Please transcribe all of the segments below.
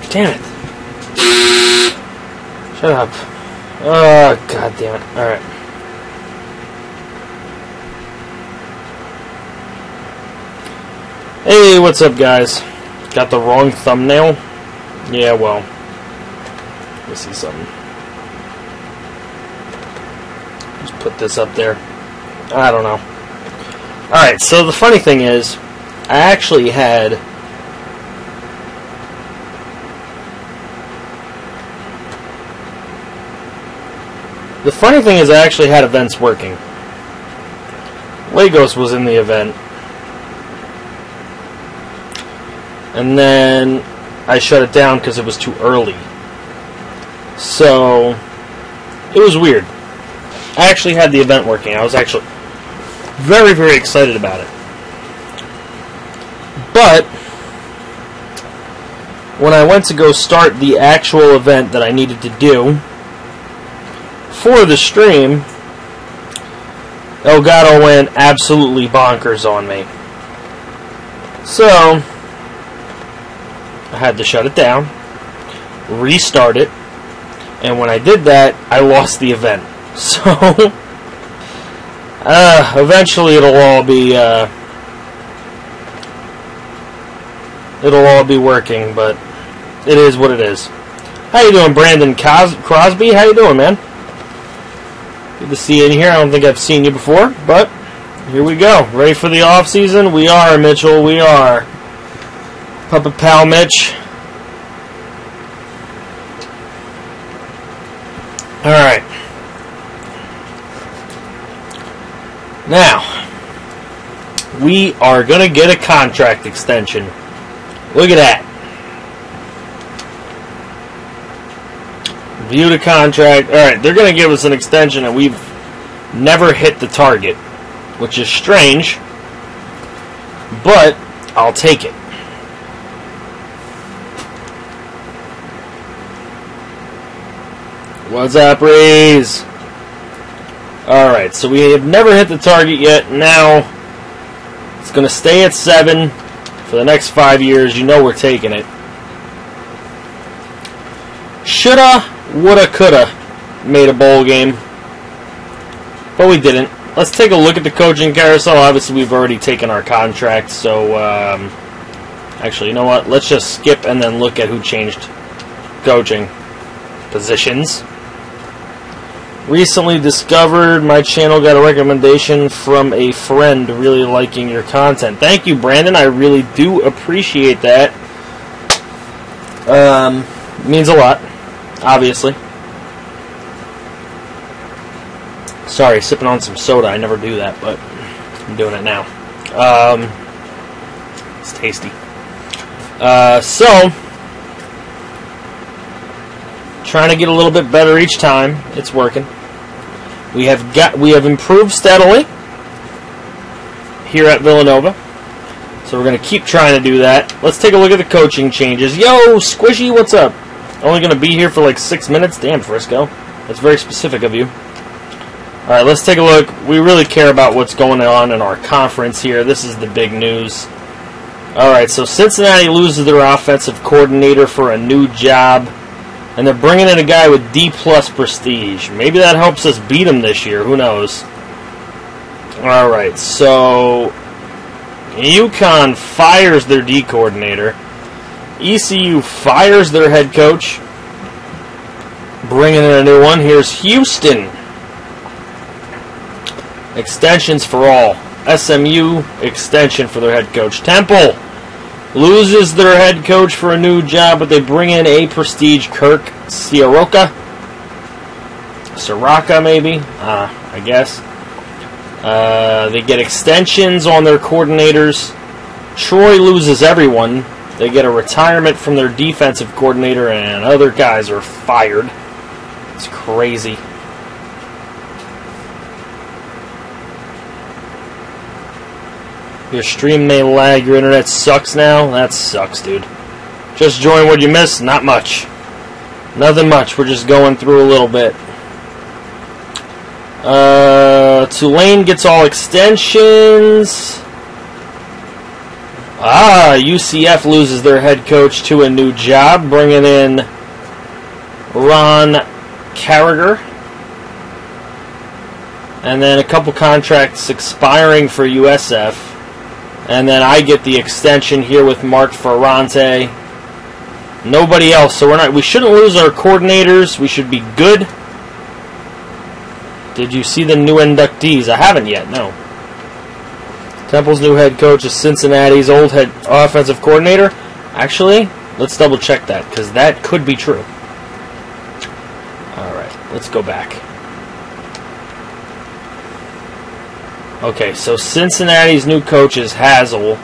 Damn it. Shut up. Oh, god damn it. Alright. Hey, what's up, guys? Got the wrong thumbnail? Yeah, well. Let me see something. Just put this up there. I don't know. Alright, so the funny thing is, I actually had... The funny thing is I actually had events working. Lagos was in the event. And then I shut it down because it was too early. So, it was weird. I actually had the event working. I was actually very, very excited about it. But, when I went to go start the actual event that I needed to do for the stream, Elgato went absolutely bonkers on me. So, I had to shut it down, restart it, and when I did that, I lost the event. So, eventually it'll all be working, but it is what it is. How you doing, Brandon Crosby? How you doing, man? Good to see you in here. I don't think I've seen you before, but here we go. Ready for the off season? We are, Mitchell. We are. Puppet Pal Mitch. Alright. Now, we are going to get a contract extension. Look at that. View the contract. Alright, they're going to give us an extension and we've never hit the target, which is strange, but I'll take it. What's up, Reese? Alright, so we have never hit the target yet. Now, it's going to stay at 7 for the next 5 years. You know we're taking it. Shoulda, woulda, coulda made a bowl game, but we didn't. Let's take a look at the coaching carousel. Obviously, we've already taken our contract, so actually, you know what? Let's just skip and then look at who changed coaching positions. Recently discovered my channel, got a recommendation from a friend really liking your content. Thank you, Brandon. I really do appreciate that. Means a lot, obviously. Sorry, sipping on some soda. I never do that, but I'm doing it now. It's tasty. So, trying to get a little bit better each time. It's working. We have improved steadily here at Villanova. So we're going to keep trying to do that. Let's take a look at the coaching changes. Yo, Squishy, what's up? Only going to be here for like 6 minutes? Damn, Frisco. That's very specific of you. Alright, let's take a look. We really care about what's going on in our conference here. This is the big news. Alright, so Cincinnati loses their offensive coordinator for a new job. And they're bringing in a guy with D+ prestige. Maybe that helps us beat them this year. Who knows? Alright, so UConn fires their D coordinator. ECU fires their head coach. Bringing in a new one. Here's Houston. Extensions for all. SMU extension for their head coach. Temple loses their head coach for a new job, but they bring in a prestige Kirk Ciarrocca. Siraka, maybe? I guess. They get extensions on their coordinators. Troy loses everyone. They get a retirement from their defensive coordinator, and other guys are fired. It's crazy. Your stream may lag. Your internet sucks now. That sucks, dude. Just join what you missed. Not much. Nothing much. We're just going through a little bit. Tulane gets all extensions. UCF loses their head coach to a new job, bringing in Ron Carragher. And then a couple contracts expiring for USF. And then I get the extension here with Mark Ferrante. Nobody else. So we shouldn't lose our coordinators. We should be good. Did you see the new inductees? I haven't yet, no. Temple's new head coach is Cincinnati's old head offensive coordinator. Actually, let's double check that, because that could be true. Alright, let's go back. Okay, so Cincinnati's new coach is Hazel.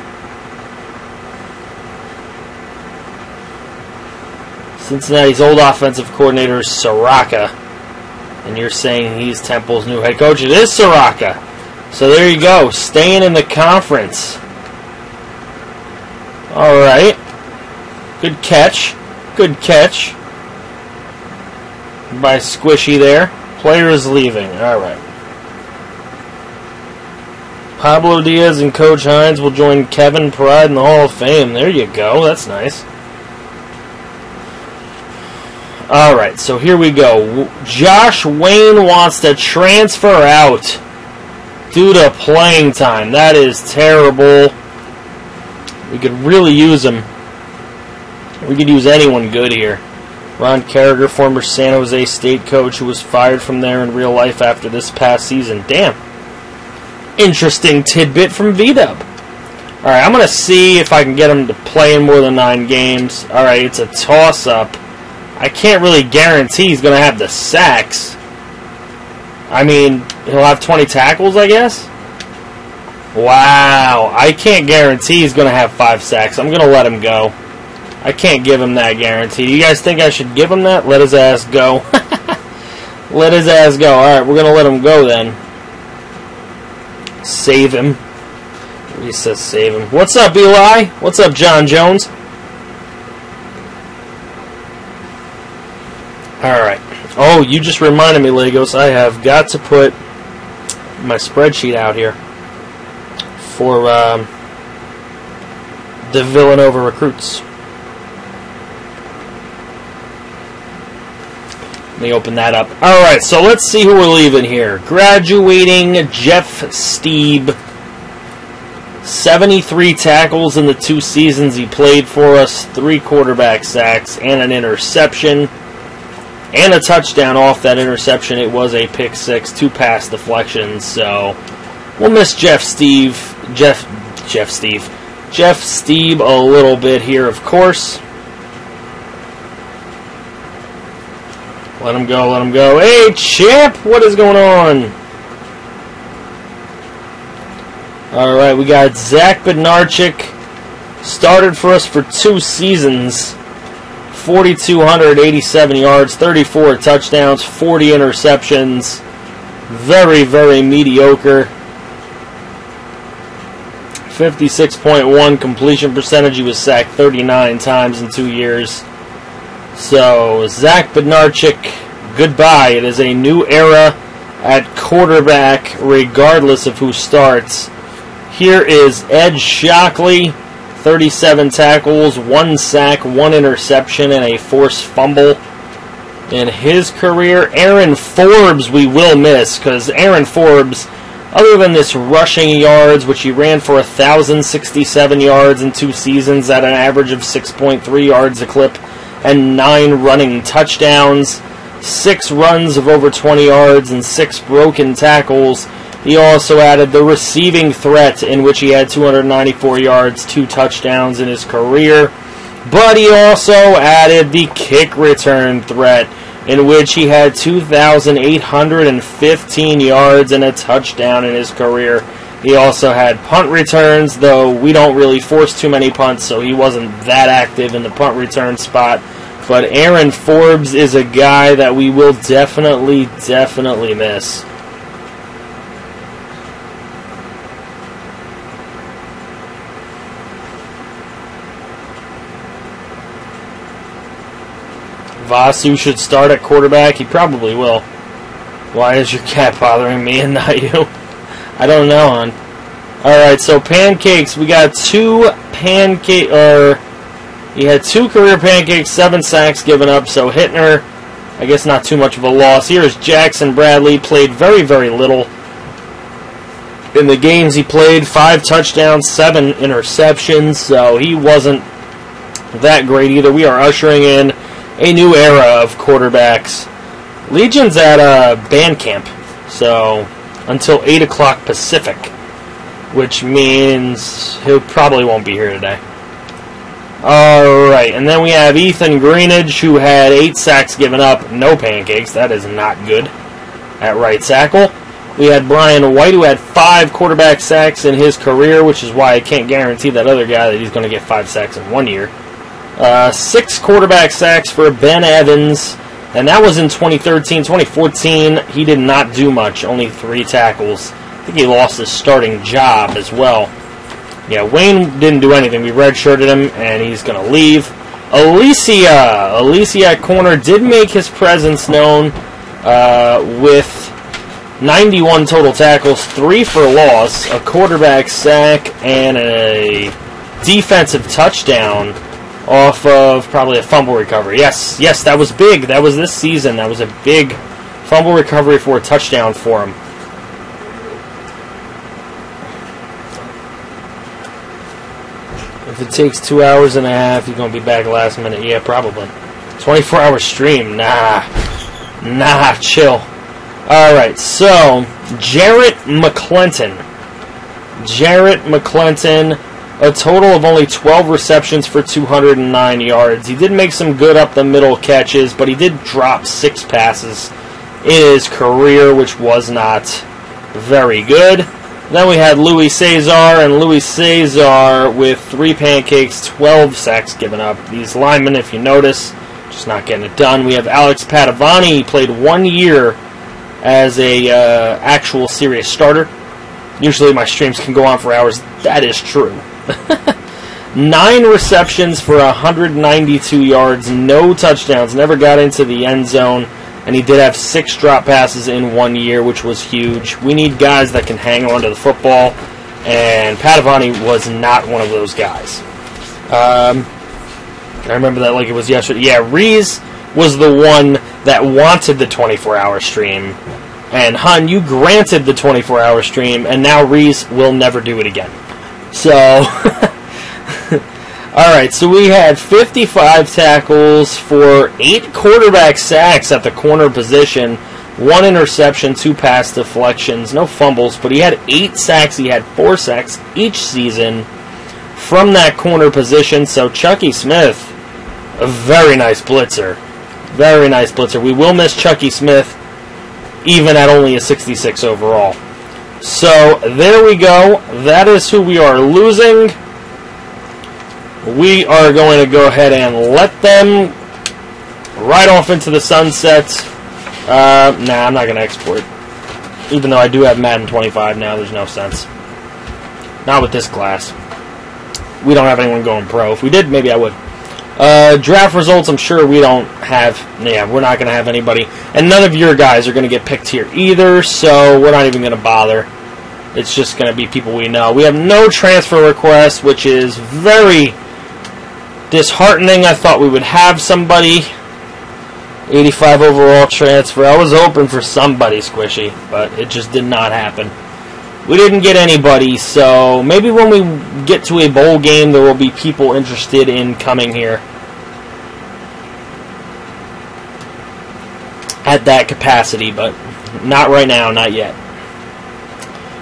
Cincinnati's old offensive coordinator is Soraka. And you're saying he's Temple's new head coach. It is Soraka. So there you go, staying in the conference. Alright. Good catch. Good catch. By Squishy there. Player is leaving. Alright. Pablo Diaz and Coach Hines will join Kevin Pride in the Hall of Fame. There you go. That's nice. Alright, so here we go. Josh Wayne wants to transfer out due to playing time. That is terrible. We could really use him. We could use anyone good here. Ron Carragher, former San Jose State coach who was fired from there in real life after this past season. Damn. Interesting tidbit from V-Dub. Alright, I'm going to see if I can get him to play in more than 9 games. Alright, it's a toss-up. I can't really guarantee he's going to have the sacks. I mean, he'll have 20 tackles, I guess? Wow. I can't guarantee he's going to have 5 sacks. I'm going to let him go. I can't give him that guarantee. You guys think I should give him that? Let his ass go. Let his ass go. Alright, we're going to let him go then. Save him. He says save him. What's up, Eli? What's up, John Jones? Alright. Oh, you just reminded me, Legos. I have got to put my spreadsheet out here for the Villanova recruits. Let me open that up. Alright, so let's see who we're leaving here. Graduating Jeff Steeb. 73 tackles in the 2 seasons he played for us. 3 quarterback sacks and an interception. And a touchdown off that interception. It was a pick 6, 2 pass deflections. So we'll miss Jeff Steeb a little bit here, of course. Let him go, let him go. Hey, champ, what is going on? Alright, we got Zach Bednarczyk. Started for us for 2 seasons. 4,287 yards, 34 touchdowns, 40 interceptions. Very, very mediocre. 56.1 completion percentage. He was sacked 39 times in 2 years. So, Zach Bednarczyk, goodbye. It is a new era at quarterback, regardless of who starts. Here is Ed Shockley, 37 tackles, 1 sack, 1 interception, and a forced fumble in his career. Aaron Forbes we will miss, because Aaron Forbes, other than this rushing yards, which he ran for 1,067 yards in 2 seasons at an average of 6.3 yards a clip, and 9 running touchdowns, 6 runs of over 20 yards, and 6 broken tackles. He also added the receiving threat, in which he had 294 yards, 2 touchdowns in his career. But he also added the kick return threat, in which he had 2,815 yards and a touchdown in his career. He also had punt returns, though we don't really force too many punts, so he wasn't that active in the punt return spot. But Aaron Forbes is a guy that we will definitely miss. Vasu should start at quarterback. He probably will. Why is your cat bothering me and not you? I don't know, hon. Alright, so pancakes. We got he had 2 career pancakes, 7 sacks given up, so Hittner, I guess not too much of a loss. Here's Jackson Bradley, played very, very little. In the games he played, 5 touchdowns, 7 interceptions, so he wasn't that great either. We are ushering in a new era of quarterbacks. Legion's at band camp, so until 8 o'clock Pacific, which means he probably won't be here today. Alright, and then we have Ethan Greenidge, who had 8 sacks given up, no pancakes. That is not good at right tackle. We had Brian White, who had 5 quarterback sacks in his career, which is why I can't guarantee that other guy that he's going to get 5 sacks in 1 year. 6 quarterback sacks for Ben Evans, and that was in 2013. 2014, he did not do much, only 3 tackles. I think he lost his starting job as well. Yeah, Wayne didn't do anything. We redshirted him, and he's going to leave. Alicia at corner did make his presence known with 91 total tackles, 3 for loss, a quarterback sack, and a defensive touchdown off of probably a fumble recovery. Yes, that was big. That was this season. That was a big fumble recovery for a touchdown for him. If it takes 2 hours and a half, you're going to be back last minute. Yeah, probably. 24-hour stream. Nah, chill. Alright, so, Jarrett McClinton, a total of only 12 receptions for 209 yards. He did make some good up-the-middle catches, but he did drop 6 passes in his career, which was not very good. Then we had Louis Cesar, with 3 pancakes, 12 sacks given up. These linemen, if you notice, just not getting it done. We have Alex Padavani. He played 1 year as a actual serious starter. Usually my streams can go on for hours. That is true. 9 receptions for 192 yards, no touchdowns, never got into the end zone, and he did have 6 drop passes in 1 year, which was huge. We need guys that can hang on to the football, and Padavani was not one of those guys. I remember that like it was yesterday. Yeah, Rees was the one that wanted the 24-hour stream, and Hun, you granted the 24-hour stream, and now Rees will never do it again. So, alright, so we had 55 tackles for 8 quarterback sacks at the corner position, 1 interception, 2 pass deflections, no fumbles, but he had 8 sacks. He had 4 sacks each season from that corner position. So Chucky Smith, a very nice blitzer. Very nice blitzer. We will miss Chucky Smith, even at only a 66 overall. So, there we go. That is who we are losing. We are going to go ahead and let them right off into the sunset. Nah, I'm not going to export. Even though I do have Madden 25 now, there's no sense. Not with this class. We don't have anyone going pro. If we did, maybe I would. Draft results, I'm sure we don't have. Yeah, we're not going to have anybody. And none of your guys are going to get picked here either, so we're not even going to bother. It's just going to be people we know. We have no transfer requests, which is very disheartening. I thought we would have somebody. 85 overall transfer. I was hoping for somebody squishy, but it just did not happen. We didn't get anybody, so maybe when we get to a bowl game, there will be people interested in coming here at that capacity, but not right now, not yet.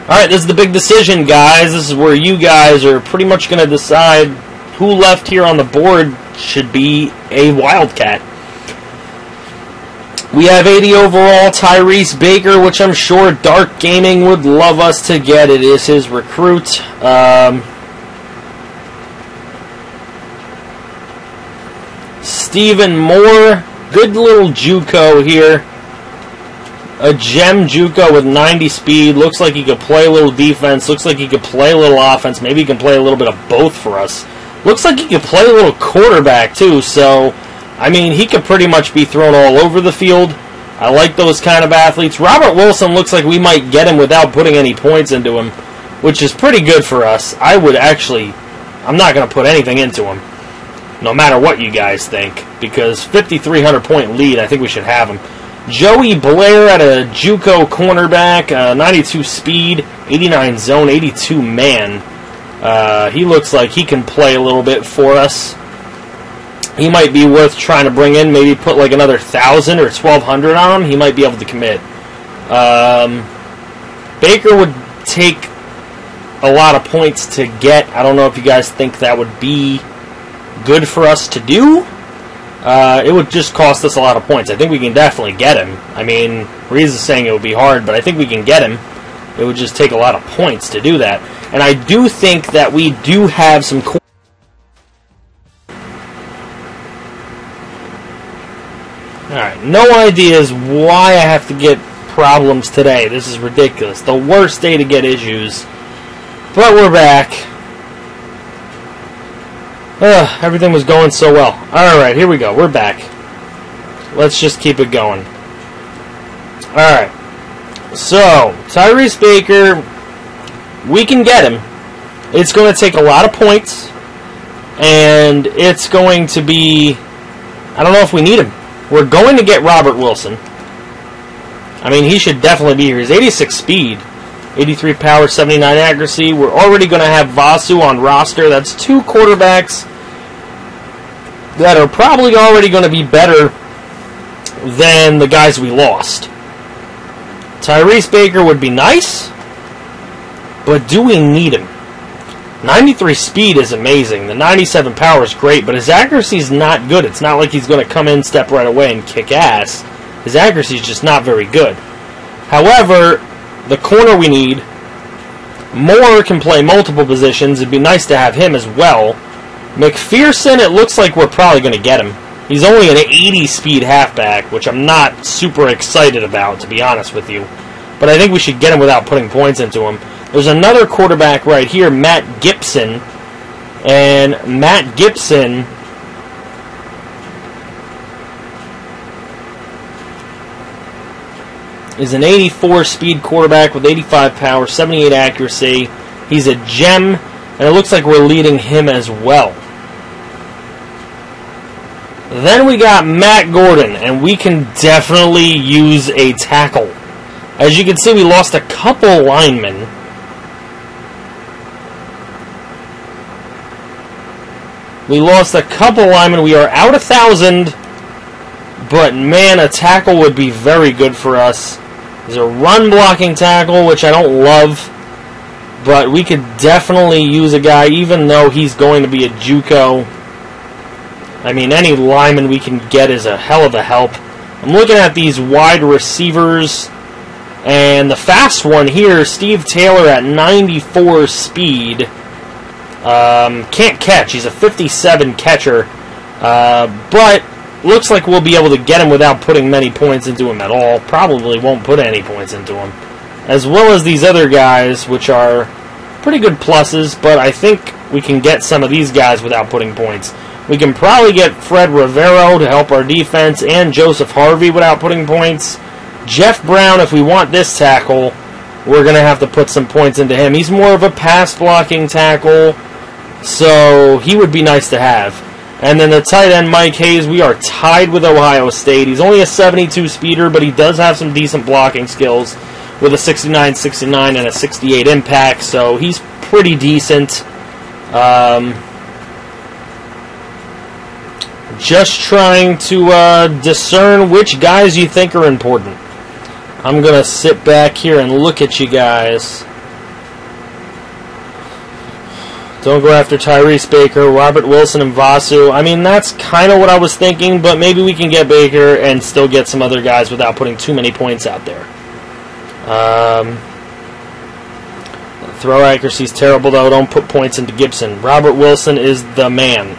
Alright, this is the big decision, guys. This is where you guys are pretty much going to decide who left here on the board should be a Wildcat. We have 80 overall, Tyrese Baker, which I'm sure Dark Gaming would love us to get. It is his recruit. Stephen Moore, good little JUCO here. A gem JUCO with 90 speed. Looks like he could play a little defense. Looks like he could play a little offense. Maybe he can play a little bit of both for us. Looks like he could play a little quarterback too, so I mean, he could pretty much be thrown all over the field. I like those kind of athletes. Robert Wilson looks like we might get him without putting any points into him. which is pretty good for us. I'm not going to put anything into him, no matter what you guys think, because 5,300 point lead, I think we should have him. Joey Blair at a JUCO cornerback, 92 speed, 89 zone, 82 man. He looks like he can play a little bit for us. He might be worth trying to bring in, maybe put like another 1,000 or 1,200 on him. He might be able to commit. Baker would take a lot of points to get. I don't know if you guys think that would be good for us to do. It would just cost us a lot of points. I think we can definitely get him. I mean, Reese is saying it would be hard, but I think we can get him. It would just take a lot of points to do that. And I do think that we do have some... Alright, no ideas why I have to get problems today. This is ridiculous. The worst day to get issues. But we're back. Everything was going so well. Alright, here we go. We're back. Let's just keep it going. Alright. So, Tyrese Baker, we can get him. It's going to take a lot of points. And it's going to be... I don't know if we need him. We're going to get Robert Wilson. I mean, he should definitely be here. He's 86 speed, 83 power, 79 accuracy. We're already going to have Vasu on roster. That's 2 quarterbacks that are probably already going to be better than the guys we lost. Tyrese Baker would be nice, but do we need him? 93 speed is amazing. The 97 power is great, but his accuracy is not good. It's not like he's going to come in, step right away, and kick ass. His accuracy is just not very good. However, the corner we need, Moore can play multiple positions. It'd be nice to have him as well. McPherson, it looks like we're probably going to get him. He's only an 80 speed halfback, which I'm not super excited about, to be honest with you. But I think we should get him without putting points into him. There's another quarterback right here, Matt Gibson. And Matt Gibson is an 84 speed quarterback with 85 power, 78 accuracy. He's a gem, and it looks like we're leading him as well. Then we got Matt Gordon, and we can definitely use a tackle. As you can see, we lost a couple linemen. We lost a couple linemen. We are out 1,000. But, man, a tackle would be very good for us. There's a run-blocking tackle, which I don't love. But we could definitely use a guy, even though he's going to be a JUCO. I mean, any lineman we can get is a hell of a help. I'm looking at these wide receivers. And the fast one here, Steve Taylor at 94 speed. Can't catch. He's a 57 catcher. But looks like we'll be able to get him without putting many points into him at all. Probably won't put any points into him. As well as these other guys, which are pretty good pluses, but I think we can get some of these guys without putting points. We can probably get Fred Rivero to help our defense and Joseph Harvey without putting points. Jeff Brown, if we want this tackle, we're going to have to put some points into him. He's more of a pass-blocking tackle, so he would be nice to have. And then the tight end, Mike Hayes, we are tied with Ohio State. He's only a 72 speeder, but he does have some decent blocking skills with a 69, 69, and a 68 impact, so he's pretty decent. Just trying to discern which guys you think are important. I'm going to sit back here and look at you guys. Don't go after Tyrese Baker, Robert Wilson, and Vasu. I mean, that's kind of what I was thinking, but maybe we can get Baker and still get some other guys without putting too many points out there. Throw accuracy is terrible, though. Don't put points into Gibson. Robert Wilson is the man.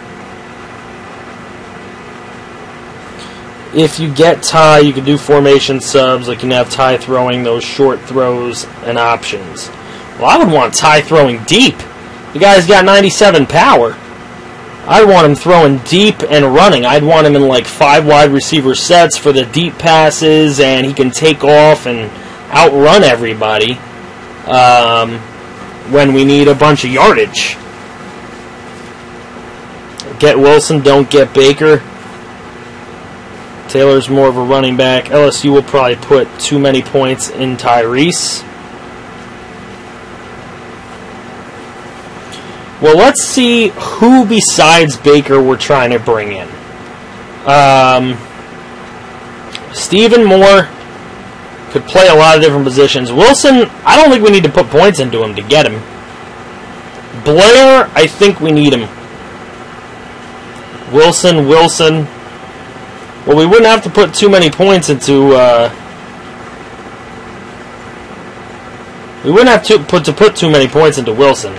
If you get Ty, you can do formation subs. Like you can have Ty throwing those short throws and options. Well, I would want Ty throwing deep. The guy's got 97 power. I'd want him throwing deep and running. I'd want him in like 5 wide receiver sets for the deep passes, and he can take off and outrun everybody. when we need a bunch of yardage. Get Wilson, don't get Baker. Taylor's more of a running back. LSU will probably put too many points in Tyrese. Well, let's see who besides Baker we're trying to bring in. Stephen Moore could play a lot of different positions. Wilson, I don't think we need to put points into him to get him. Blair, I think we need him. Wilson. Well, we wouldn't have to put too many points into. We wouldn't have to put too many points into Wilson.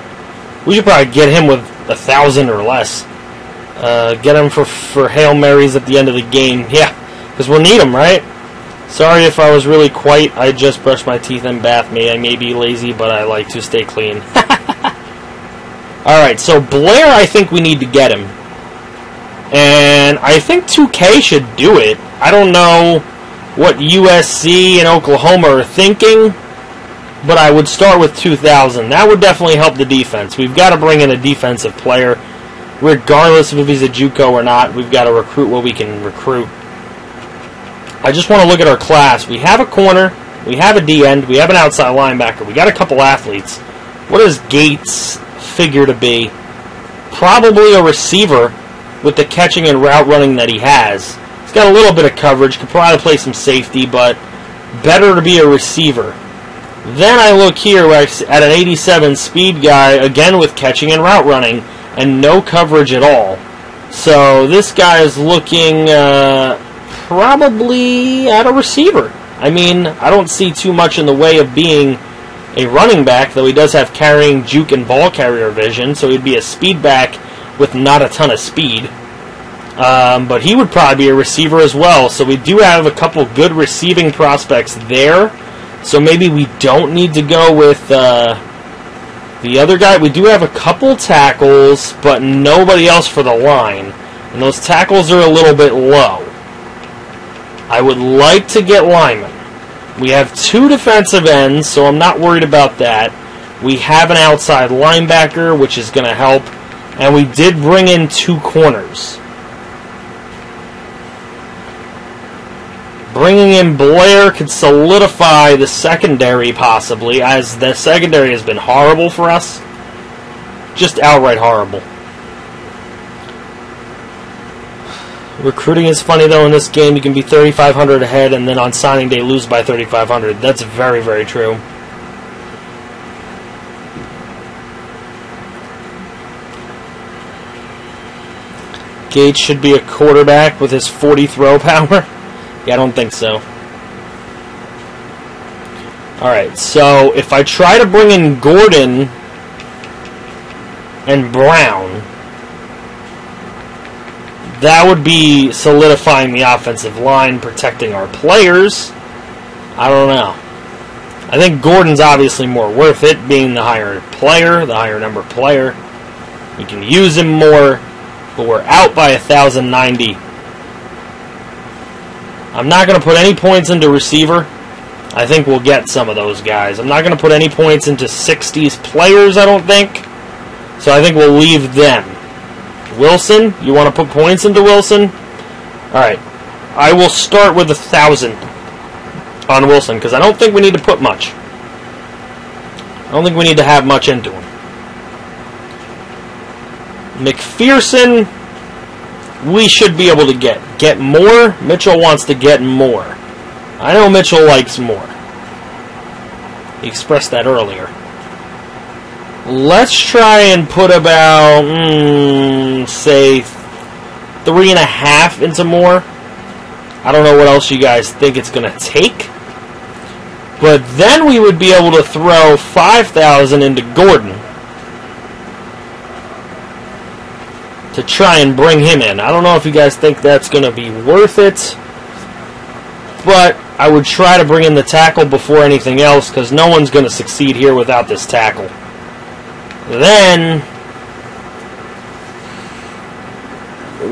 We should probably get him with 1,000 or less. Get him for Hail Marys at the end of the game. Yeah, because we'll need him, right? Sorry if I was really quiet. I just brushed my teeth and bathed me. I may be lazy, but I like to stay clean. Alright, so Blair, I think we need to get him. And I think 2K should do it. I don't know what USC and Oklahoma are thinking, but I would start with 2,000. That would definitely help the defense. We've got to bring in a defensive player. Regardless of if he's a JUCO or not, we've got to recruit what we can recruit. I just want to look at our class. We have a corner, we have a D-end, we have an outside linebacker, we got a couple athletes. What does Gates figure to be? Probably a receiver with the catching and route running that he has. He's got a little bit of coverage, could probably play some safety, but better to be a receiver. Then I look here at an 87 speed guy, again with catching and route running, and no coverage at all. So this guy is looking probably at a receiver. I mean, I don't see too much in the way of being a running back, though he does have carrying, juke, and ball carrier vision, so he'd be a speed back with not a ton of speed. But he would probably be a receiver as well, so we do have a couple good receiving prospects there. So maybe we don't need to go with the other guy. We do have a couple tackles, but nobody else for the line. And those tackles are a little bit low. I would like to get linemen. We have 2 defensive ends, so I'm not worried about that. We have an outside linebacker, which is going to help. And we did bring in 2 corners. Bringing in Blair could solidify the secondary, possibly, as the secondary has been horrible for us. Just outright horrible. Recruiting is funny, though. In this game, you can be 3,500 ahead, and then on signing day lose by 3,500. That's very, very true. Gates should be a quarterback with his 40 throw power. Yeah, I don't think so. Alright, so if I try to bring in Gordon and Brown, that would be solidifying the offensive line, protecting our players. I don't know. I think Gordon's obviously more worth it, being the higher player, the higher number player. We can use him more, but we're out by 1,090. I'm not going to put any points into receiver. I think we'll get some of those guys. I'm not going to put any points into 60s players, I don't think. So I think we'll leave them. Wilson, you want to put points into Wilson? Alright. I will start with 1,000 on Wilson, because I don't think we need to put much. I don't think we need to have much into him. McPherson, we should be able to get more. Mitchell wants to get more. I know Mitchell likes more. He expressed that earlier. Let's try and put about, say, 3.5 into more. I don't know what else you guys think it's going to take. But then we would be able to throw 5,000 into Gordon to try and bring him in. I don't know if you guys think that's going to be worth it, but I would try to bring in the tackle before anything else, because no one's going to succeed here without this tackle. Then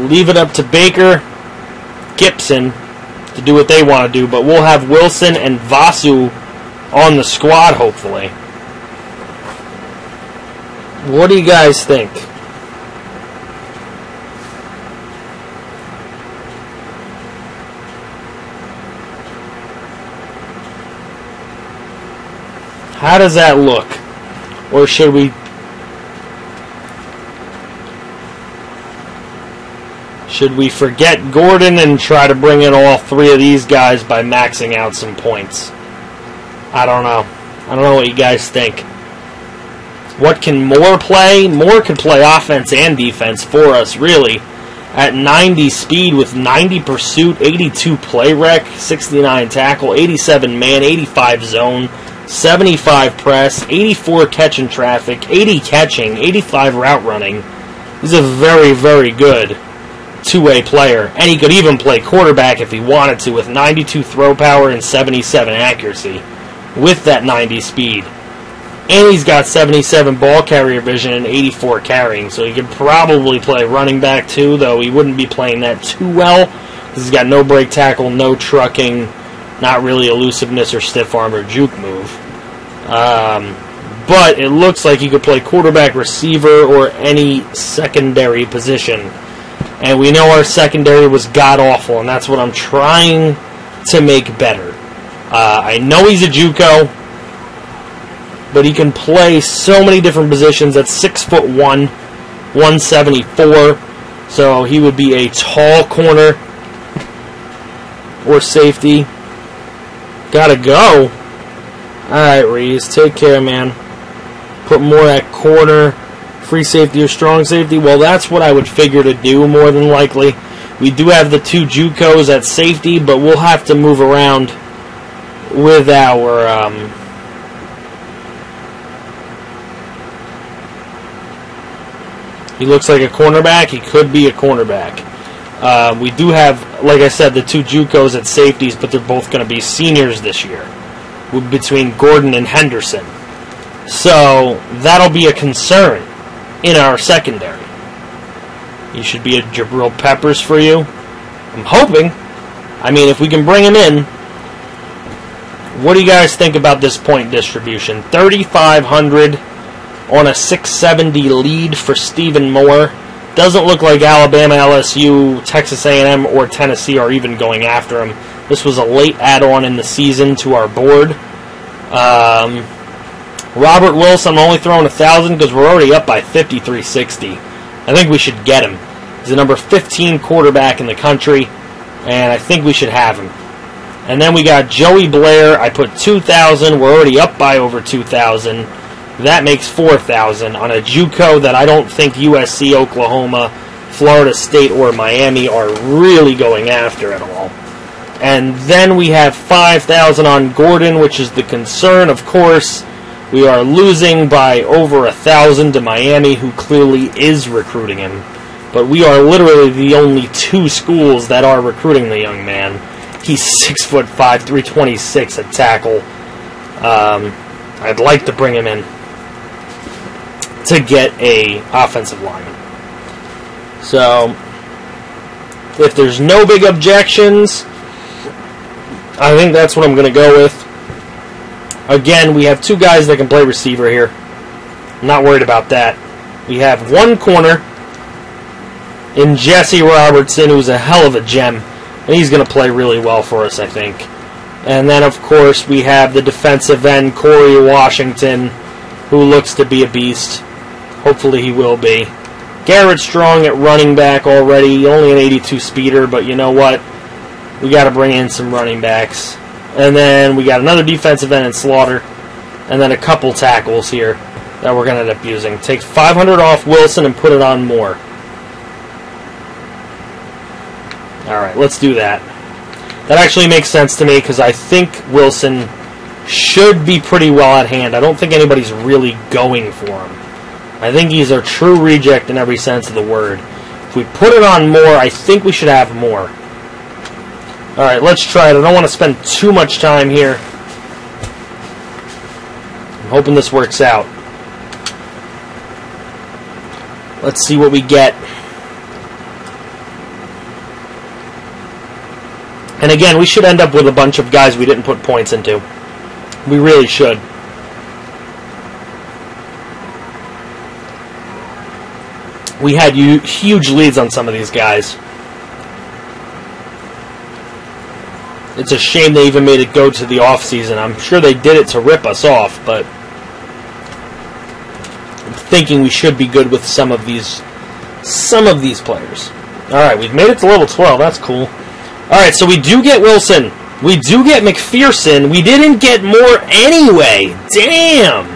leave it up to Baker, Gibson to do what they want to do, but we'll have Wilson and Vasu on the squad, hopefully. What do you guys think? How does that look? Or should we forget Gordon and try to bring in all three of these guys by maxing out some points? I don't know. I don't know what you guys think. What can Moore play? Moore can play offense and defense for us, really. At 90 speed with 90 pursuit, 82 play rec, 69 tackle, 87 man, 85 zone, 75 press, 84 catch in traffic, 80 catching, 85 route running. He's a very, very good two-way player. And he could even play quarterback if he wanted to with 92 throw power and 77 accuracy with that 90 speed. And he's got 77 ball carrier vision and 84 carrying, so he could probably play running back too, though he wouldn't be playing that too well because he's got no break tackle, no trucking, not really elusiveness or stiff arm or juke move. But it looks like he could play quarterback, receiver, or any secondary position. And we know our secondary was god-awful, and that's what I'm trying to make better. I know he's a JUCO, but he can play so many different positions. At 6'1", 174, so he would be a tall corner or safety. Gotta go. Alright, Reese, take care, man. Put more at corner, free safety or strong safety. Well, that's what I would figure to do more than likely. We do have the two JUCOs at safety, but we'll have to move around with our he looks like a cornerback. He could be a cornerback. We do have, like I said, the two JUCOs at safeties, but they're both going to be seniors this year, between Gordon and Henderson. So that'll be a concern in our secondary. He should be a Jabril Peppers for you. I'm hoping. I mean, if we can bring him in. What do you guys think about this point distribution? 3,500 on a 670 lead for Stephen Moore. Doesn't look like Alabama, LSU, Texas A&M, or Tennessee are even going after him. This was a late add-on in the season to our board. Robert Wilson, I'm only throwing 1,000 because we're already up by 53-60. I think we should get him. He's the number 15 quarterback in the country, and I think we should have him. And then we got Joey Blair. I put 2,000. We're already up by over 2,000. That makes 4,000 on a JUCO that I don't think USC, Oklahoma, Florida State, or Miami are really going after at all. And then we have 5,000 on Gordon, which is the concern, of course. We are losing by over 1,000 to Miami, who clearly is recruiting him. But we are literally the only two schools that are recruiting the young man. He's 6'5", 326 at tackle. I'd like to bring him in to get a offensive lineman. So, if there's no big objections, I think that's what I'm going to go with. Again, we have two guys that can play receiver here. I'm not worried about that. We have one corner in Jesse Robertson, who's a hell of a gem, and he's going to play really well for us, I think. And then, of course, we have the defensive end, Corey Washington, who looks to be a beast. Hopefully he will be. Garrett Strong at running back already, only an 82 speeder, but you know what? We got to bring in some running backs. And then we got another defensive end in Slaughter, and then a couple tackles here that we're going to end up using. Take 500 off Wilson and put it on Moore. Alright, let's do that. That actually makes sense to me because I think Wilson should be pretty well at hand. I don't think anybody's really going for him. I think he's a true reject in every sense of the word. If we put it on Moore, I think we should have more. Alright, let's try it. I don't want to spend too much time here. I'm hoping this works out. Let's see what we get. And again, we should end up with a bunch of guys we didn't put points into. We really should. We had huge leads on some of these guys. It's a shame they even made it go to the off-season. I'm sure they did it to rip us off, but I'm thinking we should be good with some of these players. Alright, we've made it to level 12. That's cool. Alright, so we do get Wilson. We do get McPherson. We didn't get more anyway. Damn!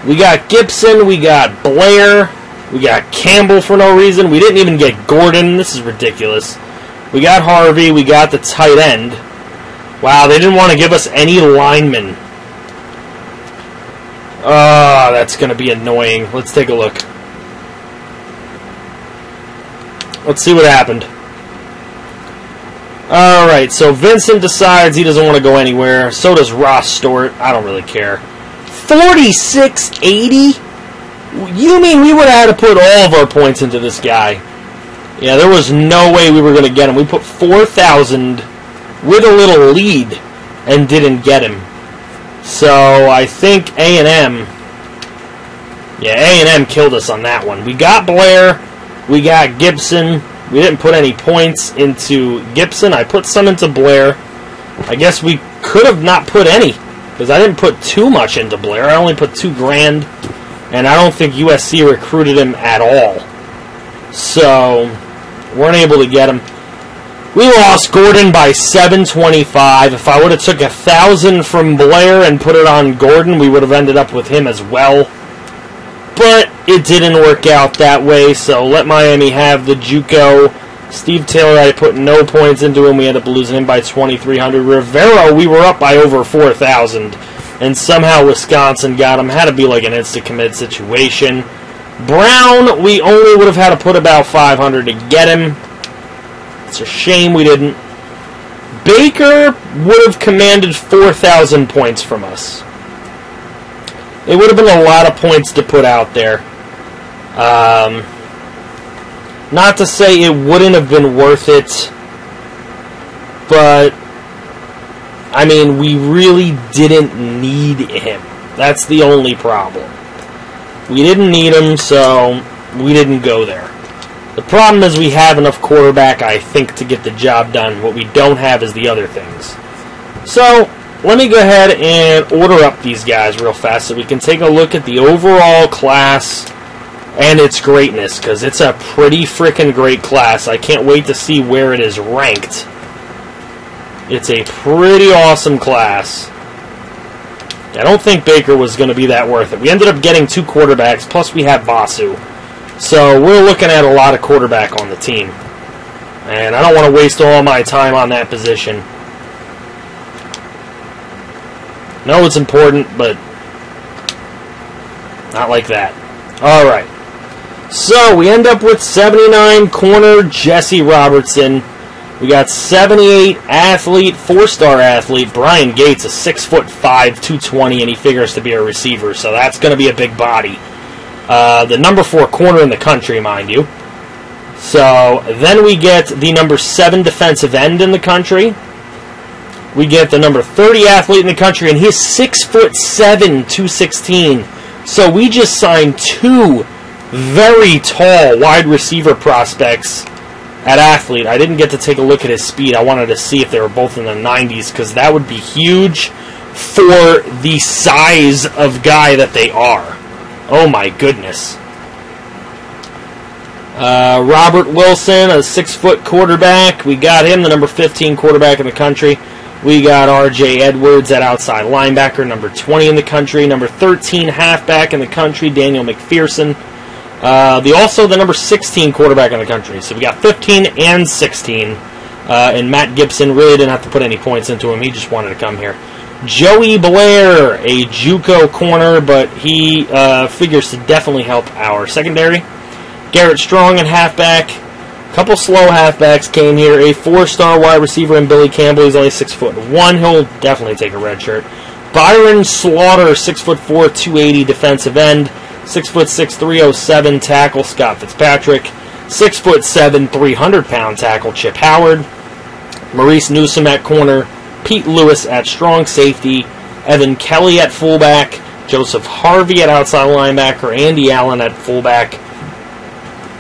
We got Gibson. We got Blair. We got Campbell for no reason. We didn't even get Gordon. This is ridiculous. We got Harvey. We got the tight end. Wow, they didn't want to give us any linemen. Oh, that's going to be annoying. Let's take a look. Let's see what happened. Alright, so Vincent decides he doesn't want to go anywhere. So does Ross Stewart. I don't really care. 4680? You mean we would have had to put all of our points into this guy? Yeah, there was no way we were going to get him. We put 4,000 with a little lead and didn't get him. So I think A&M... Yeah, A&M killed us on that one. We got Blair. We got Gibson. We didn't put any points into Gibson. I put some into Blair. I guess we could have not put any, because I didn't put too much into Blair. I only put $2,000, and I don't think USC recruited him at all. So, weren't able to get him. We lost Gordon by 725. If I would have took 1,000 from Blair and put it on Gordon, we would have ended up with him as well. But it didn't work out that way, so let Miami have the JUCO. Steve Taylor, I put no points into him. We ended up losing him by 2,300. Rivero, we were up by over 4,000. And somehow Wisconsin got him. Had to be like an instant-commit situation. Brown, we only would have had to put about 500 to get him. It's a shame we didn't. Baker would have commanded 4,000 points from us. It would have been a lot of points to put out there. Not to say it wouldn't have been worth it, but, I mean, we really didn't need him. That's the only problem. We didn't need him, so we didn't go there. The problem is we have enough quarterback, I think, to get the job done. What we don't have is the other things. So, let me go ahead and order up these guys real fast so we can take a look at the overall class and its greatness, because it's a pretty freaking great class. I can't wait to see where it is ranked. It's a pretty awesome class. I don't think Baker was going to be that worth it. We ended up getting 2 quarterbacks, plus we have Vasu. So we're looking at a lot of quarterback on the team. And I don't want to waste all my time on that position. No, it's important, but not like that. Alright. So, we end up with 79 corner Jesse Robertson. We got 78 athlete, 4-star athlete, Brian Gates, a 6'5", 220, and he figures to be a receiver, so that's going to be a big body. The number 4 corner in the country, mind you. So, then we get the number 7 defensive end in the country. We get the number 30 athlete in the country, and he's 6'7", 216. So we just signed 2 very tall wide receiver prospects at athlete. I didn't get to take a look at his speed. I wanted to see if they were both in the 90s, because that would be huge for the size of guy that they are. Oh my goodness. Robert Wilson, a 6-foot quarterback. We got him, the number 15 quarterback in the country. We got R.J. Edwards at outside linebacker, number 20 in the country. Number 13 halfback in the country, Daniel McPherson. Also the number 16 quarterback in the country. So we got 15 and 16. And Matt Gibson really didn't have to put any points into him. He just wanted to come here. Joey Blair, a JUCO corner, but he figures to definitely help our secondary. Garrett Strong in halfback. Couple slow halfbacks came here. A 4-star wide receiver in Billy Campbell. He's only 6'1". He'll definitely take a red shirt. Byron Slaughter, 6'4", 280 defensive end. 6'6", 307 tackle Scott Fitzpatrick. 6'7", 300-pound tackle Chip Howard. Maurice Newsom at corner. Pete Lewis at strong safety. Evan Kelly at fullback. Joseph Harvey at outside linebacker. Andy Allen at fullback.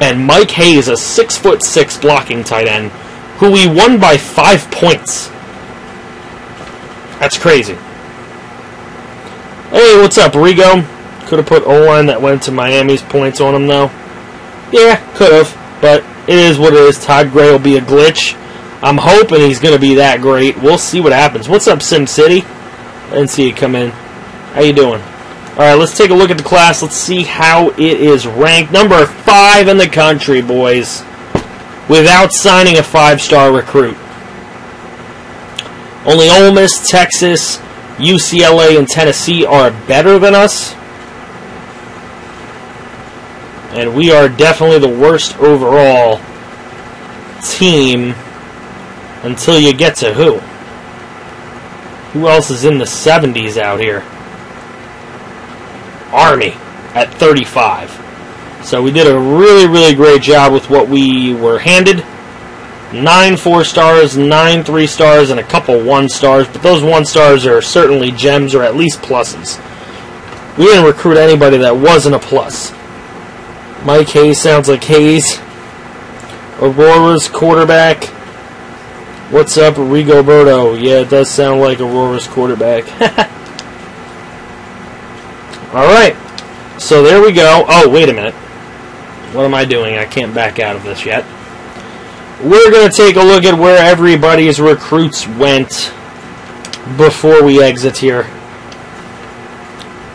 And Mike Hayes, a 6'6" blocking tight end, who we won by 5 points. That's crazy. Hey, what's up, Rigo? Could have put O-line that went to Miami's points on him, though. Yeah, could have, but it is what it is. Todd Gray will be a glitch. I'm hoping he's going to be that great. We'll see what happens. What's up, Sim City? I didn't see you come in. How you doing? All right, let's take a look at the class. Let's see how it is ranked. Number 5 in the country, boys, without signing a 5-star recruit. Only Ole Miss, Texas, UCLA, and Tennessee are better than us. And we are definitely the worst overall team until you get to who? Who else is in the 70s out here? Army at 35. So we did a really, really great job with what we were handed. 9 4-stars, 9 3-stars, and a couple 1-stars. But those 1-stars are certainly gems or at least pluses. We didn't recruit anybody that wasn't a plus. Mike Hayes sounds like Hayes. Aurora's quarterback. What's up, Rigoberto? Yeah, it does sound like Aurora's quarterback. Alright, so there we go. Oh, wait a minute. What am I doing? I can't back out of this yet. We're going to take a look at where everybody's recruits went before we exit here.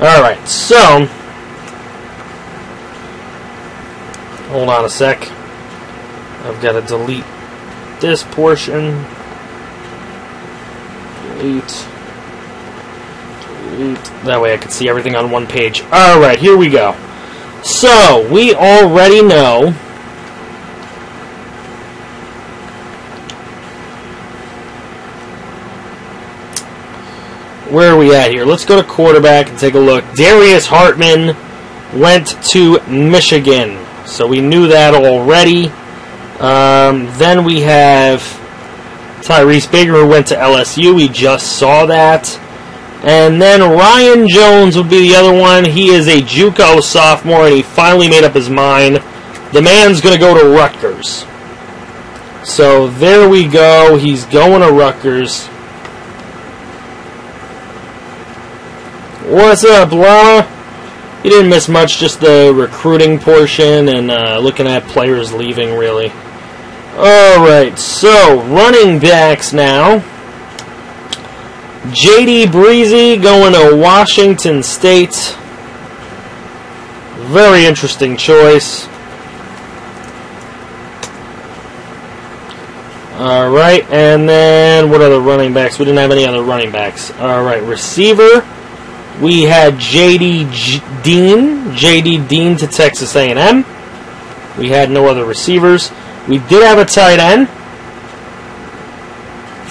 Alright, so hold on a sec. I've got to delete this portion. Delete. That way I can see everything on one page. Alright, here we go. So, we already know where are we at here? Let's go to quarterback and take a look. Darius Hartman went to Michigan. So we knew that already. Then we have Tyrese Baker, who went to LSU. We just saw that. And then Ryan Jones would be the other one. He is a JUCO sophomore, and he finally made up his mind. The man's going to go to Rutgers. So there we go. He's going to Rutgers. What's up, Llama? You didn't miss much, just the recruiting portion and looking at players leaving, really. Alright, so running backs now. J.D. Breezy going to Washington State. Very interesting choice. Alright, and then what other running backs? We didn't have any other running backs. Alright, receiver. We had J.D. Dean to Texas A&M. We had no other receivers. We did have a tight end.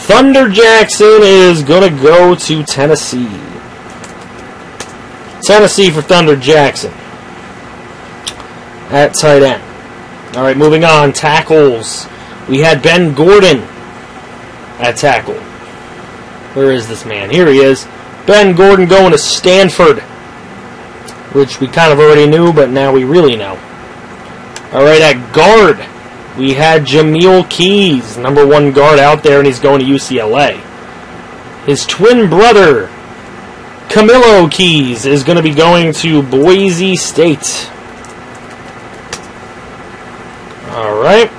Thunder Jackson is going to go to Tennessee. Tennessee for Thunder Jackson at tight end. All right, moving on. Tackles. We had Ben Gordon at tackle. Where is this man? Here he is. Ben Gordon going to Stanford, which we kind of already knew, but now we really know. All right, at guard, we had Jameel Keys, number 1 guard out there, and he's going to UCLA. His twin brother, Camilo Keys, is going to be going to Boise State. All right.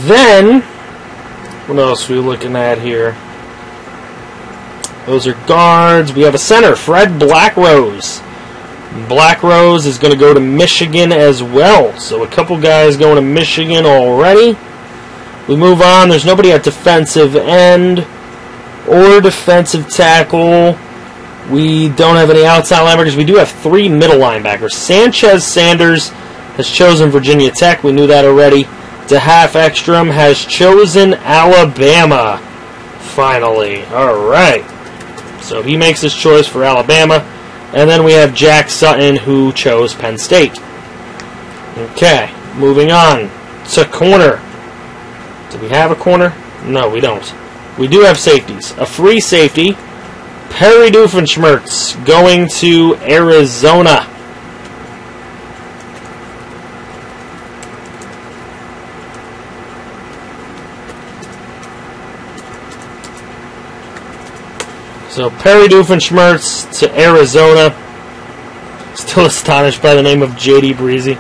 Then, what else are we looking at here? Those are guards. We have a center, Fred Blackrose. Blackrose is going to go to Michigan as well. So a couple guys going to Michigan already. We move on. There's nobody at defensive end or defensive tackle. We don't have any outside linebackers. We do have 3 middle linebackers. Sanchez Sanders has chosen Virginia Tech. We knew that already. DeHaaf Ekstrom has chosen Alabama. Finally. All right. So he makes his choice for Alabama. And then we have Jack Sutton, who chose Penn State. Okay, moving on to corner. Do we have a corner? No, we don't. We do have safeties. A free safety, Perry Doofenshmirtz, going to Arizona. So Perry Doofenshmirtz to Arizona. Still astonished by the name of J.D. Breezy.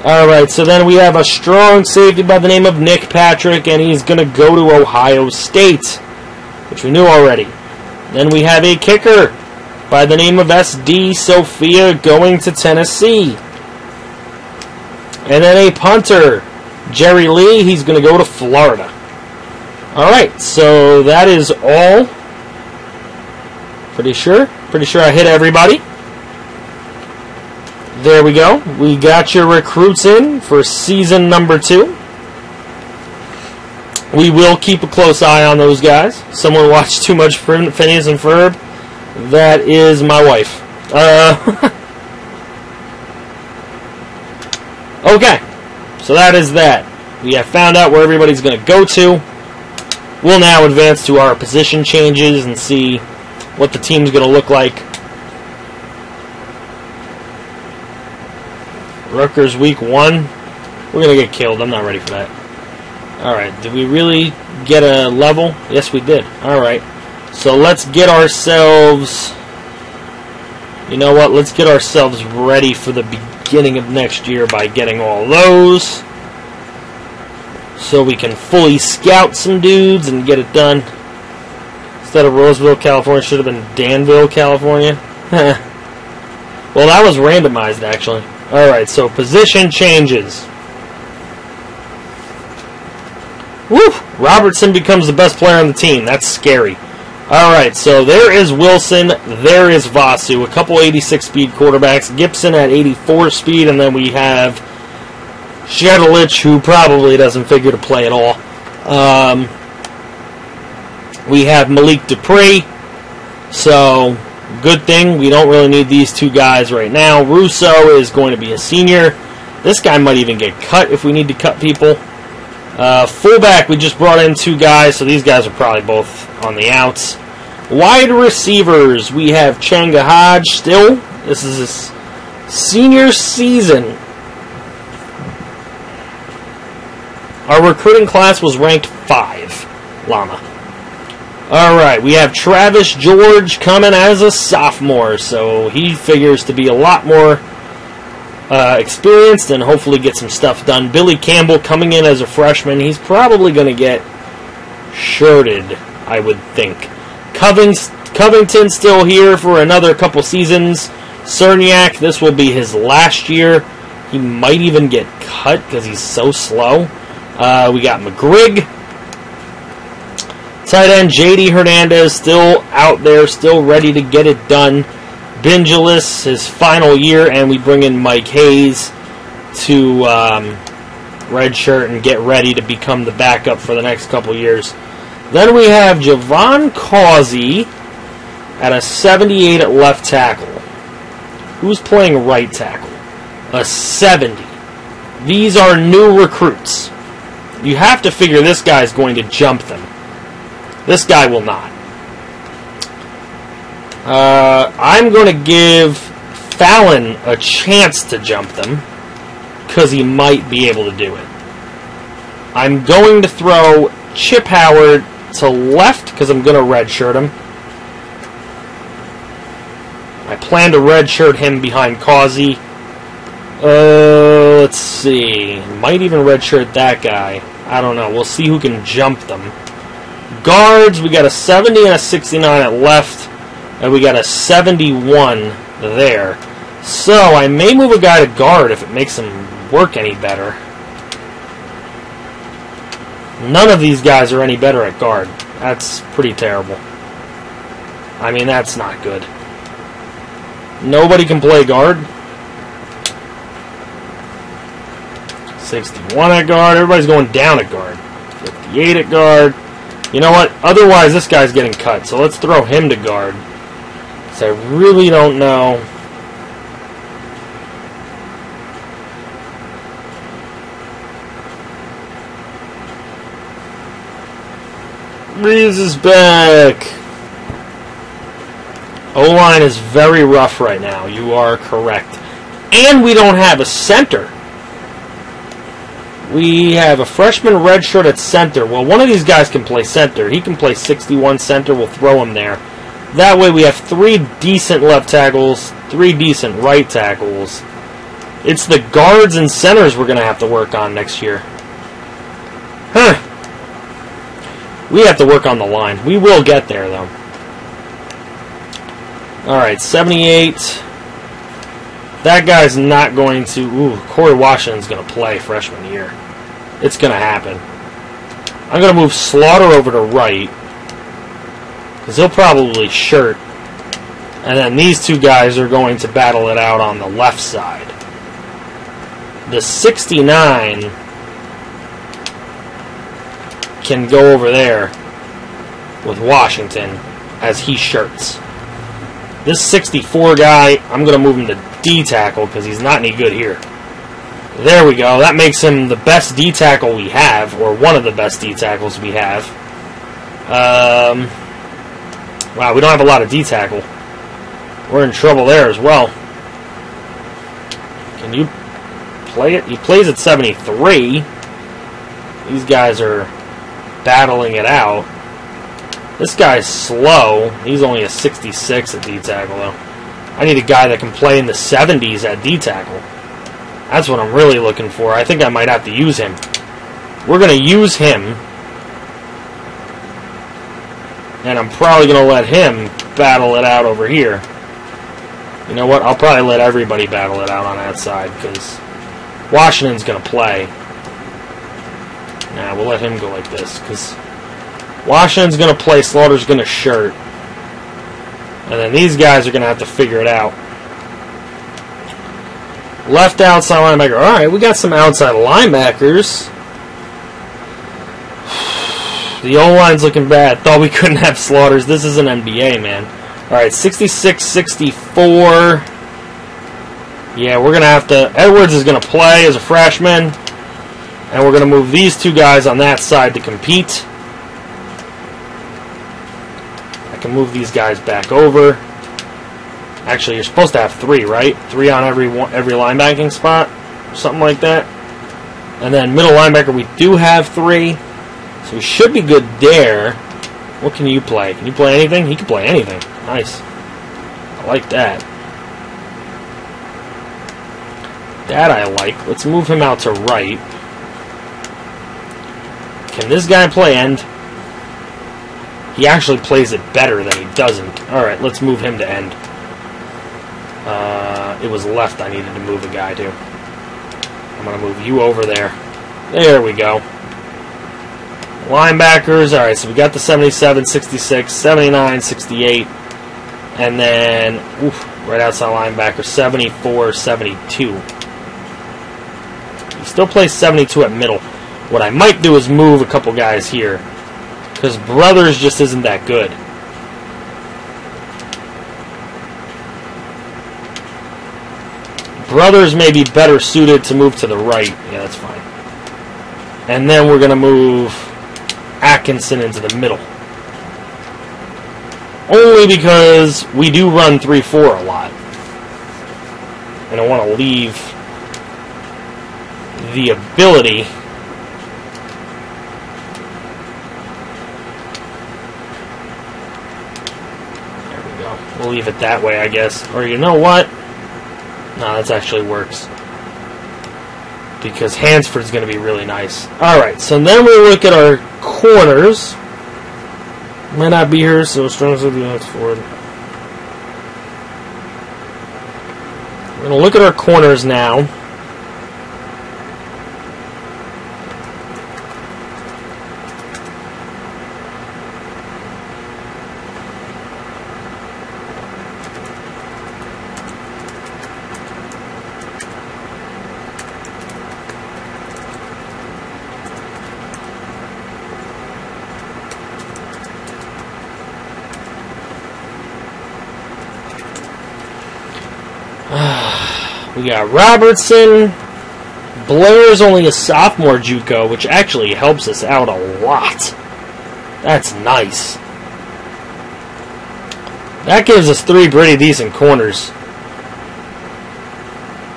Alright, so then we have a strong safety by the name of Nick Patrick, and he's going to go to Ohio State, which we knew already. Then we have a kicker by the name of SD Sophia going to Tennessee. And then a punter, Jerry Lee, he's going to go to Florida. Alright, so that is all. Pretty sure I hit everybody. There we go. We got your recruits in for season number 2. We will keep a close eye on those guys. Someone watched too much Phineas and Ferb. That is my wife. Okay. So that is that. We have found out where everybody's going to go to. We'll now advance to our position changes and see what the team's going to look like. Rutgers week 1. We're going to get killed. I'm not ready for that. Alright, did we really get a level? Yes, we did. Alright. So let's get ourselves... You know what? Let's get ourselves ready for the beginning of next year by getting all those. So we can fully scout some dudes and get it done. Instead of Roseville, California, should have been Danville, California. Well, that was randomized, actually. Alright, so position changes. Woo! Robertson becomes the best player on the team. That's scary. Alright, so there is Wilson. There is Vasu. A couple 86 speed quarterbacks. Gibson at 84 speed. And then we have Shedelich, who probably doesn't figure to play at all. We have Malik Dupree. So... good thing, we don't really need these two guys right now. Russo is going to be a senior. This guy might even get cut if we need to cut people. Fullback, we just brought in 2 guys, so these guys are probably both on the outs. Wide receivers, we have Changa Hodge still. This is his senior season. Our recruiting class was ranked 5. Llama. Alright, we have Travis George coming as a sophomore, so he figures to be a lot more experienced and hopefully get some stuff done. Billy Campbell coming in as a freshman. He's probably going to get shirted, I would think. Covington still here for another couple seasons. Cerniak, this will be his last year. He might even get cut because he's so slow. We got McGrigg. Tight end J.D. Hernandez still out there, still ready to get it done. Bingelis, his final year, and we bring in Mike Hayes to redshirt and get ready to become the backup for the next couple years. Then we have Javon Causey at a 78 at left tackle. Who's playing right tackle? A 70. These are new recruits. You have to figure this guy's going to jump them. This guy will not. I'm going to give Fallon a chance to jump them because he might be able to do it. I'm going to throw Chip Howard to left because I'm going to redshirt him. I plan to redshirt him behind Causey. Let's see. Might even redshirt that guy. I don't know. We'll see who can jump them. Guards, we got a 70 and a 69 at left, and we got a 71 there. So I may move a guy to guard if it makes him work any better. None of these guys are any better at guard. That's pretty terrible. I mean, that's not good. Nobody can play guard. 61 at guard. Everybody's going down at guard. 58 at guard. You know what? Otherwise, this guy's getting cut. So let's throw him to guard. Because I really don't know. Reeves is back. O-line is very rough right now. You are correct. And we don't have a center. We have a freshman redshirt at center. Well, one of these guys can play center. He can play 61 center. We'll throw him there. That way we have 3 decent left tackles, 3 decent right tackles. It's the guards and centers we're going to have to work on next year. Huh. We have to work on the line. We will get there, though. Alright, 78. That guy's not going to... Ooh, Corey Washington's going to play freshman year. It's going to happen. I'm going to move Slaughter over to right, because he'll probably shirt. And then these 2 guys are going to battle it out on the left side. The 69 can go over there with Washington as he shirts. This 64 guy, I'm going to move him to D tackle because he's not any good here. There we go. That makes him the best D tackle we have, or one of the best D tackles we have. Wow, we don't have a lot of D tackle. We're in trouble there as well. Can you play it? He plays at 73. These guys are battling it out. This guy's slow. He's only a 66 at D tackle, though. I need a guy that can play in the 70s at D tackle. That's what I'm really looking for. I think I might have to use him. We're going to use him. And I'm probably going to let him battle it out over here. You know what? I'll probably let everybody battle it out on that side, because Washington's going to play. Nah, we'll let him go like this, because Washington's going to play, Slaughter's going to shirt. And then these guys are going to have to figure it out. Left outside linebacker. Alright, we got some outside linebackers. The O-line's looking bad. Thought we couldn't have Slaughters. This is an NBA, man. Alright, 66, 64. Yeah, we're going to have to... Edwards is going to play as a freshman. And we're going to move these 2 guys on that side to compete. I can move these guys back over. Actually, you're supposed to have 3, right? 3 on every linebacking spot, something like that. And then middle linebacker, we do have 3, so we should be good there. What can you play? Can you play anything? He can play anything. Nice. I like that. That I like. Let's move him out to right. Can this guy play end? He actually plays it better than he doesn't. Alright, let's move him to end. It was left I needed to move a guy to. I'm going to move you over there. There we go. Linebackers. Alright, so we got the 77, 66, 79, 68. And then, right outside linebacker, 74, 72. He still plays 72 at middle. What I might do is move a couple guys here, because Brothers just isn't that good. Brothers may be better suited to move to the right. Yeah, that's fine. And then we're going to move Atkinson into the middle. Only because we do run 3-4 a lot. And I want to leave the ability... We'll leave it that way, I guess. Or you know what? No, that actually works. Because Hansford's going to be really nice. Alright, so then we look at our corners. Might not be here, so Strong's will be next forward. We're going to look at our corners now. We got Robertson. Blair's only a sophomore JUCO, which actually helps us out a lot. That's nice. That gives us 3 pretty decent corners.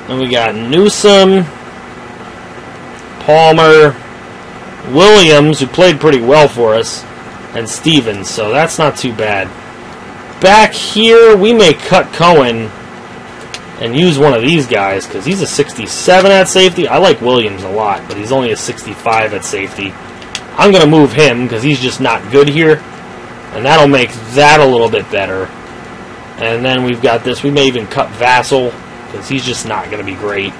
And we got Newsom, Palmer, Williams, who played pretty well for us, and Stevens, so that's not too bad. Back here, we may cut Cohen and use one of these guys, because he's a 67 at safety. I like Williams a lot, but he's only a 65 at safety. I'm going to move him, because he's just not good here, and that'll make that a little bit better. And then we've got this. We may even cut Vassell, because he's just not going to be great.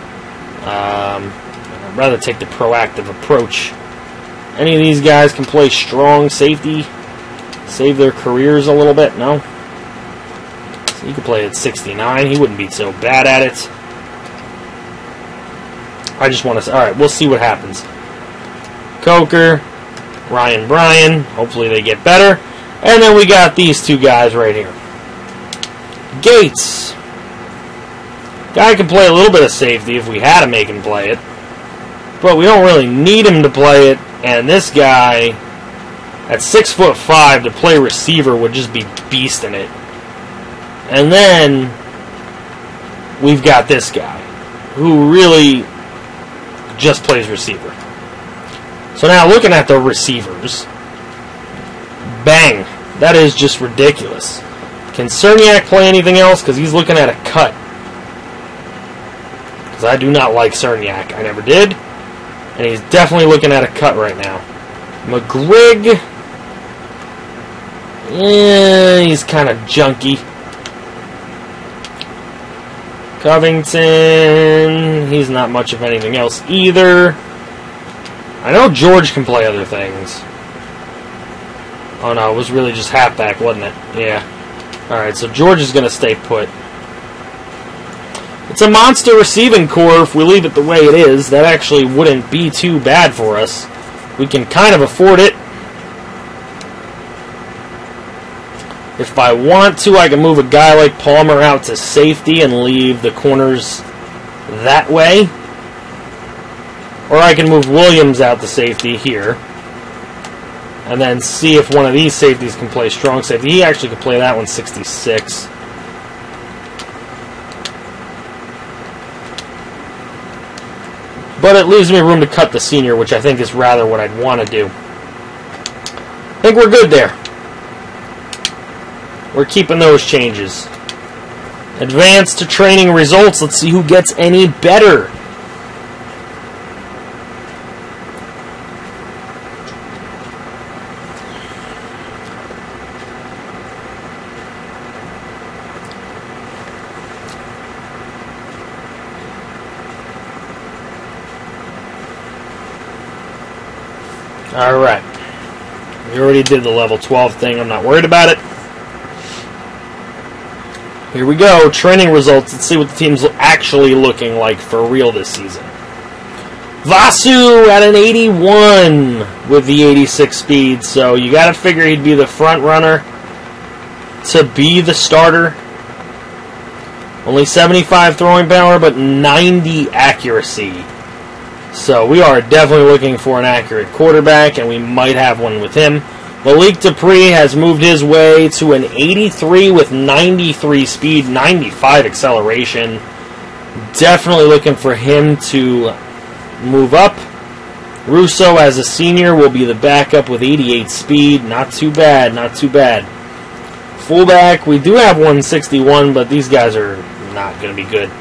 I'd rather take the proactive approach. Any of these guys can play strong safety, save their careers a little bit. No? So he could play at 69. He wouldn't be so bad at it. I just want to... Alright, we'll see what happens. Coker, Ryan Bryan. Hopefully they get better. And then we got these two guys right here. Gates. Guy can play a little bit of safety if we had to make him play it. But we don't really need him to play it. And this guy, at 6'5", to play receiver would just be beasting it. And then we've got this guy, who really just plays receiver. So now looking at the receivers, bang, that is just ridiculous. Can Cerniak play anything else? Because he's looking at a cut. Because I do not like Cerniak. I never did. And he's definitely looking at a cut right now. McGrigg, he's kind of junky. Covington, he's not much of anything else either. I know George can play other things. Oh no, it was really just halfback, wasn't it? Yeah. Alright, so George is going to stay put. It's a monster receiving core if we leave it the way it is. That actually wouldn't be too bad for us. We can kind of afford it. If I want to, I can move a guy like Palmer out to safety and leave the corners that way. Or I can move Williams out to safety here. And then see if one of these safeties can play strong safety. He actually could play that one 66. But it leaves me room to cut the senior, which I think is rather what I'd want to do. I think we're good there. We're keeping those changes. Advance to training results. Let's see who gets any better. Alright. We already did the level 12 thing. I'm not worried about it. Here we go. Training results. Let's see what the team's actually looking like for real this season. Vasu at an 81 with the 86 speed. So you got to figure he'd be the front runner to be the starter. Only 75 throwing power, but 90 accuracy. So we are definitely looking for an accurate quarterback, and we might have one with him. Malik Dupree has moved his way to an 83 with 93 speed, 95 acceleration. Definitely looking for him to move up. Russo, as a senior, will be the backup with 88 speed. Not too bad, not too bad. Fullback, we do have 161, but these guys are not going to be good.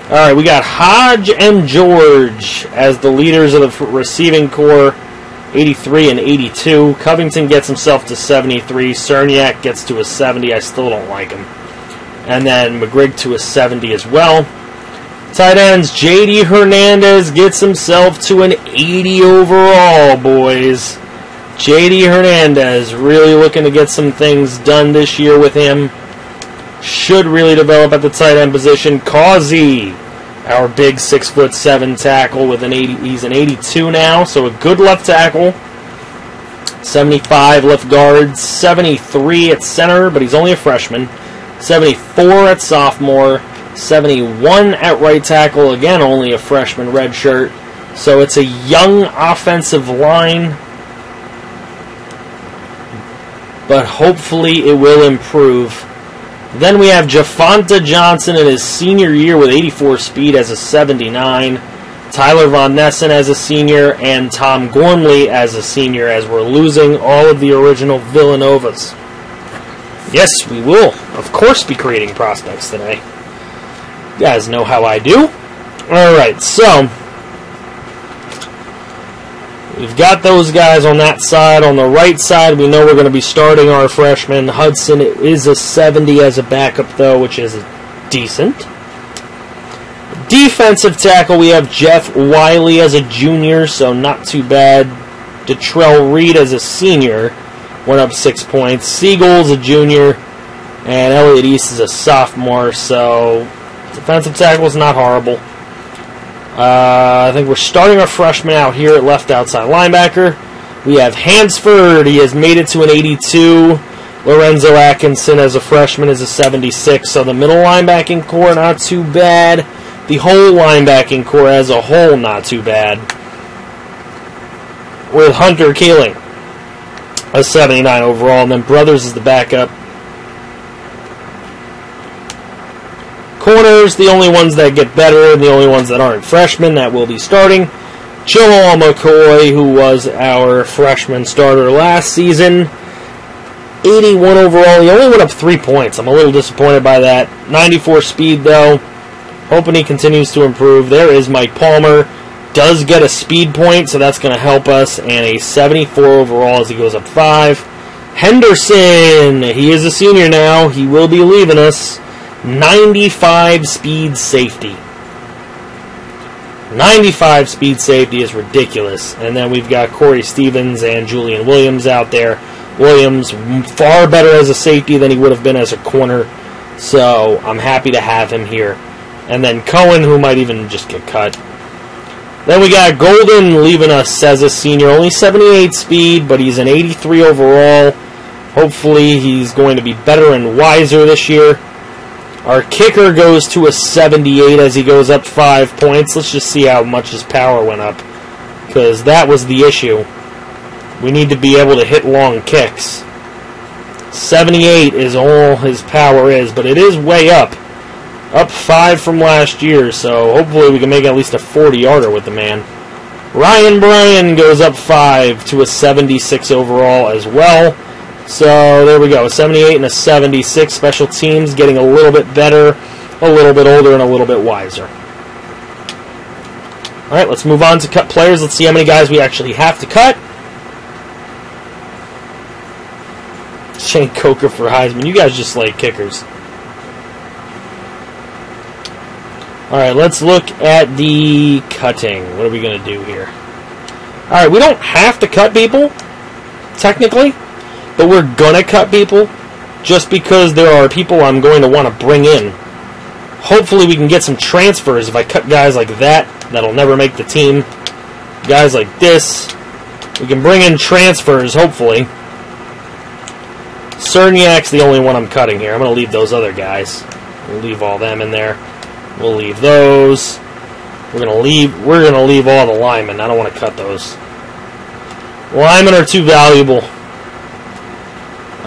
Alright, we got Hodge and George as the leaders of the receiving core, 83 and 82. Covington gets himself to 73. Cerniak gets to a 70. I still don't like him. And then McGrigg to a 70 as well. Tight ends, J.D. Hernandez gets himself to an 80 overall, boys. J.D. Hernandez really looking to get some things done this year with him. Should really develop at the tight end position. Causey, our big 6'7" tackle with an 80. He's an 82 now, so a good left tackle. 75 left guard, 73 at center, but he's only a freshman. 74 at sophomore, 71 at right tackle, again only a freshman red shirt. So it's a young offensive line, but hopefully it will improve. Then we have Jafonta Johnson in his senior year with 84 speed as a 79. Tyler Von Nessen as a senior, and Tom Gormley as a senior, as we're losing all of the original Villanovas. Yes, we will, of course, be creating prospects today. You guys know how I do. Alright, so we've got those guys on that side. On the right side, we know we're going to be starting our freshman. Hudson is a 70 as a backup, though, which is decent. Defensive tackle, we have Jeff Wiley as a junior, so not too bad. Detrell Reed as a senior, went up 6 points. Siegel's a junior, and Elliott East is a sophomore, so defensive tackle is not horrible. I think we're starting our freshman out here at left outside linebacker. We have Hansford. He has made it to an 82. Lorenzo Atkinson as a freshman is a 76. So the middle linebacking core, not too bad. The whole linebacking core as a whole, not too bad. With Hunter Kaling, a 79 overall. And then Brothers is the backup. Corners, the only ones that get better, and the only ones that aren't freshmen that will be starting. Jamal McCoy, who was our freshman starter last season, 81 overall. He only went up 3 points. I'm a little disappointed by that. 94 speed, though. Hoping he continues to improve. There is Mike Palmer. Does get a speed point, so that's going to help us. And a 74 overall as he goes up 5. Henderson, he is a senior now. He will be leaving us. 95 speed safety. 95 speed safety is ridiculous. And then we've got Corey Stevens and Julian Williams out there. Williams far better as a safety than he would have been as a corner. So I'm happy to have him here. And then Cohen, who might even just get cut. Then we got Golden leaving us as a senior. Only 78 speed, but he's an 83 overall. Hopefully he's going to be better and wiser this year. Our kicker goes to a 78 as he goes up 5 points. Let's just see how much his power went up, because that was the issue. We need to be able to hit long kicks. 78 is all his power is, but it is way up. Up 5 from last year, so hopefully we can make at least a 40-yarder with the man. Ryan Bryan goes up 5 to a 76 overall as well. So there we go, a 78 and a 76. Special teams getting a little bit better, a little bit older, and a little bit wiser. Alright, let's move on to cut players. Let's see how many guys we actually have to cut. Shane Coker for Heisman. You guys just like kickers. Alright, let's look at the cutting. What are we going to do here? Alright, we don't have to cut people, technically. But we're going to cut people just because there are people I'm going to want to bring in. Hopefully we can get some transfers if I cut guys like that. That'll never make the team. Guys like this. We can bring in transfers, hopefully. Cerniak's the only one I'm cutting here. I'm going to leave those other guys. We'll leave all them in there. We'll leave those. We're going to leave all the linemen. I don't want to cut those. Linemen are too valuable.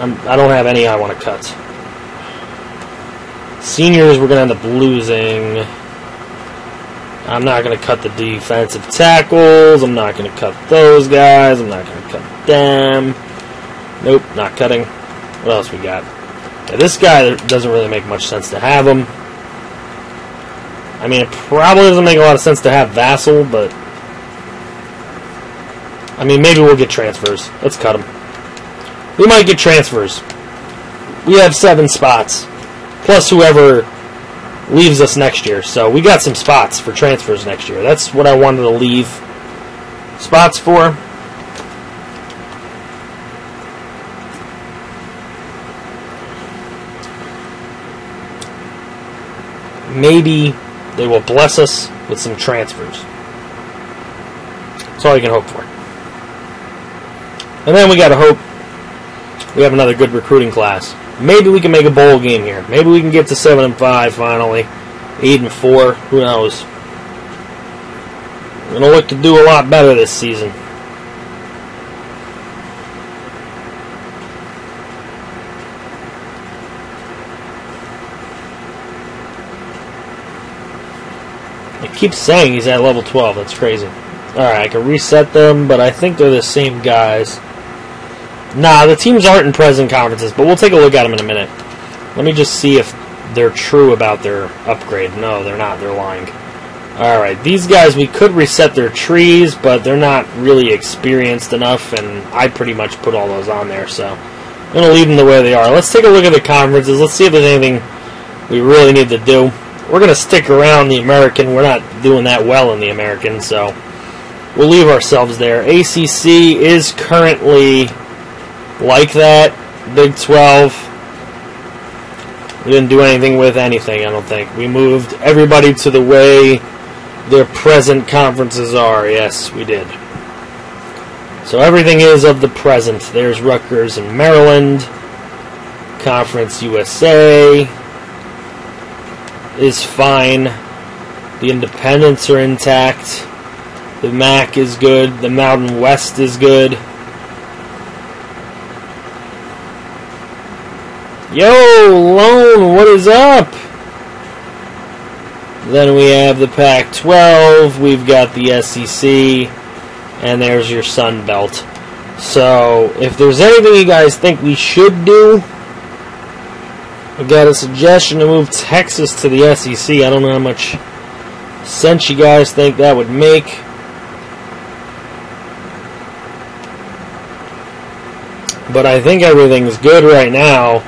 I don't have any I want to cut. Seniors we're going to end up losing. I'm not going to cut the defensive tackles. I'm not going to cut those guys. I'm not going to cut them. Nope, not cutting. What else we got? Yeah, this guy doesn't really make much sense to have him. I mean, it probably doesn't make a lot of sense to have Vassal, but I mean, maybe we'll get transfers. Let's cut him. We might get transfers. We have 7 spots, plus whoever leaves us next year. So we got some spots for transfers next year. That's what I wanted to leave spots for. Maybe they will bless us with some transfers. That's all you can hope for. And then we got to hope we have another good recruiting class. Maybe we can make a bowl game here. Maybe we can get to 7-5 finally. 8-4. Who knows? We're going to look to do a lot better this season. keeps saying he's at level 12. That's crazy. Alright, I can reset them, but I think they're the same guys. Nah, the teams aren't in present conferences, but we'll take a look at them in a minute. Let me just see if they're true about their upgrade. No, they're not. They're lying. Alright, these guys, we could reset their trees, but they're not really experienced enough, and I pretty much put all those on there, so I'm going to leave them the way they are. Let's take a look at the conferences. Let's see if there's anything we really need to do. We're going to stick around the American. We're not doing that well in the American, so we'll leave ourselves there. ACC is currently like that. Big 12. We didn't do anything with anything, I don't think. We moved everybody to the way their present conferences are. Yes, we did. So everything is of the present. There's Rutgers and Maryland. Conference USA is fine. The independents are intact. The MAC is good. The Mountain West is good. Yo, Lone, what is up? Then we have the Pac-12. We've got the SEC. And there's your Sun Belt. So, if there's anything you guys think we should do, I got a suggestion to move Texas to the SEC. I don't know how much sense you guys think that would make. But I think everything's good right now.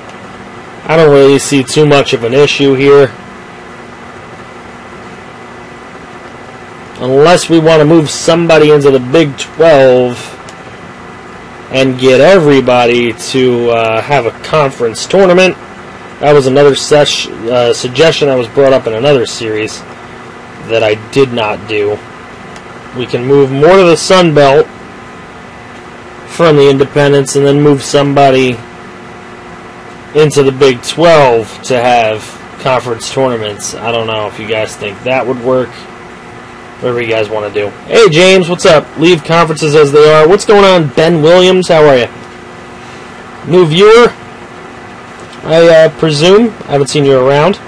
I don't really see too much of an issue here. Unless we want to move somebody into the Big 12 and get everybody to have a conference tournament. That was another suggestion that was brought up in another series that I did not do. We can move more to the Sun Belt from the independents and then move somebody into the Big 12 to have conference tournaments. I don't know if you guys think that would work. Whatever you guys want to do. Hey, James, what's up? Leave conferences as they are. What's going on, Ben Williams? How are you? New viewer, I presume. I haven't seen you around.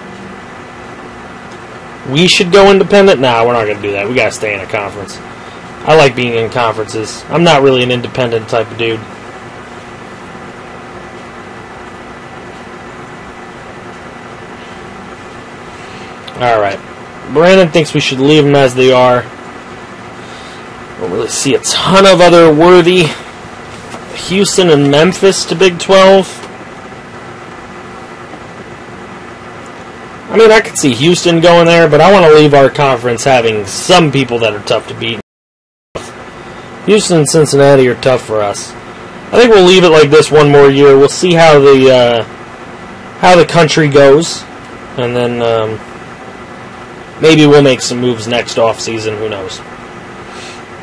We should go independent? Nah, we're not going to do that. We got to stay in a conference. I like being in conferences. I'm not really an independent type of dude. Alright. Brandon thinks we should leave them as they are. Don't really see a ton of other worthy. Houston and Memphis to Big 12. I mean, I could see Houston going there, but I want to leave our conference having some people that are tough to beat. Houston and Cincinnati are tough for us. I think we'll leave it like this one more year. We'll see how the country goes, and then maybe we'll make some moves next offseason. Who knows?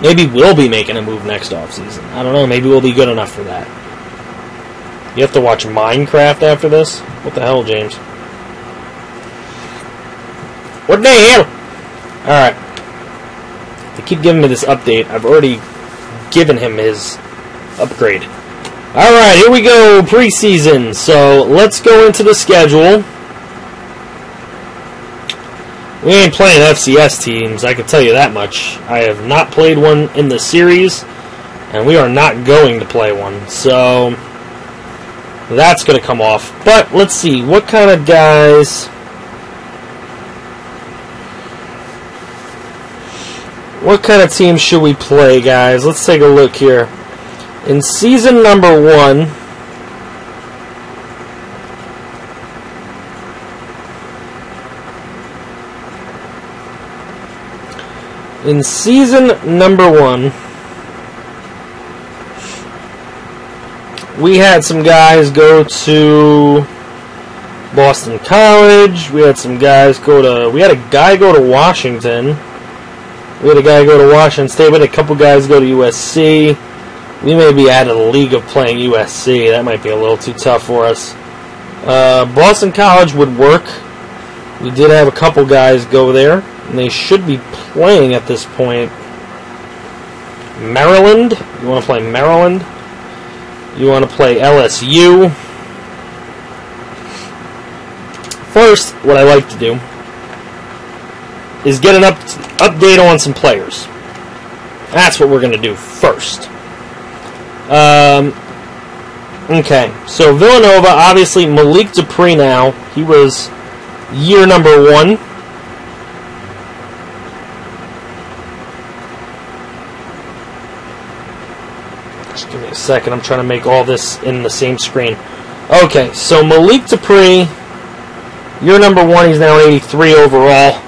Maybe we'll be making a move next offseason. I don't know. Maybe we'll be good enough for that. You have to watch Minecraft after this? What the hell, James? What the hell? Alright. They keep giving me this update. I've already given him his upgrade. Alright, here we go. Preseason. So, let's go into the schedule. We ain't playing FCS teams, I can tell you that much. I have not played one in the series, and we are not going to play one. So, that's going to come off. But, let's see. What kind of guys... What kind of teams should we play, guys? Let's take a look here. In season number 1... In season number 1, we had some guys go to Boston College. We had some guys go to... We had a guy go to Washington. We had a guy go to Washington State. We had a couple guys go to USC. We may be out of the league of playing USC. That might be a little too tough for us. Boston College would work. We did have a couple guys go there. And they should be playing at this point. Maryland. You want to play Maryland? You want to play LSU? First, what I like to do is get an update on some players. That's what we're going to do first. Okay, so Villanova, obviously Malik Dupree now. He was year number 1. Just give me a second. I'm trying to make all this in the same screen. Okay, so Malik Dupree, year number 1. He's now 83 overall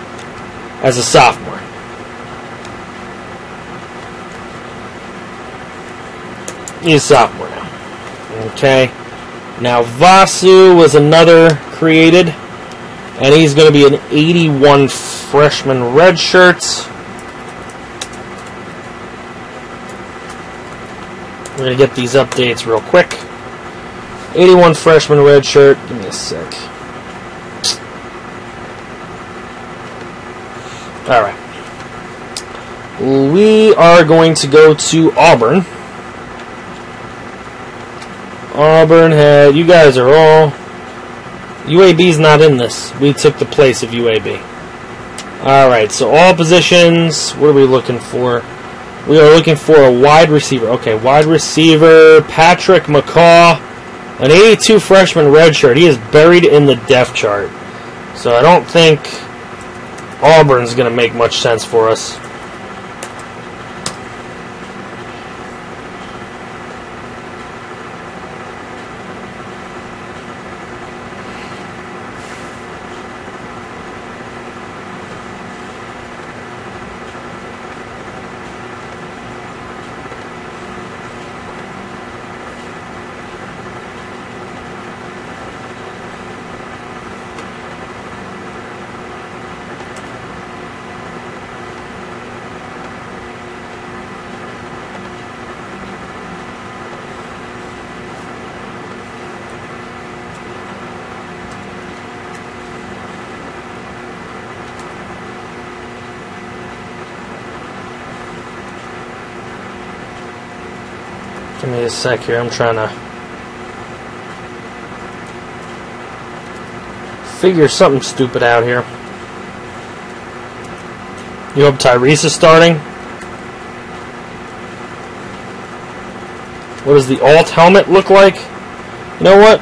as a sophomore. He's a sophomore now. Okay. Now Vasu was another created, and he's going to be an 81 freshman redshirt. We're going to get these updates real quick. 81 freshman redshirt. Give me a sec. Alright. We are going to go to Auburn. Auburn had... You guys are all... UAB's not in this. We took the place of UAB. Alright, so all positions. What are we looking for? We are looking for a wide receiver. Okay, wide receiver, Patrick McCaw, an 82 freshman redshirt. He is buried in the depth chart. So I don't think Auburn's going to make much sense for us. Give me a sec here. I'm trying to figure something stupid out here. You hope Tyrese is starting? What does the alt helmet look like? You know what?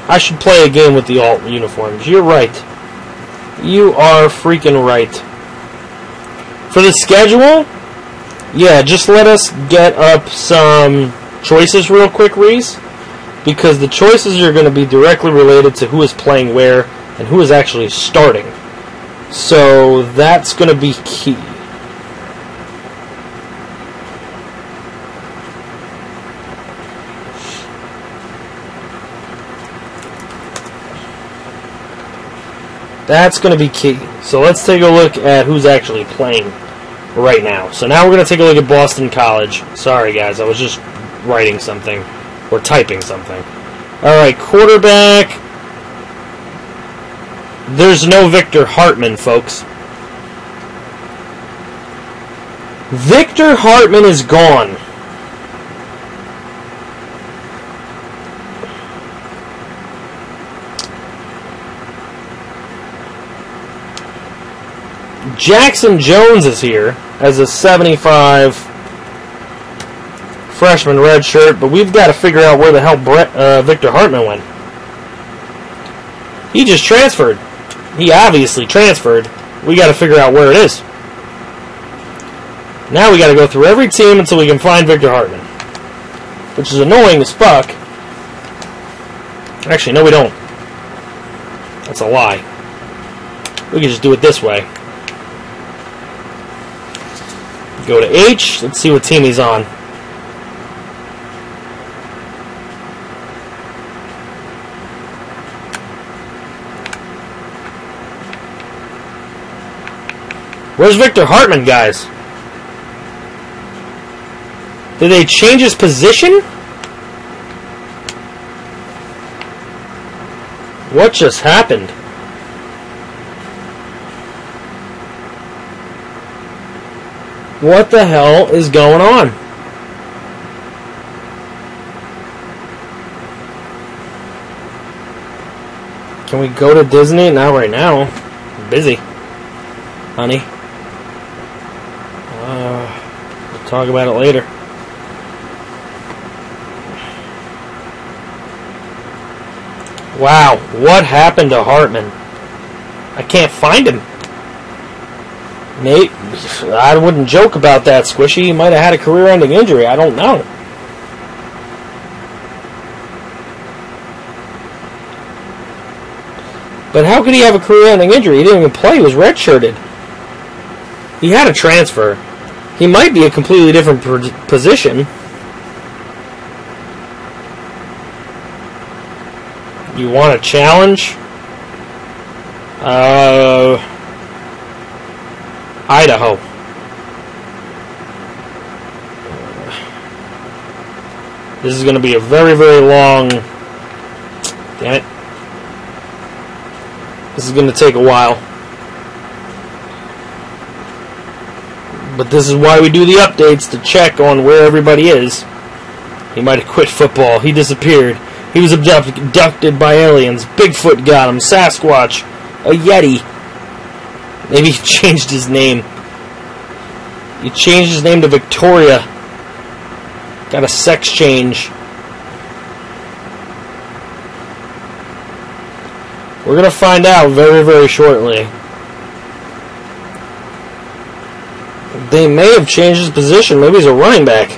I should play a game with the alt uniforms. You're right. You are freaking right. For the schedule, yeah, just let us get up some choices real quick, Reese, because the choices are going to be directly related to who is playing where and who is actually starting. So that's going to be key. That's going to be key. So let's take a look at who's actually playing right now. So now we're going to take a look at Boston College. Sorry, guys. I was just writing something or typing something. Alright, quarterback. There's no Victor Hartman, folks. Victor Hartman is gone. Jackson Jones is here as a 75 freshman redshirt, but we've got to figure out where the hell Victor Hartman went. He just transferred. He obviously transferred. We got to figure out where it is. Now we got to go through every team until we can find Victor Hartman, which is annoying as fuck. Actually, no, we don't. That's a lie. We can just do it this way. Go to H. Let's see what team he's on. Where's Victor Hartman, guys? Did they change his position? What just happened? What the hell is going on? Can we go to Disney? Not right now. I'm busy. honey. We'll talk about it later. Wow, what happened to Hartman? I can't find him. Nate, I wouldn't joke about that, Squishy. He might have had a career-ending injury. I don't know. But how could he have a career-ending injury? He didn't even play. He was redshirted. He had a transfer. He might be a completely different position. You want a challenge? Idaho. This is going to be a very, very long... Damn it. This is going to take a while. But this is why we do the updates, to check on where everybody is. He might have quit football. He disappeared. He was abducted by aliens. Bigfoot got him. Sasquatch. A Yeti. Maybe he changed his name. He changed his name to Victoria. Got a sex change. We're going to find out very, very shortly. They may have changed his position. Maybe he's a running back.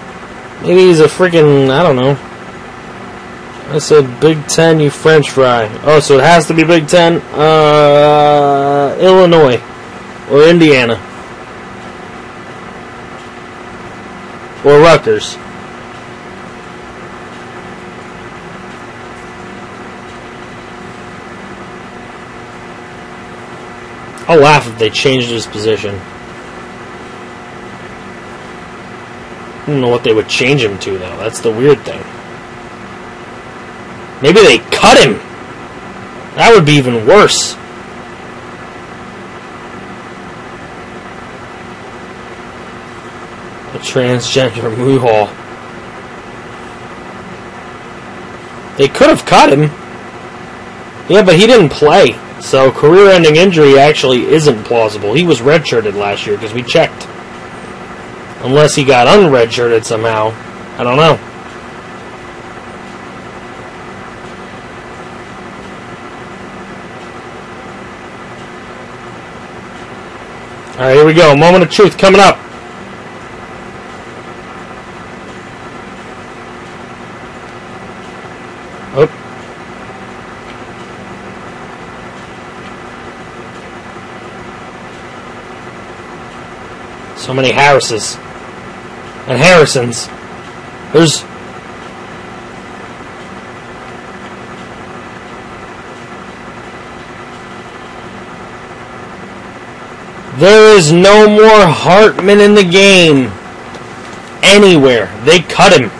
Maybe he's a freaking, I don't know. I said Big Ten, you French fry. Oh, so it has to be Big Ten? Illinois. Or Indiana. Or Rutgers. I'll laugh if they changed his position. I don't know what they would change him to, though. That's the weird thing. Maybe they cut him. That would be even worse. A transgender moo-haw. They could have cut him. Yeah, but he didn't play. So career-ending injury actually isn't plausible. He was redshirted last year because we checked. Unless he got unredshirted somehow. I don't know. Alright, here we go. Moment of truth coming up. Oh. So many Harrises. And Harrisons. There is no more Hartman in the game. Anywhere. They cut him.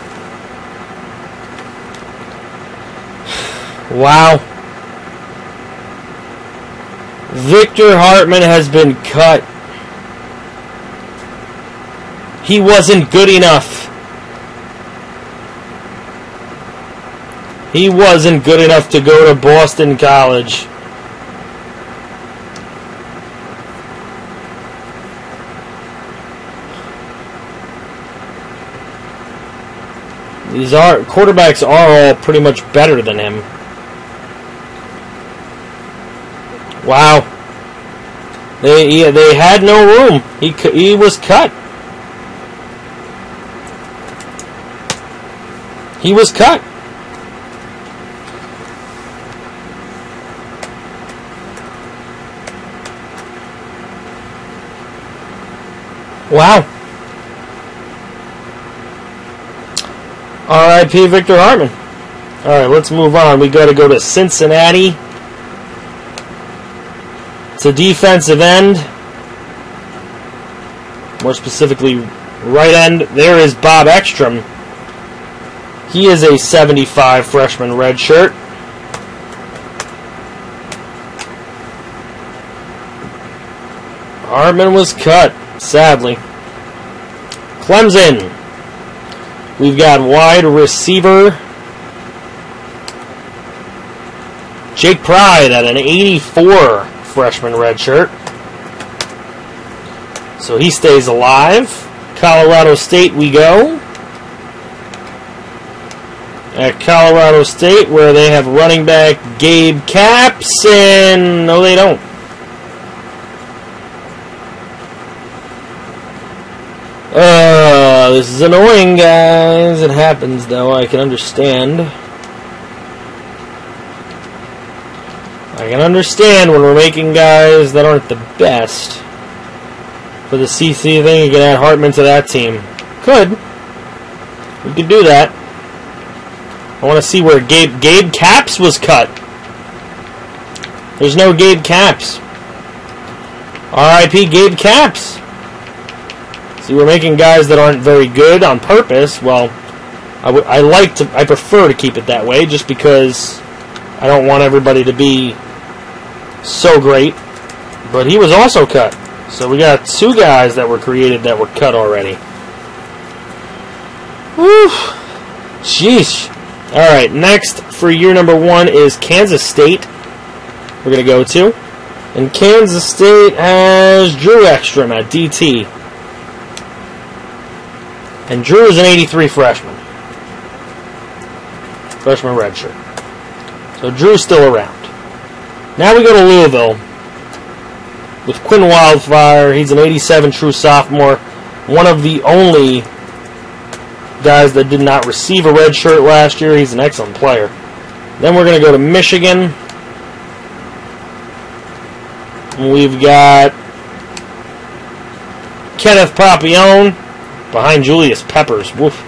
Wow. Victor Hartman has been cut. He wasn't good enough. He wasn't good enough to go to Boston College. These quarterbacks are all pretty much better than him. Wow. They had no room. He was cut. He was cut. Wow. R.I.P. Victor Hartman. Alright, let's move on. We got to go to Cincinnati. It's a defensive end. More specifically, right end. There is Bob Ekstrom. He is a 75 freshman redshirt. Hartman was cut, sadly. Clemson. We've got wide receiver Jake Pride at an 84 freshman redshirt. So he stays alive. Colorado State we go. At Colorado State, where they have running back Gabe Capps, and no, they don't. This is annoying, guys. It happens, though. I can understand. I can understand when we're making guys that aren't the best. For the CC thing, you can add Hartman to that team. Could. We could do that. I want to see where Gabe Capps was cut. There's no Gabe Capps. R.I.P. Gabe Capps. See, we're making guys that aren't very good on purpose. Well, I prefer to keep it that way, just because I don't want everybody to be so great. But he was also cut. So we got 2 guys that were created that were cut already. Whew. Sheesh. Alright, next for year number 1 is Kansas State. We're going to go to. And Kansas State has Drew Ekstrom at DT. And Drew is an 83 freshman. Freshman redshirt. So Drew's still around. Now we go to Louisville with Quinn Wildfire. He's an 87 true sophomore. One of the only guys that did not receive a red shirt last year. He's an excellent player. Then we're going to go to Michigan. We've got Kenneth Papillon behind Julius Peppers. Woof.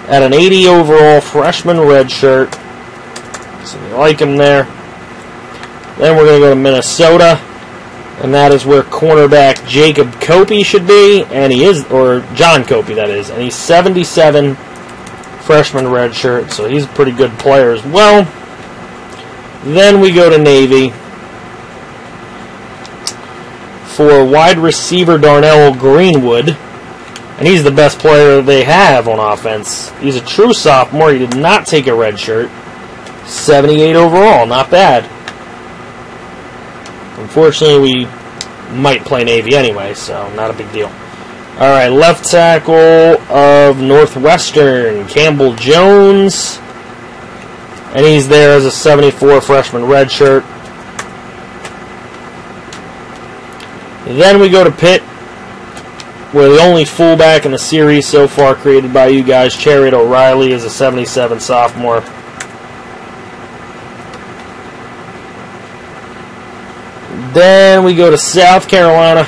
At an 80 overall freshman red shirt. So we like him there. Then we're going to go to Minnesota. And that is where cornerback Jacob Kopey should be. And he is, or John Kopey, that is. And he's 77 freshman red shirt. So he's a pretty good player as well. Then we go to Navy for wide receiver Darnell Greenwood. And he's the best player they have on offense. He's a true sophomore. He did not take a red shirt. 78 overall. Not bad. Unfortunately, we might play Navy anyway, so not a big deal. Alright, left tackle of Northwestern, Campbell Jones. And he's there as a 74 freshman redshirt. Then we go to Pitt, where the only fullback in the series so far created by you guys, Chariot O'Reilly, is a 77 sophomore. Then we go to South Carolina,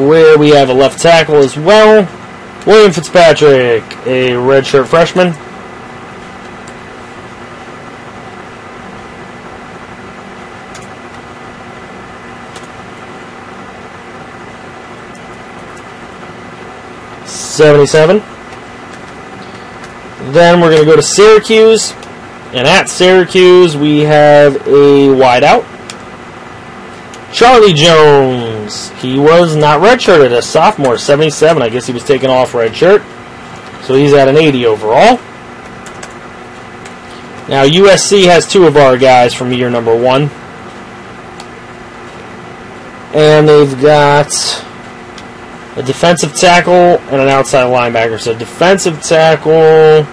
where we have a left tackle as well. William Fitzpatrick, a redshirt freshman. .77. Then we're going to go to Syracuse. And at Syracuse, we have a wideout. Charlie Jones. He was not redshirted as sophomore, 77. I guess he was taken off redshirt. So he's at an 80 overall. Now, USC has 2 of our guys from year number 1. And they've got a defensive tackle and an outside linebacker. So defensive tackle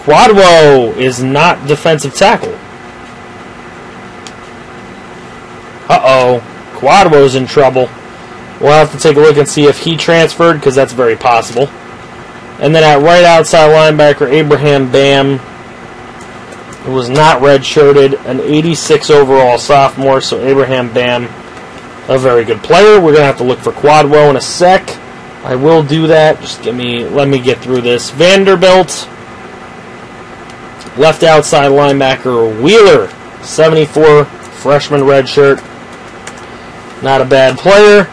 Quadwo is not defensive tackle. Uh-oh. Quadwo's in trouble. We'll have to take a look and see if he transferred, because that's very possible. And then at right outside linebacker, Abraham Bam, who was not redshirted, an 86 overall sophomore, so Abraham Bam, a very good player. We're going to have to look for Quadwo in a sec. I will do that. Just let me get through this. Vanderbilt. Left outside linebacker Wheeler, 74 freshman redshirt. Not a bad player.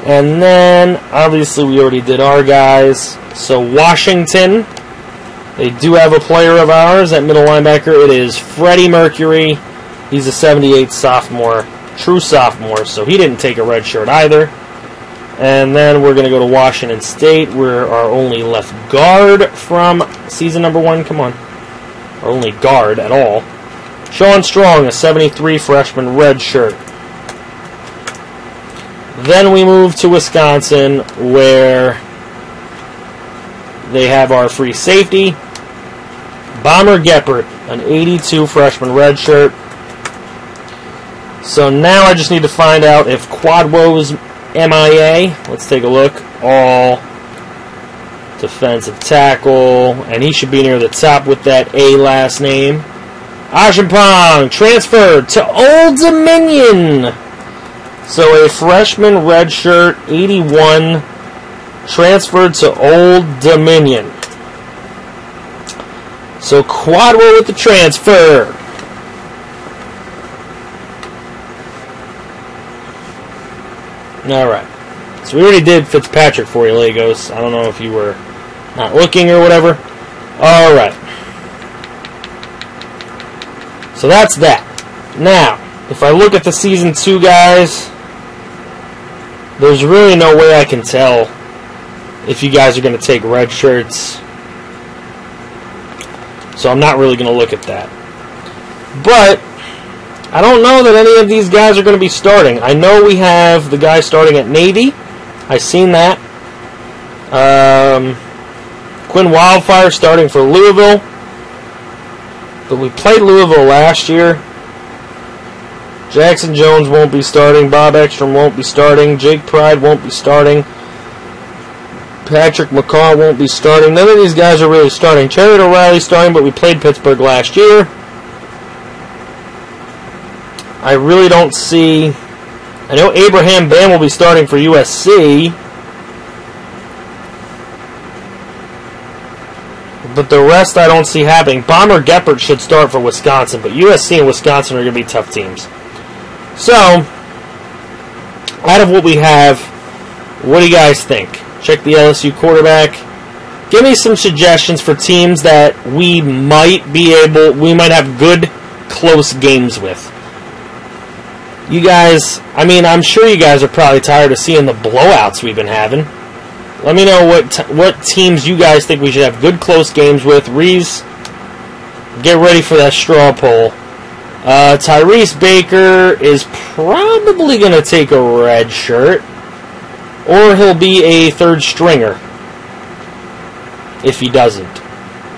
And then, obviously, we already did our guys. So Washington, they do have a player of ours at middle linebacker. It is Freddie Mercury. He's a 78 sophomore, true sophomore, so he didn't take a red shirt either. And then we're going to go to Washington State. We're our only left guard from season number 1. Come on. Our only guard at all. Sean Strong, a 73 freshman red shirt. Then we move to Wisconsin, where they have our free safety, Bomber Geppert, an 82 freshman redshirt. So now I just need to find out if Quadwo's MIA. Let's take a look. All defensive tackle, and he should be near the top with that A last name. Ashampong transferred to Old Dominion. So a freshman redshirt, 81, transferred to Old Dominion. So Quadwo with the transfer. Alright. So we already did Fitzpatrick for you, Legos. I don't know if you were not looking or whatever. Alright. So that's that. Now, if I look at the Season 2 guys, there's really no way I can tell if you guys are going to take red shirts. So I'm not really going to look at that. But I don't know that any of these guys are going to be starting. I know we have the guy starting at Navy. I've seen that. Quinn Wildfire starting for Louisville. But we played Louisville last year. Jackson Jones won't be starting. Bob Ekstrom won't be starting. Jake Pride won't be starting. Patrick McCaw won't be starting. None of these guys are really starting. Chariot O'Reilly starting, but we played Pittsburgh last year. I really don't see... I know Abraham Bam will be starting for USC. But the rest I don't see happening. Bomber Geppert should start for Wisconsin, but USC and Wisconsin are going to be tough teams. So, out of what we have, what do you guys think? Check the LSU quarterback. Give me some suggestions for teams that we might have good, close games with. You guys, I mean, I'm sure you guys are probably tired of seeing the blowouts we've been having. Let me know what teams you guys think we should have good, close games with. Reese, get ready for that straw poll. Tyrese Baker is probably going to take a red shirt, or he'll be a third stringer if he doesn't.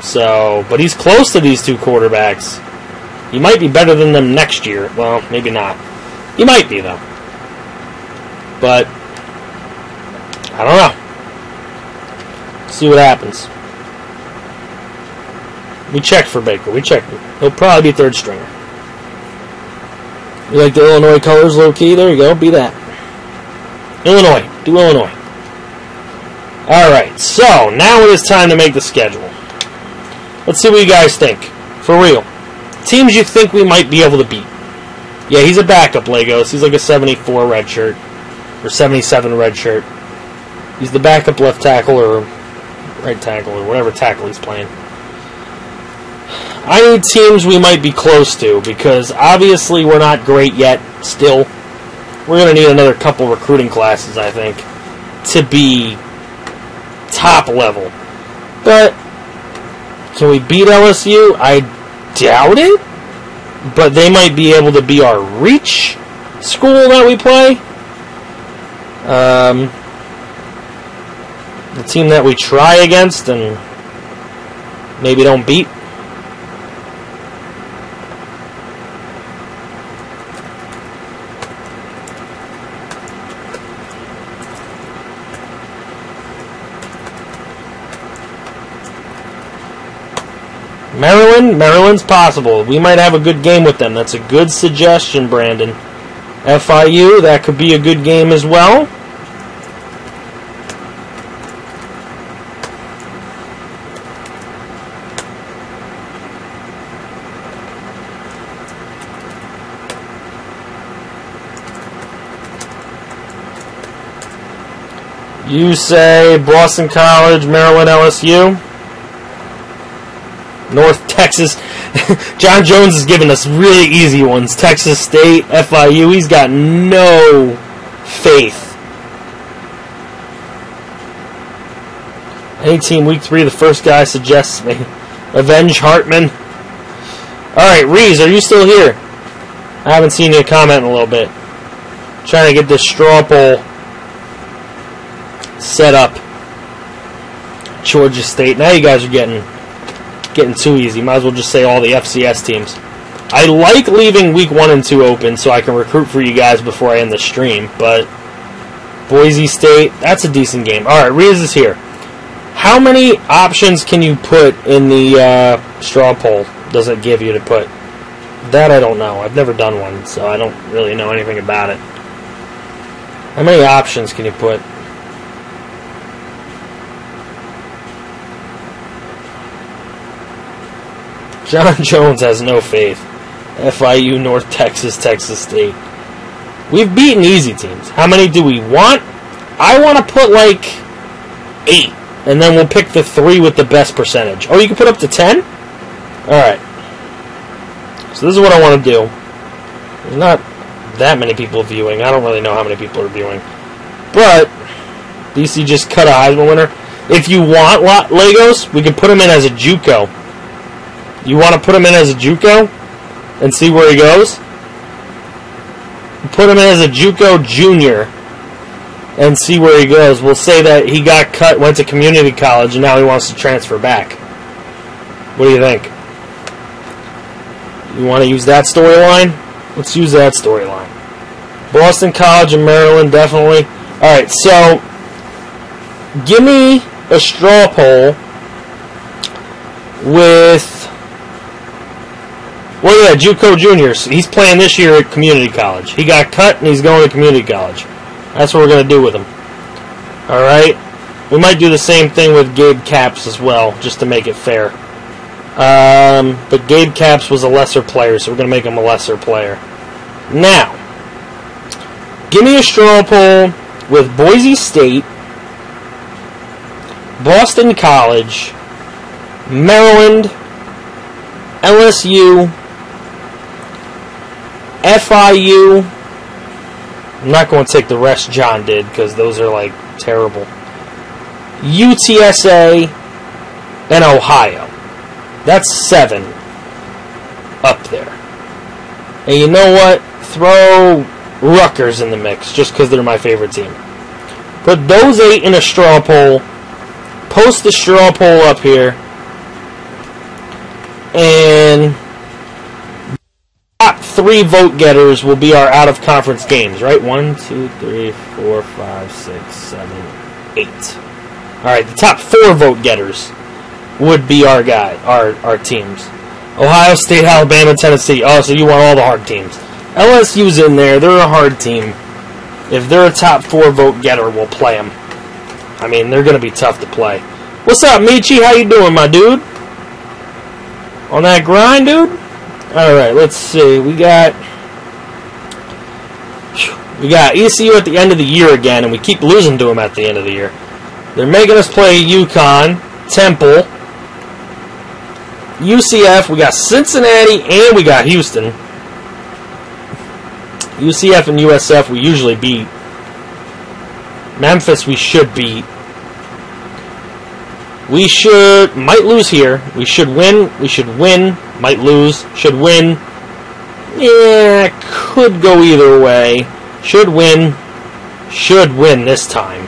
So, but he's close to these two quarterbacks. He might be better than them next year. Well, maybe not. He might be, though. But I don't know. See what happens. We checked for Baker. We checked. He'll probably be third stringer. You like the Illinois colors, low key? There you go. Be that. Illinois. Do Illinois. Alright, so now it is time to make the schedule. Let's see what you guys think. For real. Teams you think we might be able to beat. Yeah, he's a backup, Legos. He's like a 74 red shirt. Or 77 red shirt. He's the backup left tackle or right tackle or whatever tackle he's playing. I need teams we might be close to because obviously we're not great yet still. We're going to need another couple recruiting classes, I think, to be top level. But can we beat LSU? I doubt it. But they might be able to be our reach school that we play. The team that we try against and maybe don't beat. Maryland's possible. We might have a good game with them. That's a good suggestion, Brandon. FIU, that could be a good game as well. You say Boston College, Maryland, LSU. North Texas. John Jones is giving us really easy ones. Texas State, FIU. He's got no faith. Any team week 3, the first guy suggests me. Avenge Hartman. Alright, Reese, are you still here? I haven't seen you comment in a little bit. Trying to get this straw poll set up Georgia State. Now you guys are getting too easy. Might as well just say all the FCS teams. I like leaving week 1 and 2 open so I can recruit for you guys before I end the stream, but Boise State, that's a decent game. Alright, Riaz is here. How many options can you put in the straw poll does it give you to put? That I don't know. I've never done one, so I don't really know anything about it. How many options can you put? John Jones has no faith. FIU, North Texas, Texas State. We've beaten easy teams. How many do we want? I want to put like 8. And then we'll pick the 3 with the best percentage. Oh, you can put up to 10? Alright. So this is what I want to do. There's not that many people viewing. I don't really know how many people are viewing. But DC just cut a Heisman winner. If you want Legos, we can put him in as a JUCO. You want to put him in as a JUCO and see where he goes? Put him in as a JUCO junior and see where he goes. We'll say that he got cut, went to community college, and now he wants to transfer back. What do you think? You want to use that storyline? Let's use that storyline. Boston College and Maryland, definitely. Alright, so give me a straw poll with... Well, yeah, JUCO juniors. He's playing this year at community college. He got cut, and he's going to community college. That's what we're going to do with him. Alright? We might do the same thing with Gabe Capps as well, just to make it fair. But Gabe Capps was a lesser player, so we're going to make him a lesser player. Now, give me a straw poll with Boise State, Boston College, Maryland, LSU, FIU. I'm not going to take the rest John did, because those are, like, terrible. UTSA and Ohio. That's 7 up there. And you know what? Throw Rutgers in the mix, just because they're my favorite team. Put those 8 in a straw poll. Post the straw poll up here. And top 3 vote getters will be our out-of-conference games, right? 1, 2, 3, 4, 5, 6, 7, 8. Alright, the top 4 vote getters would be our teams. Ohio State, Alabama, Tennessee. Oh, so you want all the hard teams. LSU's in there. They're a hard team. If they're a top 4 vote getter, we'll play them. I mean, they're going to be tough to play. What's up, Michi? How you doing, my dude? On that grind, dude? Alright, let's see. We got ECU at the end of the year again, and we keep losing to them at the end of the year. They're making us play UConn, Temple, UCF, we got Cincinnati, and we got Houston. UCF and USF we usually beat. Memphis we should beat. We might lose here. We should win. Might lose. Should win. Yeah, could go either way. Should win. Should win this time.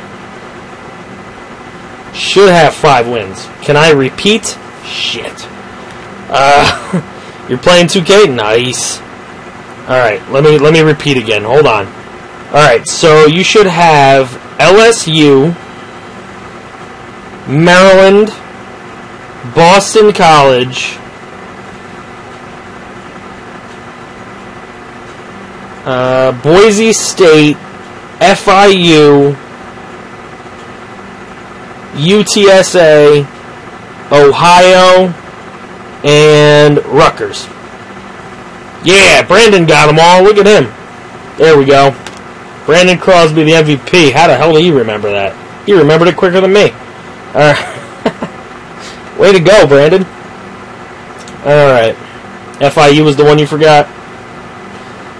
Should have 5 wins. Can I repeat? Shit. You're playing 2K? Nice. Alright, let me repeat again. Hold on. Alright, so you should have LSU, Maryland, Boston College, Boise State, FIU, UTSA, Ohio, and Rutgers. Yeah, Brandon got them all. Look at him. There we go. Brandon Crosby, the MVP. How the hell did he remember that? He remembered it quicker than me. Way to go, Brandon. Alright. FIU was the one you forgot?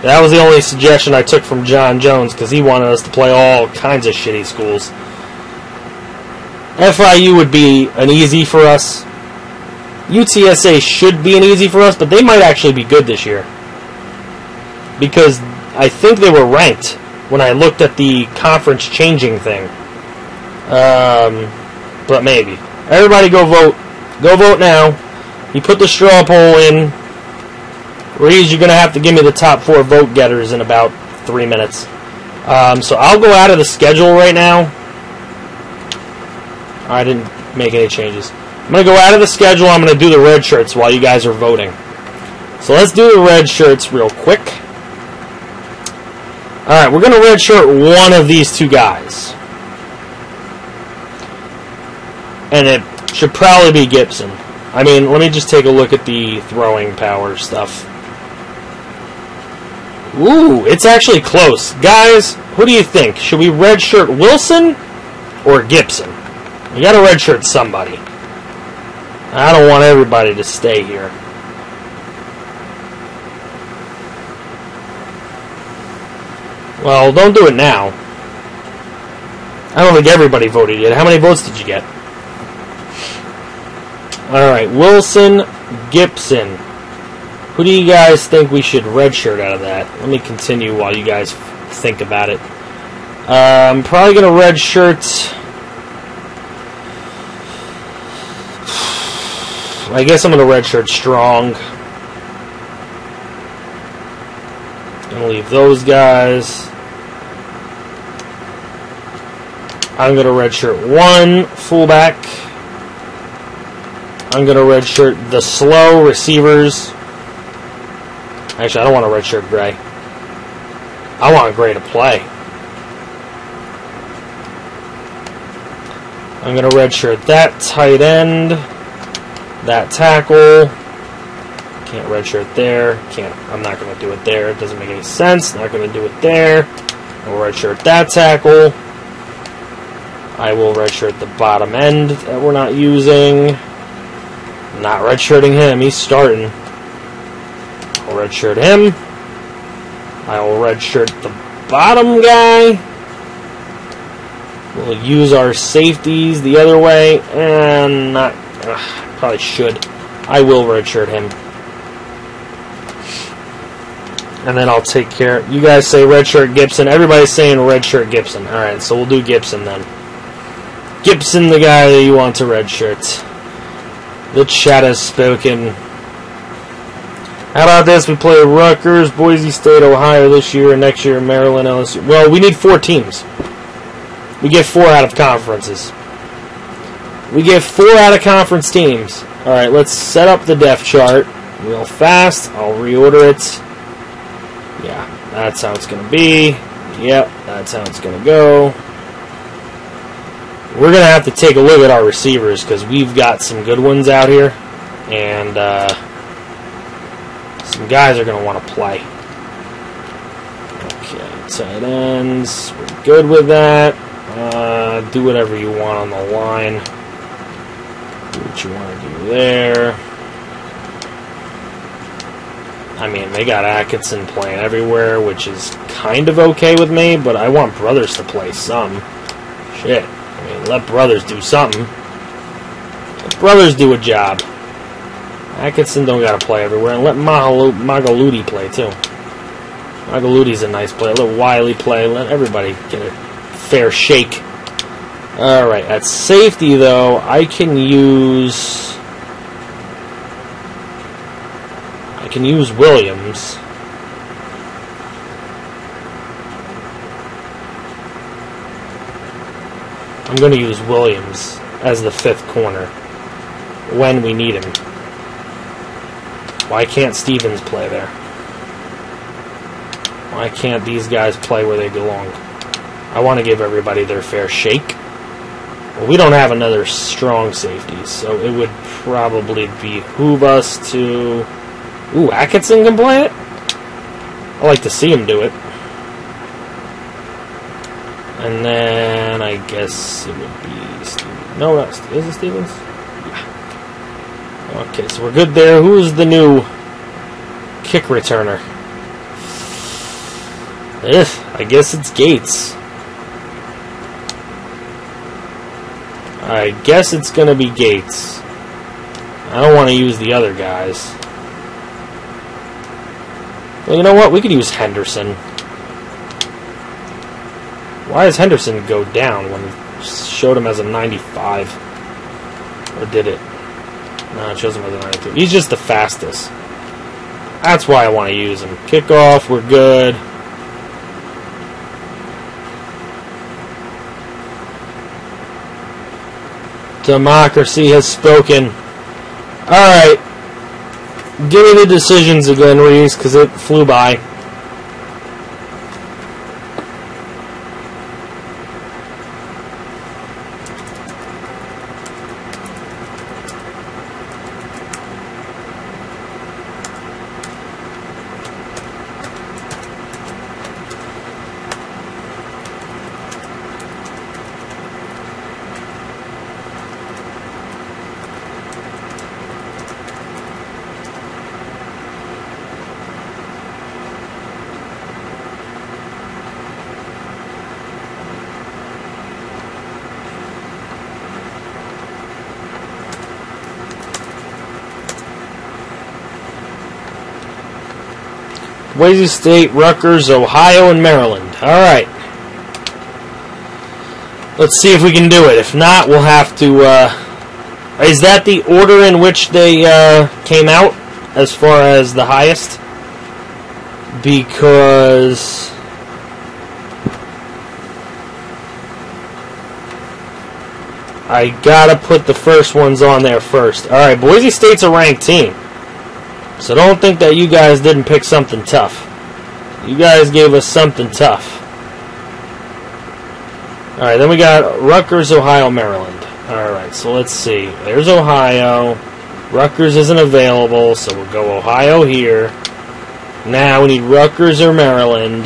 That was the only suggestion I took from John Jones, because he wanted us to play all kinds of shitty schools. FIU would be an easy for us. UTSA should be an easy for us, but they might actually be good this year. Because I think they were ranked when I looked at the conference changing thing. But maybe. Everybody go vote. Go vote now. You put the straw poll in. Reed, you're going to have to give me the top 4 vote getters in about 3 minutes. So I'll go out of the schedule right now. I didn't make any changes. I'm going to go out of the schedule. I'm going to do the red shirts while you guys are voting. So let's do the red shirts real quick. Alright, we're going to red shirt one of these 2 guys. And it should probably be Gibson. I mean, let me just take a look at the throwing power stuff. Ooh, it's actually close. Guys, who do you think? Should we redshirt Wilson or Gibson? We gotta redshirt somebody. I don't want everybody to stay here. Well, don't do it now. I don't think everybody voted yet. How many votes did you get? Alright, Wilson, Gibson. Who do you guys think we should redshirt out of that? Let me continue while you guys think about it. I'm probably going to redshirt... I guess I'm going to redshirt Strong. Going to leave those guys. I'm going to redshirt one fullback. I'm going to redshirt the slow receivers. Actually, I don't want to redshirt Gray. I want Gray to play. I'm going to redshirt that tight end, that tackle. Can't redshirt there. I'm not going to do it there. It doesn't make any sense. Not going to do it there. I'll redshirt that tackle. I will redshirt the bottom end that we're not using. Not redshirting him. He's starting. I'll redshirt him. I will redshirt the bottom guy. We'll use our safeties the other way. And not... probably should. I will redshirt him. And then I'll take care... You guys say redshirt Gibson. Everybody's saying redshirt Gibson. Alright, so we'll do Gibson then. Gibson, the guy that you want to redshirt. The chat has spoken. How about this? We play Rutgers, Boise State, Ohio this year, and next year Maryland, LSU. Well, we need 4 teams. We get 4 out of conferences. We get 4 out of conference teams. Alright, let's set up the depth chart real fast. I'll reorder it. Yeah, that's how it's going to be. Yep, that's how it's going to go. We're going to have to take a look at our receivers because we've got some good ones out here. And some guys are going to want to play. Okay, tight ends. We're good with that. Do whatever you want on the line. Do what you want to do there. I mean, they got Atkinson playing everywhere, which is kind of okay with me, but I want Brothers to play some. Shit. I mean, let Brothers do something. Let Brothers do a job. Atkinson don't gotta play everywhere, and let Magaludi play too. Magaludi's a nice player. Let Wiley play. Let everybody get a fair shake. Alright, at safety though, I can use Williams. I'm going to use Williams as the 5th corner when we need him. Why can't Stevens play there? Why can't these guys play where they belong? I want to give everybody their fair shake. Well, we don't have another strong safety, so it would probably behoove us to... Ooh, Atkinson can play it? I like to see him do it. And then I guess it would be Stevens. No, not Stevens. Is it Stevens? Yeah. Okay, so we're good there. Who's the new kick returner? I guess it's Gates. I guess it's going to be Gates. I don't want to use the other guys. Well, you know what? We could use Henderson. Why does Henderson go down when showed him as a 95. Or did it? No, it shows him as a 92. He's just the fastest. That's why I want to use him. Kickoff, we're good. Democracy has spoken. Alright. Give me the decisions again, Reese, because it flew by. Boise State, Rutgers, Ohio, and Maryland. Alright. Let's see if we can do it. If not, we'll have to... is that the order in which they came out as far as the highest? Because... I gotta put the first ones on there first. Alright, Boise State's a ranked team. So don't think that you guys didn't pick something tough. You guys gave us something tough. Alright, then we got Rutgers, Ohio, Maryland. Alright, so let's see. There's Ohio. Rutgers isn't available, so we'll go Ohio here. Now we need Rutgers or Maryland.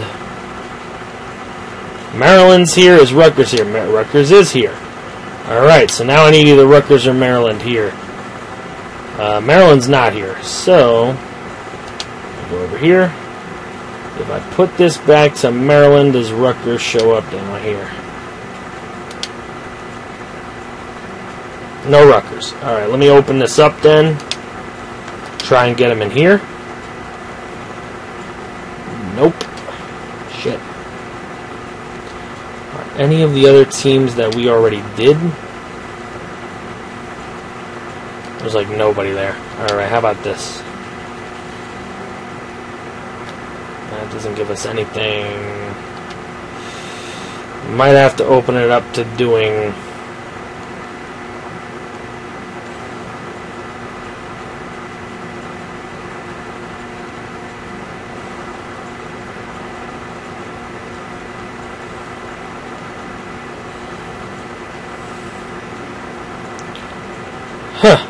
Maryland's here. Is Rutgers here? Rutgers is here. Alright, so now I need either Rutgers or Maryland here. Maryland's not here, so I'll go over here. If I put this back to Maryland, does Rutgers show up down here? No Rutgers. Alright, let me open this up then. Try and get them in here. Nope. Shit. Right, any of the other teams that we already did? There's like nobody there. Alright, how about this? That doesn't give us anything. Might have to open it up to doing... Huh.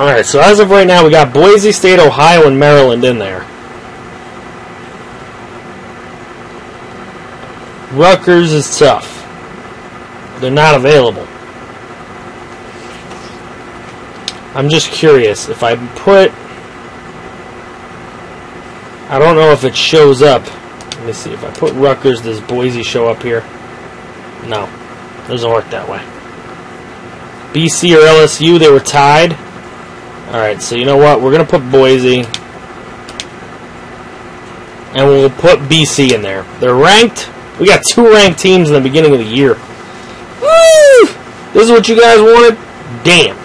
Alright, so as of right now, we got Boise State, Ohio, and Maryland in there. Rutgers is tough. They're not available. I'm just curious. If I put... I don't know if it shows up. Let me see. If I put Rutgers, does Boise show up here? No. Doesn't work that way. BC or LSU, they were tied. Alright, so you know what? We're going to put Boise. And we'll put BC in there. They're ranked. We got 2 ranked teams in the beginning of the year. Woo! This is what you guys wanted? Damn.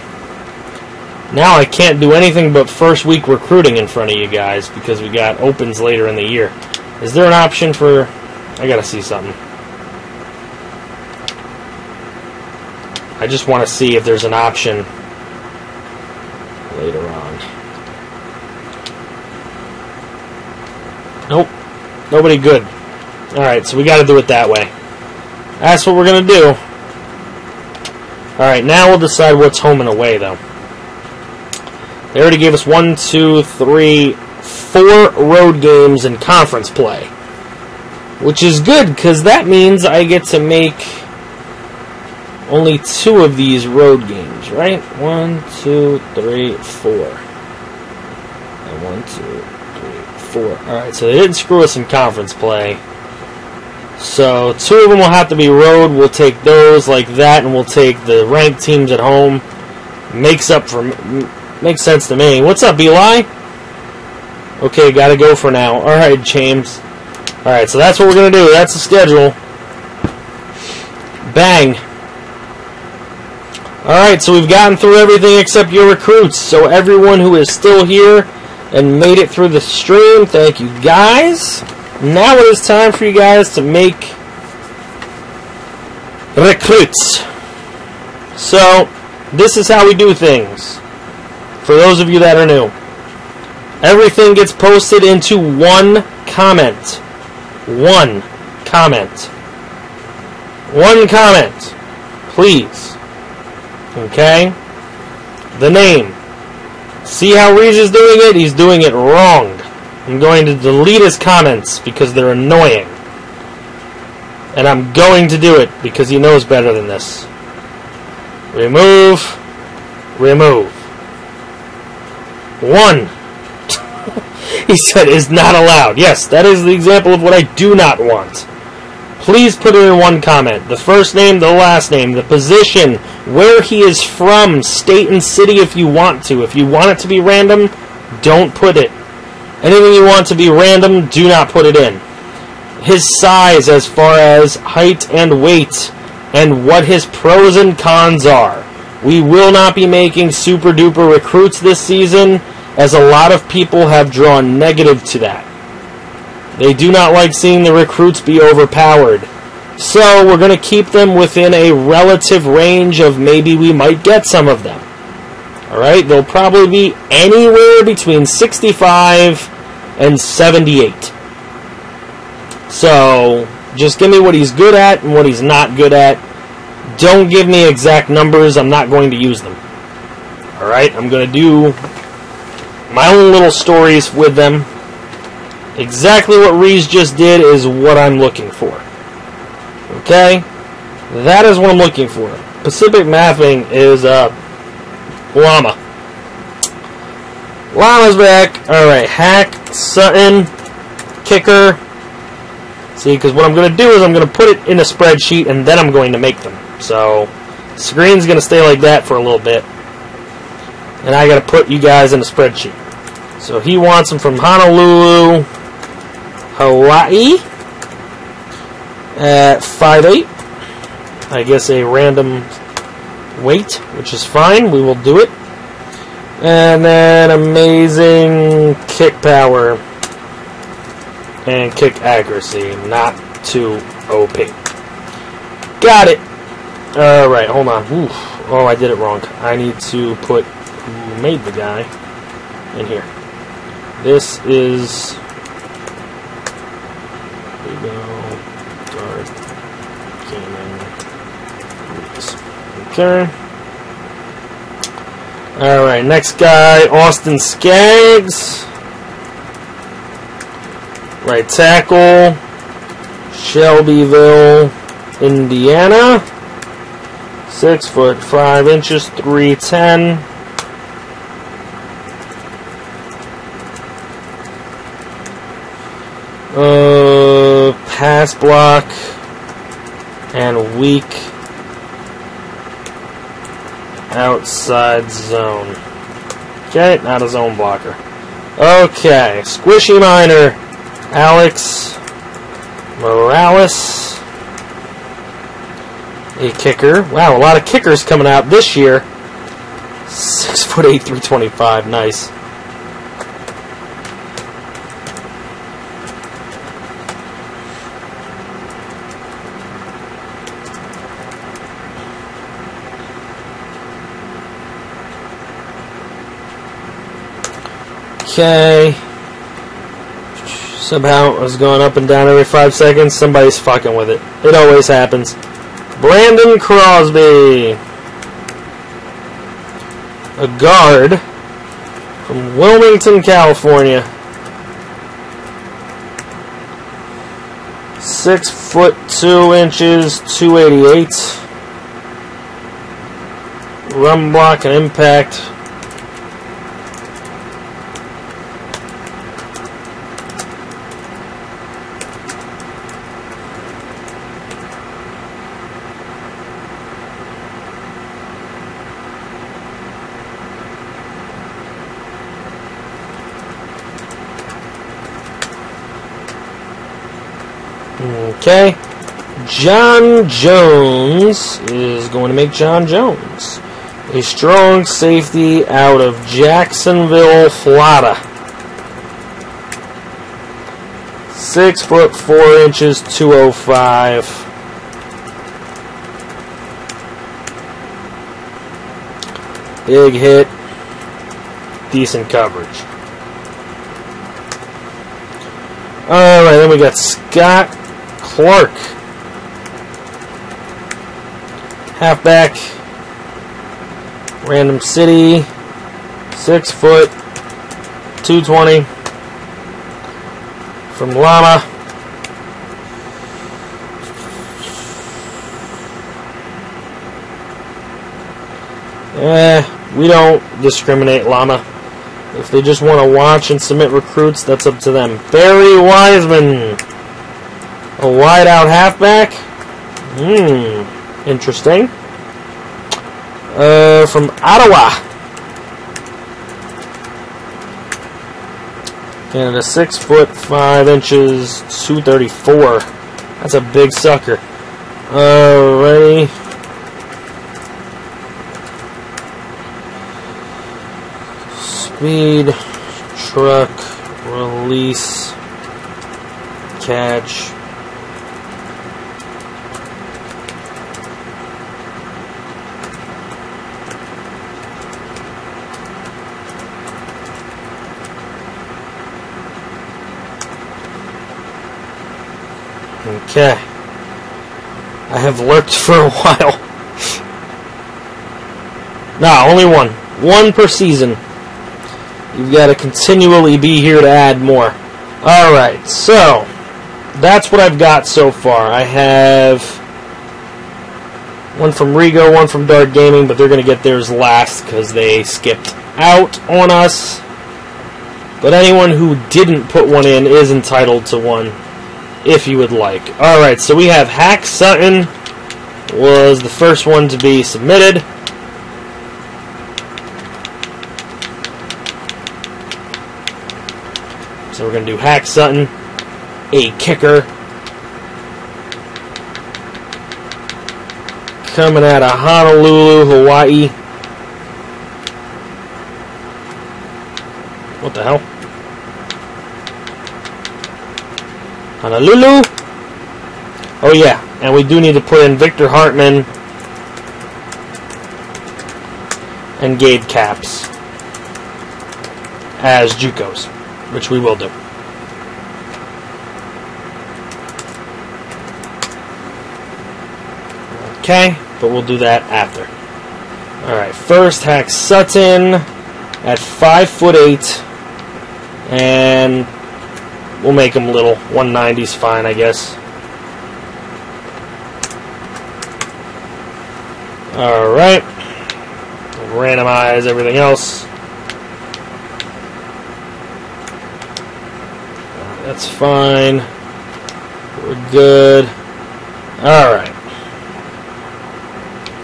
Now I can't do anything but first week recruiting in front of you guys because we got opens later in the year. Is there an option for... I gotta see something. I just want to see if there's an option later on. Nope. Nobody good. Alright, so we gotta do it that way. That's what we're gonna do. Alright, now we'll decide what's home and away, though. They already gave us 1, 2, 3, 4 road games in conference play. Which is good, because that means I get to make only 2 of these road games, right? 1, 2, 3, 4. And 1, 2, 3, 4. Alright, so they didn't screw us in conference play. So 2 of them will have to be road. We'll take those like that, and we'll take the ranked teams at home. Makes sense to me. What's up, Eli? Okay, gotta go for now. Alright, James. Alright, so that's what we're gonna do. That's the schedule. Bang. Alright, so we've gotten through everything except your recruits. So everyone who is still here and made it through the stream, thank you guys. Now it is time for you guys to make recruits. So, this is how we do things. For those of you that are new. Everything gets posted into one comment. One comment. One comment. Please. Okay? The name. See how Reese is doing it? He's doing it wrong. I'm going to delete his comments because they're annoying. And I'm going to do it because he knows better than this. Remove. Remove. 1. He said is not allowed. Yes, that is the example of what I do not want. Please put it in one comment. The first name, the last name, the position, where he is from, state and city if you want to. If you want it to be random, don't put it. Anything you want to be random, do not put it in. His size as far as height and weight, and what his pros and cons are. We will not be making super duper recruits this season, as a lot of people have drawn negative to that. They do not like seeing the recruits be overpowered. So we're going to keep them within a relative range of maybe we might get some of them. Alright, they'll probably be anywhere between 65 and 78. So, just give me what he's good at and what he's not good at. Don't give me exact numbers, I'm not going to use them. Alright, I'm going to do my own little stories with them. Exactly what Reese just did is what I'm looking for. Okay? That is what I'm looking for. Pacific Mathing is Llama. Llama's back. Alright, Hack, Sutton, Kicker. See, because what I'm going to do is I'm going to put it in a spreadsheet and then I'm going to make them. So, screen's going to stay like that for a little bit. And I got to put you guys in a spreadsheet. So he wants them from Honolulu, Hawaii, at 5'8". I guess a random weight, which is fine. We will do it. And then amazing kick power and kick accuracy, not too OP. Got it. Alright, hold on. Oof. Oh, I did it wrong. I need to put who made the guy in here. This is... There we go. Dark Gaming. Okay. Alright, next guy, Austin Skaggs. Right tackle, Shelbyville, Indiana. 6'5", 310. Pass block and weak outside zone. Okay, not a zone blocker. Okay, Squishy Minor, Alex Morales. A kicker. Wow, a lot of kickers coming out this year. 6'8", 325. Nice. Okay. Somehow it was going up and down every 5 seconds. Somebody's fucking with it. It always happens. Brandon Crosby. A guard from Wilmington, California. 6'2", 288. Run block and impact. Okay. John Jones is going to make John Jones. A strong safety out of Jacksonville, Florida. 6 foot 4 inches, 205. Big hit. Decent coverage. Alright, then we got Scott Clark. Halfback. Random City. 6 foot 220. From Llama. We don't discriminate, Llama. If they just want to watch and submit recruits, that's up to them. Barry Wiseman. A wide-out halfback. Interesting. From Ottawa. Canada, 6 foot 5 inches, 234. That's a big sucker. Alrighty. Speed, truck, release, catch. Okay. I have lurked for a while. Nah, only one. One per season. You've got to continually be here to add more. Alright, so that's what I've got so far. I have one from Rigo, one from Dart Gaming, but they're going to get theirs last because they skipped out on us. But anyone who didn't put one in is entitled to one if you would like. Alright, so we have Hack Sutton was the first one to be submitted. So we're going to do Hack Sutton, a kicker. Coming out of Honolulu, Hawaii. What the hell? Honolulu? Oh yeah, and we do need to put in Victor Hartman and Gabe Caps as JUCOs, which we will do. Okay, but we'll do that after. Alright, first Hack Sutton at 5'8", and we'll make him little. 190's fine, I guess. Alright. Randomize everything else. That's fine. We're good. Alright.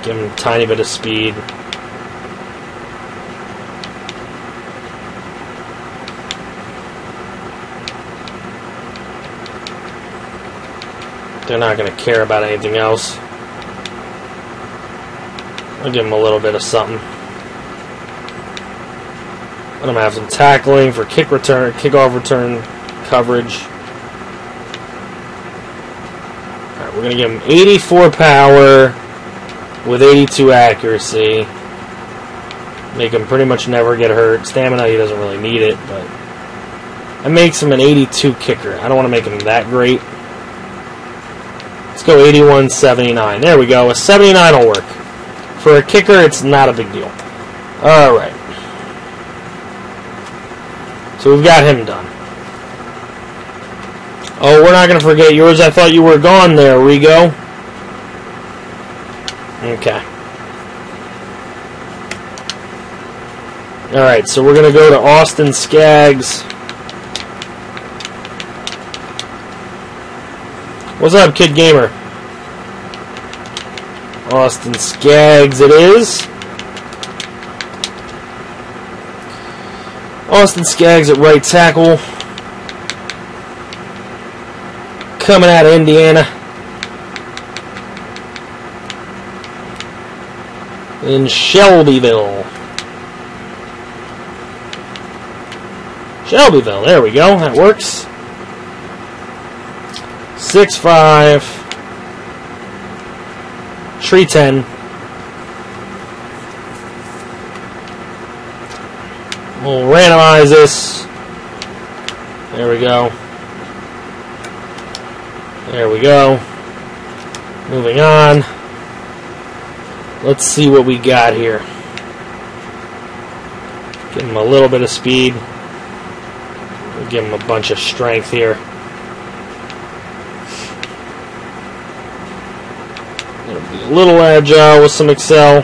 Give him a tiny bit of speed. They're not going to care about anything else. I'll give him a little bit of something. Let him have some tackling for kickoff return coverage. Alright, we're going to give him 84 power with 82 accuracy. Make him pretty much never get hurt. Stamina, he doesn't really need it, but that makes him an 82 kicker. I don't want to make him that great. Let's go 81, 79. There we go. A 79 will work. For a kicker, it's not a big deal. Alright. So we've got him done. Oh, we're not going to forget yours. I thought you were gone there, Rigo. Okay. Alright, so we're going to go to Austin Skaggs. What's up, Kid Gamer? Austin Skaggs it is. Austin Skaggs at right tackle. coming out of Indiana. In Shelbyville. Shelbyville, there we go. That works. 6'5". Tree 10. We'll randomize this. There we go. There we go. Moving on. Let's see what we got here. Give him a little bit of speed. We'll give him a bunch of strength here. It'll be a little agile with some excel.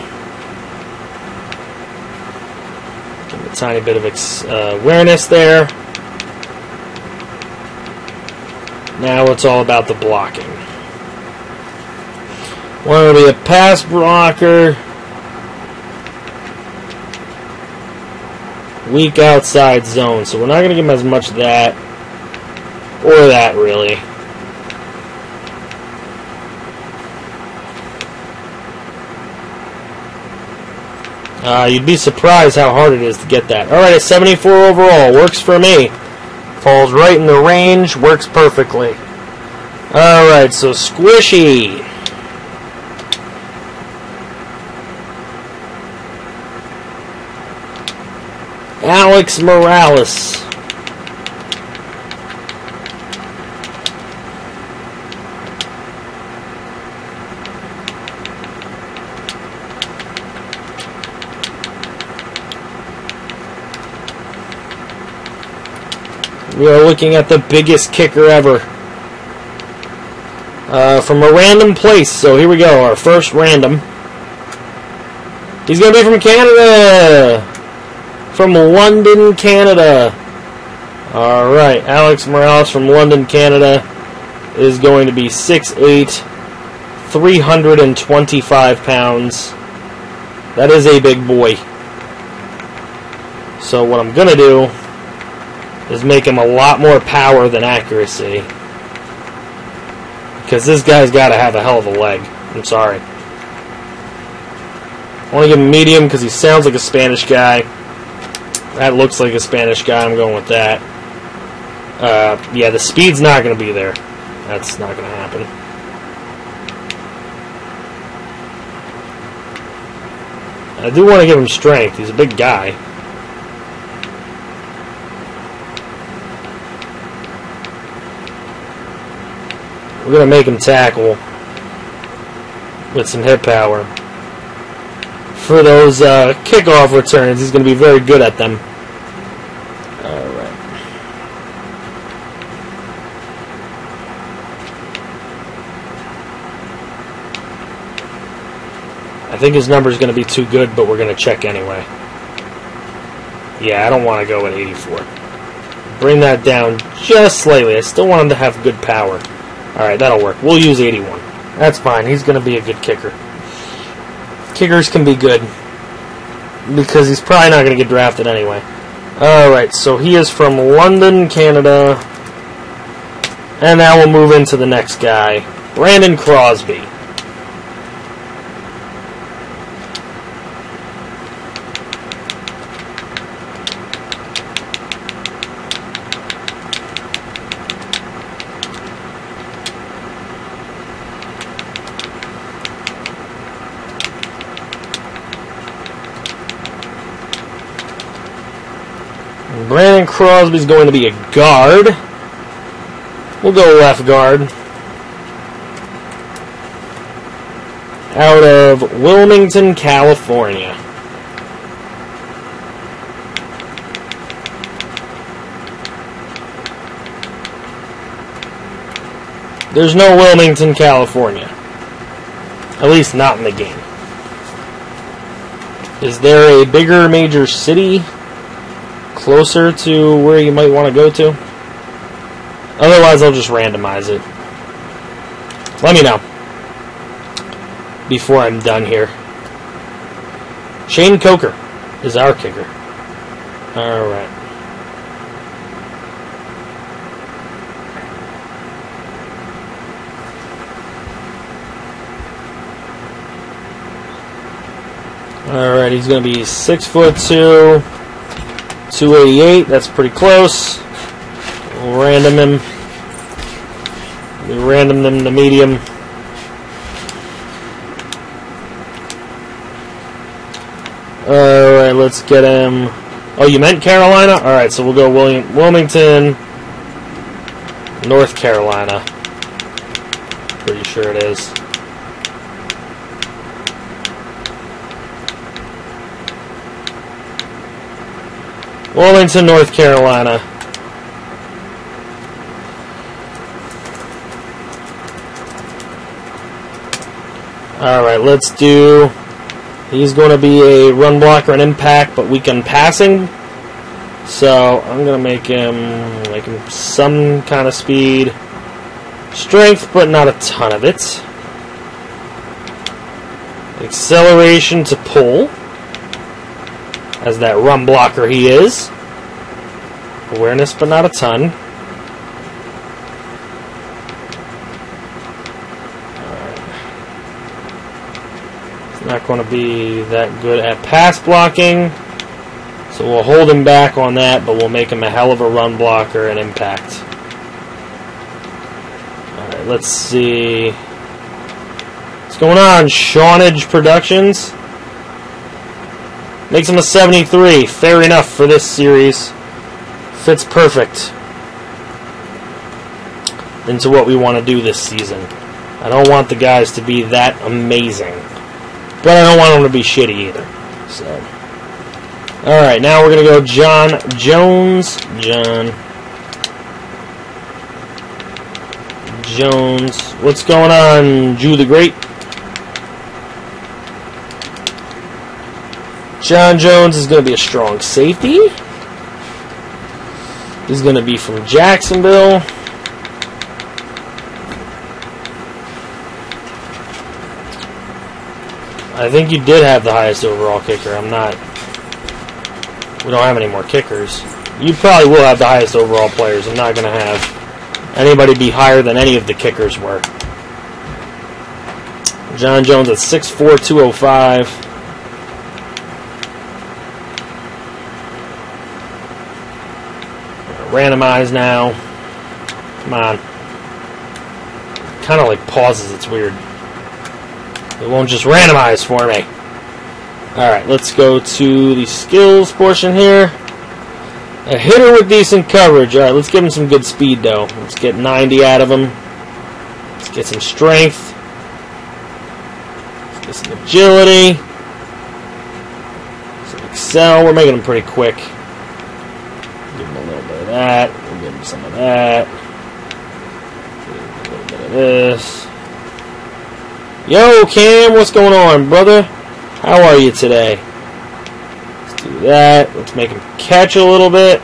Give him a tiny bit of awareness there. Now it's all about the blocking. Want to be a pass blocker. Weak outside zone. So we're not going to give him as much of that. Or that, really. You'd be surprised how hard it is to get that. Alright, a 74 overall. Works for me. Falls right in the range. Works perfectly. Alright, so Squishy. Alex Morales. We are looking at the biggest kicker ever. From a random place. So here we go, our first random. He's going to be from Canada. From London, Canada. Alright, Alex Morales from London, Canada is going to be 6'8", 325 pounds. That is a big boy. So what I'm going to do is make him a lot more power than accuracy. Because this guy's got to have a hell of a leg. I'm sorry. I want to give him medium because he sounds like a Spanish guy. That looks like a Spanish guy. I'm going with that. Yeah, the speed's not going to be there. That's not going to happen. I do want to give him strength. He's a big guy. We're going to make him tackle with some hip power. For those kickoff returns, he's going to be very good at them. Alright. I think his number is going to be too good, but we're going to check anyway. Yeah, I don't want to go at 84. Bring that down just slightly. I still want him to have good power. Alright, that'll work. We'll use 81. That's fine. He's going to be a good kicker. Kickers can be good. Because he's probably not going to get drafted anyway. Alright, so he is from London, Canada. And now we'll move into the next guy. Brandon Crosby. Brandon Crosby's going to be a guard. We'll go left guard. Out of Wilmington, California. There's no Wilmington, California. At least not in the game. Is there a bigger major city closer to where you might want to go to? Otherwise, I'll just randomize it. Let me know before I'm done here. Shane Coker is our kicker. Alright. Alright, he's going to be 6'2", 288. That's pretty close. We'll random him. We random them to medium. Alright, let's get him. Oh, you meant Carolina? Alright, so we'll go Wilmington, North Carolina. Pretty sure it is. Wilmington, North Carolina. Alright, let's do... He's going to be a run blocker and impact, but weak on passing. So I'm going to make him some kind of speed. Strength, but not a ton of it. Acceleration to pull, as that run blocker he is. Awareness, but not a ton. Not going to be that good at pass blocking, so we'll hold him back on that, but we'll make him a hell of a run blocker and impact. Alright, let's see. What's going on? Shawnage Productions makes him a 73. Fair enough for this series. Fits perfect into what we want to do this season. I don't want the guys to be that amazing, but I don't want them to be shitty either. So, alright, now we're going to go John Jones. John Jones. What's going on, Jew the Great? John Jones is going to be a strong safety. He's going to be from Jacksonville. I think you did have the highest overall kicker. I'm not. We don't have any more kickers. You probably will have the highest overall players. I'm not going to have anybody be higher than any of the kickers were. John Jones at 6'4", 205. Randomize now. Come on. Kind of like pauses. It's weird. It won't just randomize for me. Alright, let's go to the skills portion here. A hitter with decent coverage. Alright, let's give him some good speed, though. Let's get 90 out of him. Let's get some strength. Let's get some agility. Some excel. We're making him pretty quick. Give him a little bit of that. We'll give him some of that. Give him a little bit of this. Yo, Cam, what's going on, brother? How are you today? Let's do that. Let's make him catch a little bit.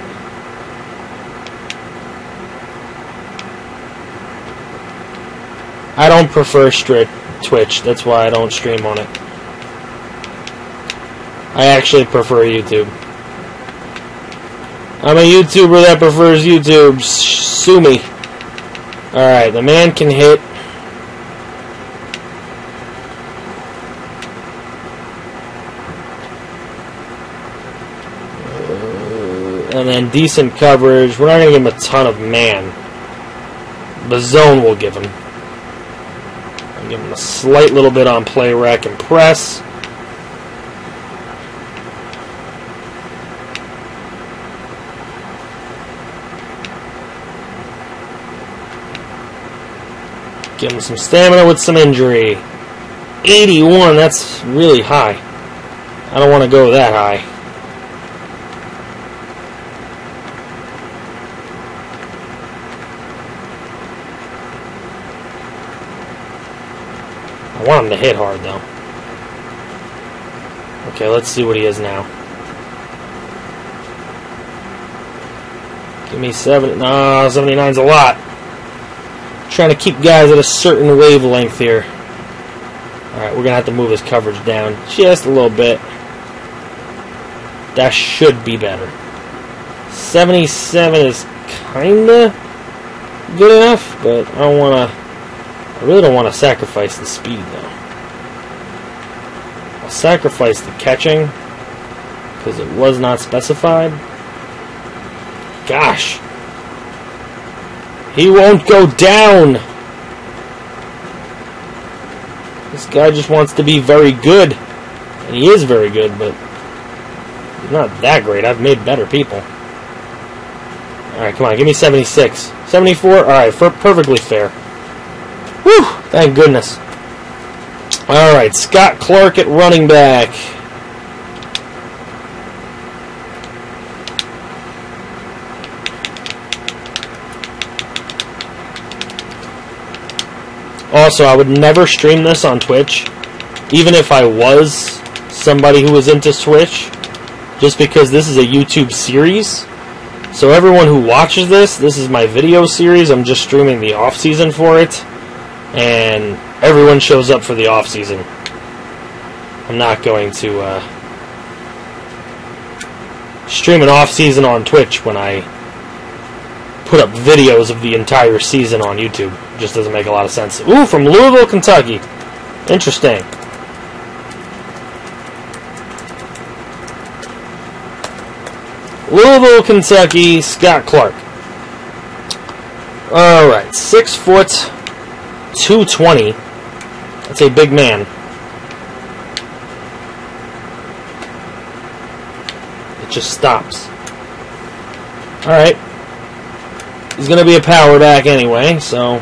I don't prefer Twitch. That's why I don't stream on it. I actually prefer YouTube. I'm a YouTuber that prefers YouTube. Sue me. Alright, the man can hit. And then decent coverage. We're not going to give him a ton of man. The zone will give him. I'll give him a slight little bit on play rec and press. Give him some stamina with some injury. 81, that's really high. I don't want to go that high. I want him to hit hard, though. Okay, let's see what he is now. Give me 70. No, 79's a lot. Trying to keep guys at a certain wavelength here. Alright, we're going to have to move his coverage down just a little bit. That should be better. 77 is kinda good enough, but I really don't want to sacrifice the speed, though. I'll sacrifice the catching because it was not specified. Gosh. He won't go down. This guy just wants to be very good. And he is very good, but he's not that great. I've made better people. Alright, come on. Give me 76. 74? Alright, perfectly fair. Whew! Thank goodness. Alright, Scott Clark at running back. Also, I would never stream this on Twitch, even if I was somebody who was into Twitch, just because this is a YouTube series. So everyone who watches this is my video series. I'm just streaming the off-season for it, and everyone shows up for the off-season. I'm not going to stream an off-season on Twitch when I put up videos of the entire season on YouTube. Just doesn't make a lot of sense. Ooh, from Louisville, Kentucky. Interesting. Louisville, Kentucky, Scott Clark. Alright, 6 foot, 220. That's a big man. It just stops. Alright. He's going to be a power back anyway, so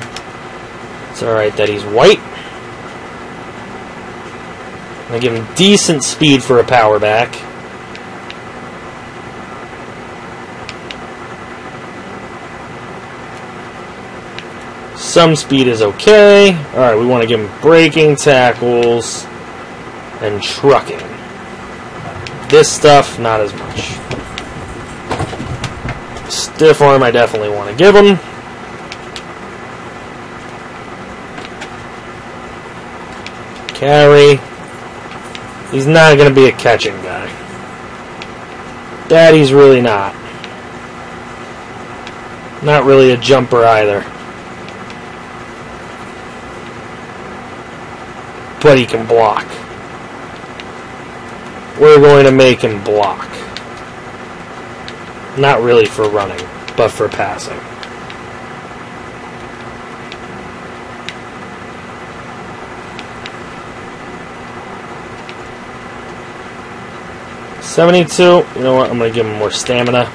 it's alright that he's white. I'm going to give him decent speed for a power back. Some speed is okay. Alright, we want to give him braking, tackles, and trucking. This stuff, not as much. Stiff arm, I definitely want to give him. Carry. He's not going to be a catching guy. That he's really not. Not really a jumper either. But he can block. We're going to make him block. Not really for running, but for passing. $72. You know what? I'm going to give him more stamina.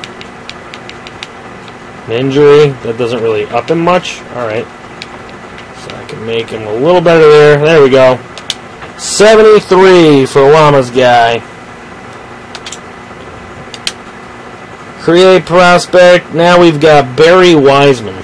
An injury. That doesn't really up him much. Alright. So I can make him a little better there. There we go. 73 for Llama's guy. Create prospect. Now we've got Barry Wiseman.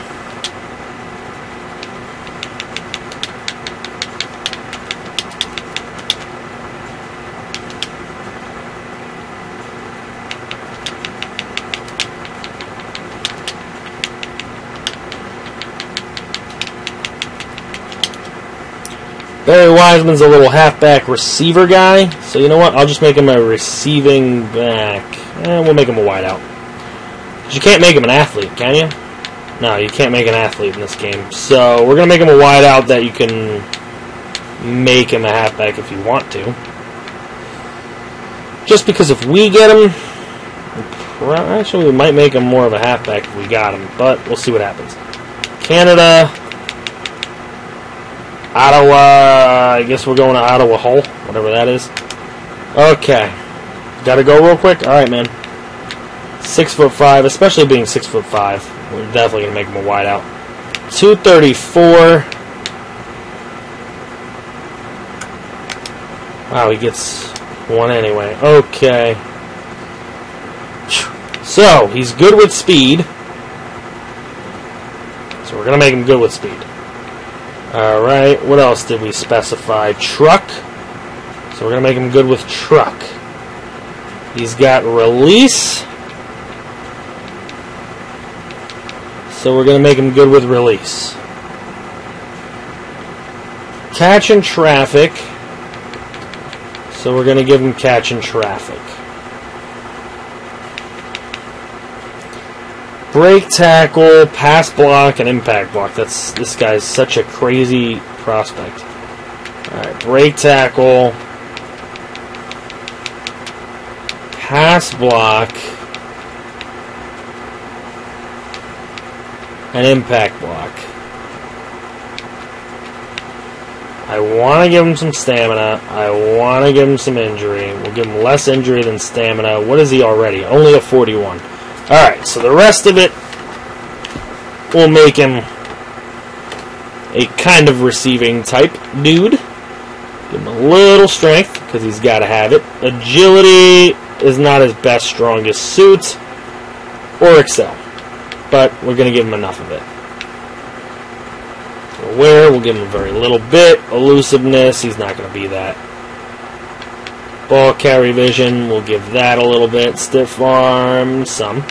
Barry Wiseman's a little halfback receiver guy, so you know what? I'll just make him a receiving back. We'll make him a wideout. You can't make him an athlete, can you? No, you can't make an athlete in this game. So we're going to make him a wideout that you can make him a halfback if you want to. Just because if we get him... Actually, we might make him more of a halfback if we got him, but we'll see what happens. Canada... Ottawa, I guess we're going to Ottawa Hull, whatever that is. Okay. Gotta go real quick? Alright, man. 6'5", especially being 6'5", we're definitely going to make him a wideout. 234. Wow, he gets one anyway. Okay. So, he's good with speed. So we're going to make him good with speed. Alright, what else did we specify? Truck. So we're going to make him good with truck. He's got release. So we're going to make him good with release. Catch and traffic. So we're going to give him catch and traffic. Break tackle, pass block, and impact block. This guy's such a crazy prospect. Alright, break tackle. pass block, and impact block. I want to give him some stamina. I want to give him some injury. We'll give him less injury than stamina. What is he already? Only a 41. Alright, so the rest of it will make him a kind of receiving type dude. Give him a little strength, because he's got to have it. Agility is not his best, strongest suit, or excel. But we're going to give him enough of it. Aware, we'll give him a very little bit. Elusiveness, he's not going to be that. Ball carry vision, we'll give that a little bit. Stiff arm, some.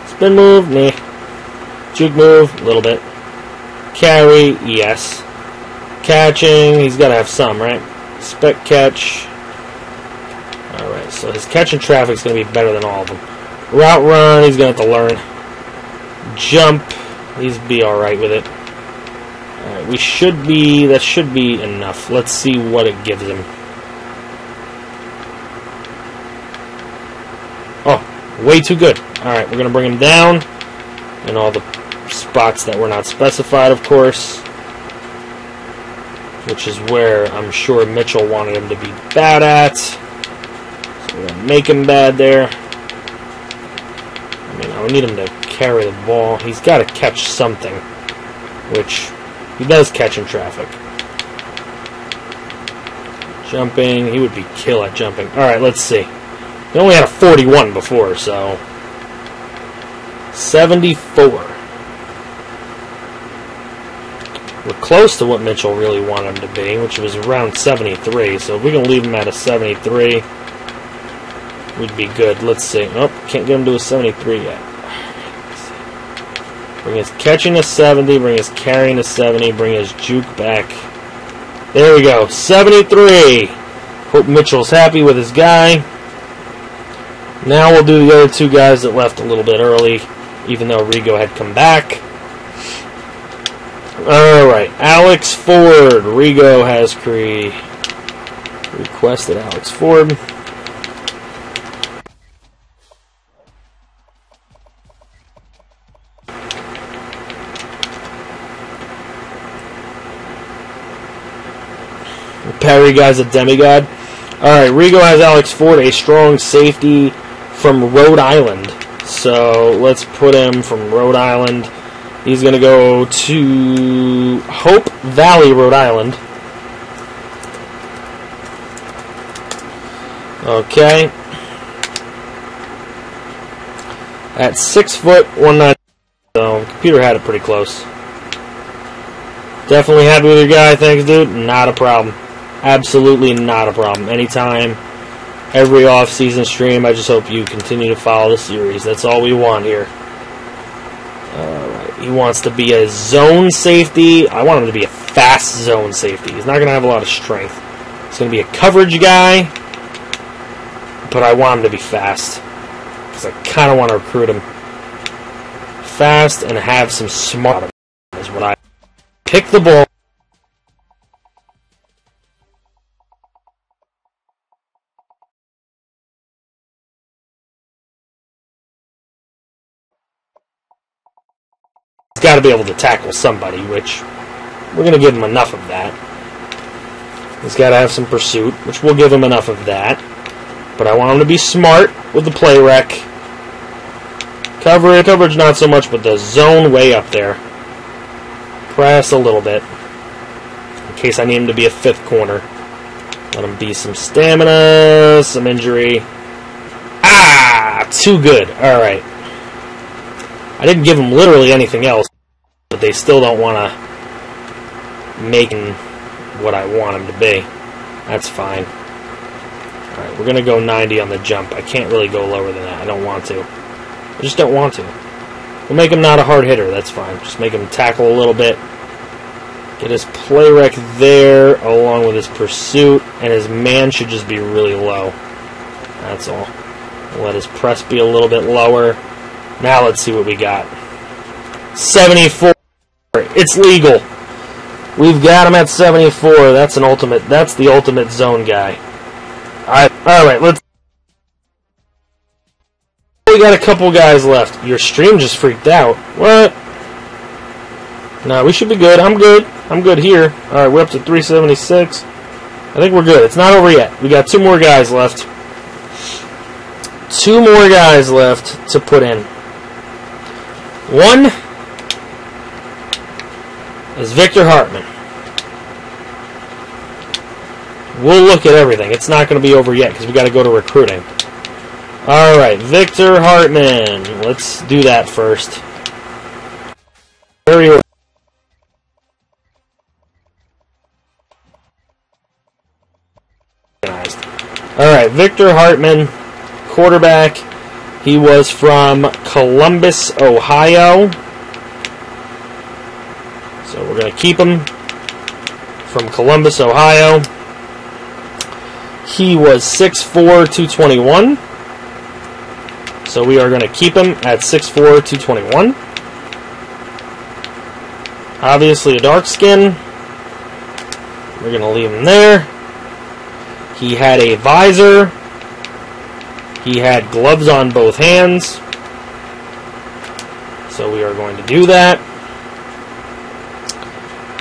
Spin move, meh. Juke move, a little bit. Carry, yes. Catching, he's got to have some, right? Spec catch. Alright, so his catch and traffic is going to be better than all of them. Route run, he's going to have to learn. Jump, he's be alright with it. Alright, that should be enough. Let's see what it gives him. Oh, way too good. Alright, we're going to bring him down. In all the spots that were not specified, of course. Which is where I'm sure Mitchell wanted him to be bad at. So we're going to make him bad there. I mean, I need him to carry the ball. He's got to catch something. Which he does catch in traffic. Jumping, he would be kill at jumping. Alright, let's see. He only had a 41 before, so 74. We're close to what Mitchell really wanted him to be, which was around 73. So if we can leave him at a 73, we'd be good. Let's see. Oh, can't get him to a 73 yet. Bring his catching to 70, bring his carrying to 70, bring his juke back. There we go, 73. Hope Mitchell's happy with his guy. Now we'll do the other two guys that left a little bit early, even though Rigo had come back. Alright, Alex Ford. Rigo has requested Alex Ford. Perry guy's a demigod. Alright, Rigo has Alex Ford, a strong safety from Rhode Island. So let's put him from Rhode Island. He's going to go to Hope Valley, Rhode Island. Okay. At 6 foot, 190. So the computer had it pretty close. Definitely happy with your guy. Thanks, dude. Not a problem. Absolutely not a problem. Anytime, every off-season stream, I just hope you continue to follow the series. That's all we want here. Alright, he wants to be a zone safety. I want him to be a fast zone safety. He's not going to have a lot of strength. He's going to be a coverage guy, but I want him to be fast. Because I kind of want to recruit him fast and have some smart is what I pick the ball. Got to be able to tackle somebody, which we're going to give him enough of that. He's got to have some pursuit, which we'll give him enough of that. But I want him to be smart with the play rec. Coverage not so much, but the zone way up there. Press a little bit, in case I need him to be a fifth corner. Let him be some stamina, some injury. Ah! Too good. Alright. I didn't give him literally anything else, but they still don't want to make him what I want him to be. That's fine. Alright, we're going to go 90 on the jump. I can't really go lower than that. I don't want to. I just don't want to. We'll make him not a hard hitter. That's fine. Just make him tackle a little bit. Get his play rec there, along with his pursuit, and his man should just be really low. That's all. Let his press be a little bit lower. Now let's see what we got. 74. It's legal. We've got him at 74. That's an ultimate. That's the ultimate zone guy. All right. Let's. we got a couple guys left. Your stream just freaked out. What? No, we should be good. I'm good. I'm good here. Alright, we're up to 376. I think we're good. It's not over yet. We got 2 more guys left. 2 more guys left to put in. One is Victor Hartman. We'll look at everything. It's not going to be over yet because we got to go to recruiting. Alright, Victor Hartman. Let's do that first. Very organized. Alright, Victor Hartman, quarterback. He was from Columbus, Ohio. So we're going to keep him from Columbus, Ohio. He was 6'4", 221. So we are going to keep him at 6'4", 221. Obviously a dark skin. We're going to leave him there. He had a visor. He had gloves on both hands. So we are going to do that.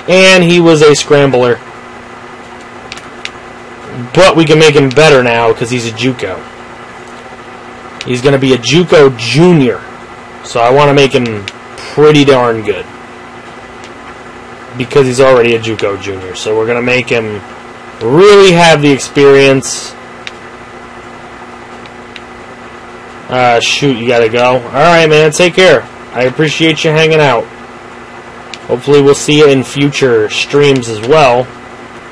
And he was a scrambler. But we can make him better now because he's a JUCO. He's going to be a JUCO junior. So I want to make him pretty darn good. Because he's already a JUCO junior. So we're going to make him really have the experience. Shoot, you got to go. Alright, man, take care. I appreciate you hanging out. Hopefully we'll see you in future streams as well.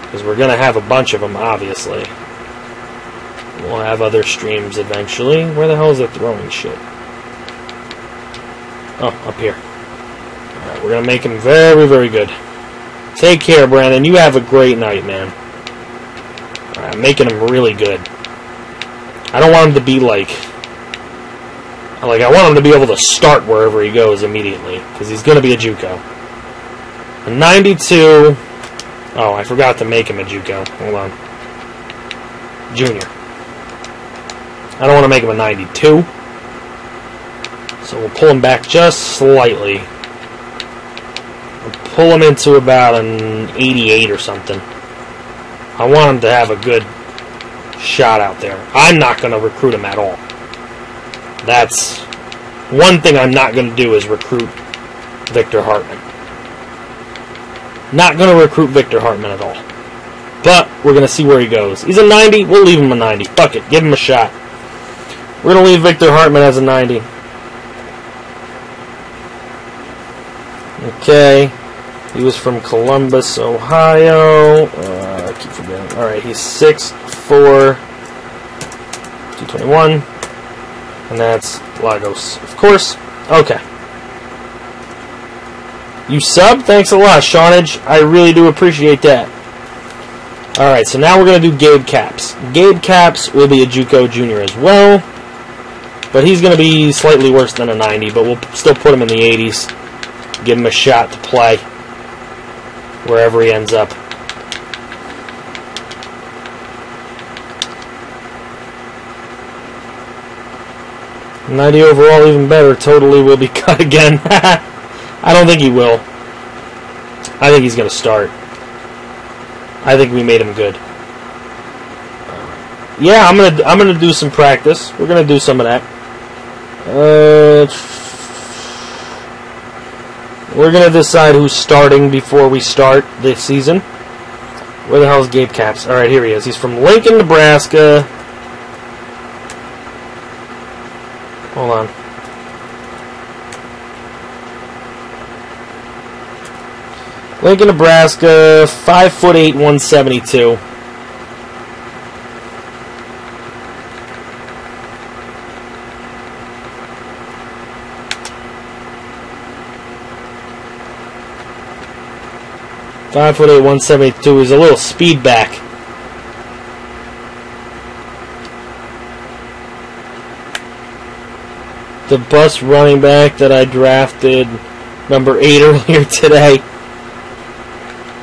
Because we're going to have a bunch of them, obviously. We'll have other streams eventually. Where the hell is it throwing shit? Oh, up here. Alright, we're going to make him very, very good. Take care, Brandon. You have a great night, man. Alright, I'm making him really good. I don't want him to be like, I want him to be able to start wherever he goes immediately. Because he's going to be a JUCO. A 92... Oh, I forgot to make him a JUCO. Hold on. Junior. I don't want to make him a 92. So we'll pull him back just slightly. We'll pull him into about an 88 or something. I want him to have a good shot out there. I'm not going to recruit him at all. That's one thing I'm not going to do is recruit Victor Hartman. Not going to recruit Victor Hartman at all. But we're going to see where he goes. He's a 90. We'll leave him a 90. Fuck it. Give him a shot. We're going to leave Victor Hartman as a 90. Okay. He was from Columbus, Ohio. I keep forgetting. Alright, he's 6'4", 221. And that's Lagos, of course. Okay. You sub? Thanks a lot, Shawnage. I really do appreciate that. Alright, so now we're going to do Gabe Caps. Gabe Caps will be a JUCO junior as well. But he's going to be slightly worse than a 90, but we'll still put him in the 80s. Give him a shot to play wherever he ends up. $90 overall, even better. Totally will be cut again. I don't think he will. I think he's going to start. I think we made him good. Yeah, I'm gonna do some practice. We're gonna do some of that. We're gonna decide who's starting before we start this season. Where the hell is Gabe Caps? All right, here he is. He's from Lincoln, Nebraska. Hold on. Lincoln, Nebraska, 5'8", 172. Five 5'8", 172. He's a little speed back. The bus running back that I drafted, number 8 earlier today.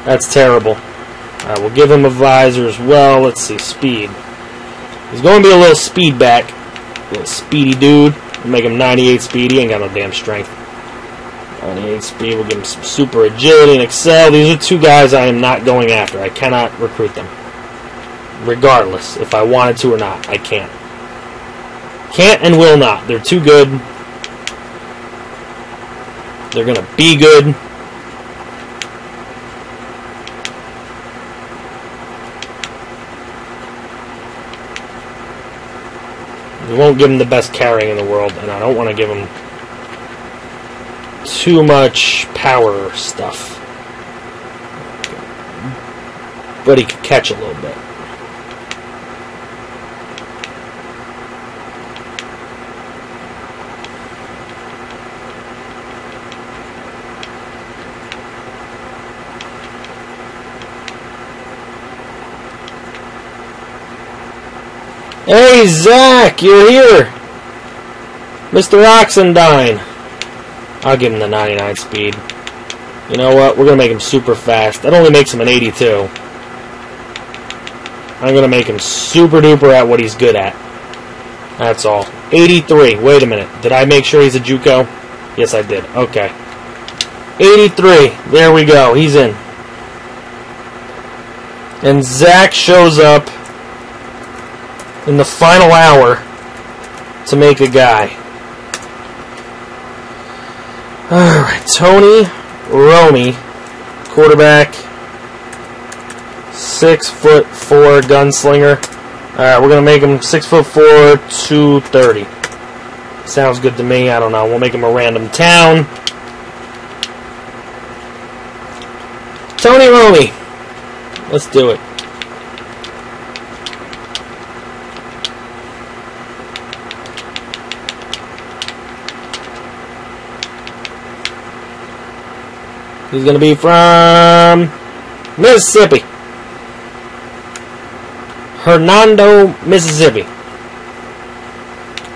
That's terrible. Alright, we'll give him a visor as well. Let's see, speed. He's going to be a little speed back. A little speedy dude. We'll make him 98 speed. He ain't got no damn strength. 98 speed. We'll give him some super agility and excel. These are two guys I am not going after. I cannot recruit them. Regardless, if I wanted to or not, I can't. Can't and will not. They're too good. They're going to be good. We won't give him the best carrying in the world, and I don't want to give him too much power stuff. But he could catch a little bit. Hey, Zach, you're here. Mr. Oxendine. I'll give him the 99 speed. You know what? We're going to make him super fast. That only makes him an 82. I'm going to make him super duper at what he's good at. That's all. 83. Wait a minute. Did I make sure he's a JUCO? Yes, I did. Okay. 83. There we go. He's in. And Zach shows up in the final hour to make a guy. Alright, Tony Romy, quarterback, 6'4" gunslinger. Alright, we're going to make him 6'4", 230. Sounds good to me. I don't know. We'll make him a random town. Tony Romy. Let's do it. He's going to be from Mississippi. Hernando, Mississippi.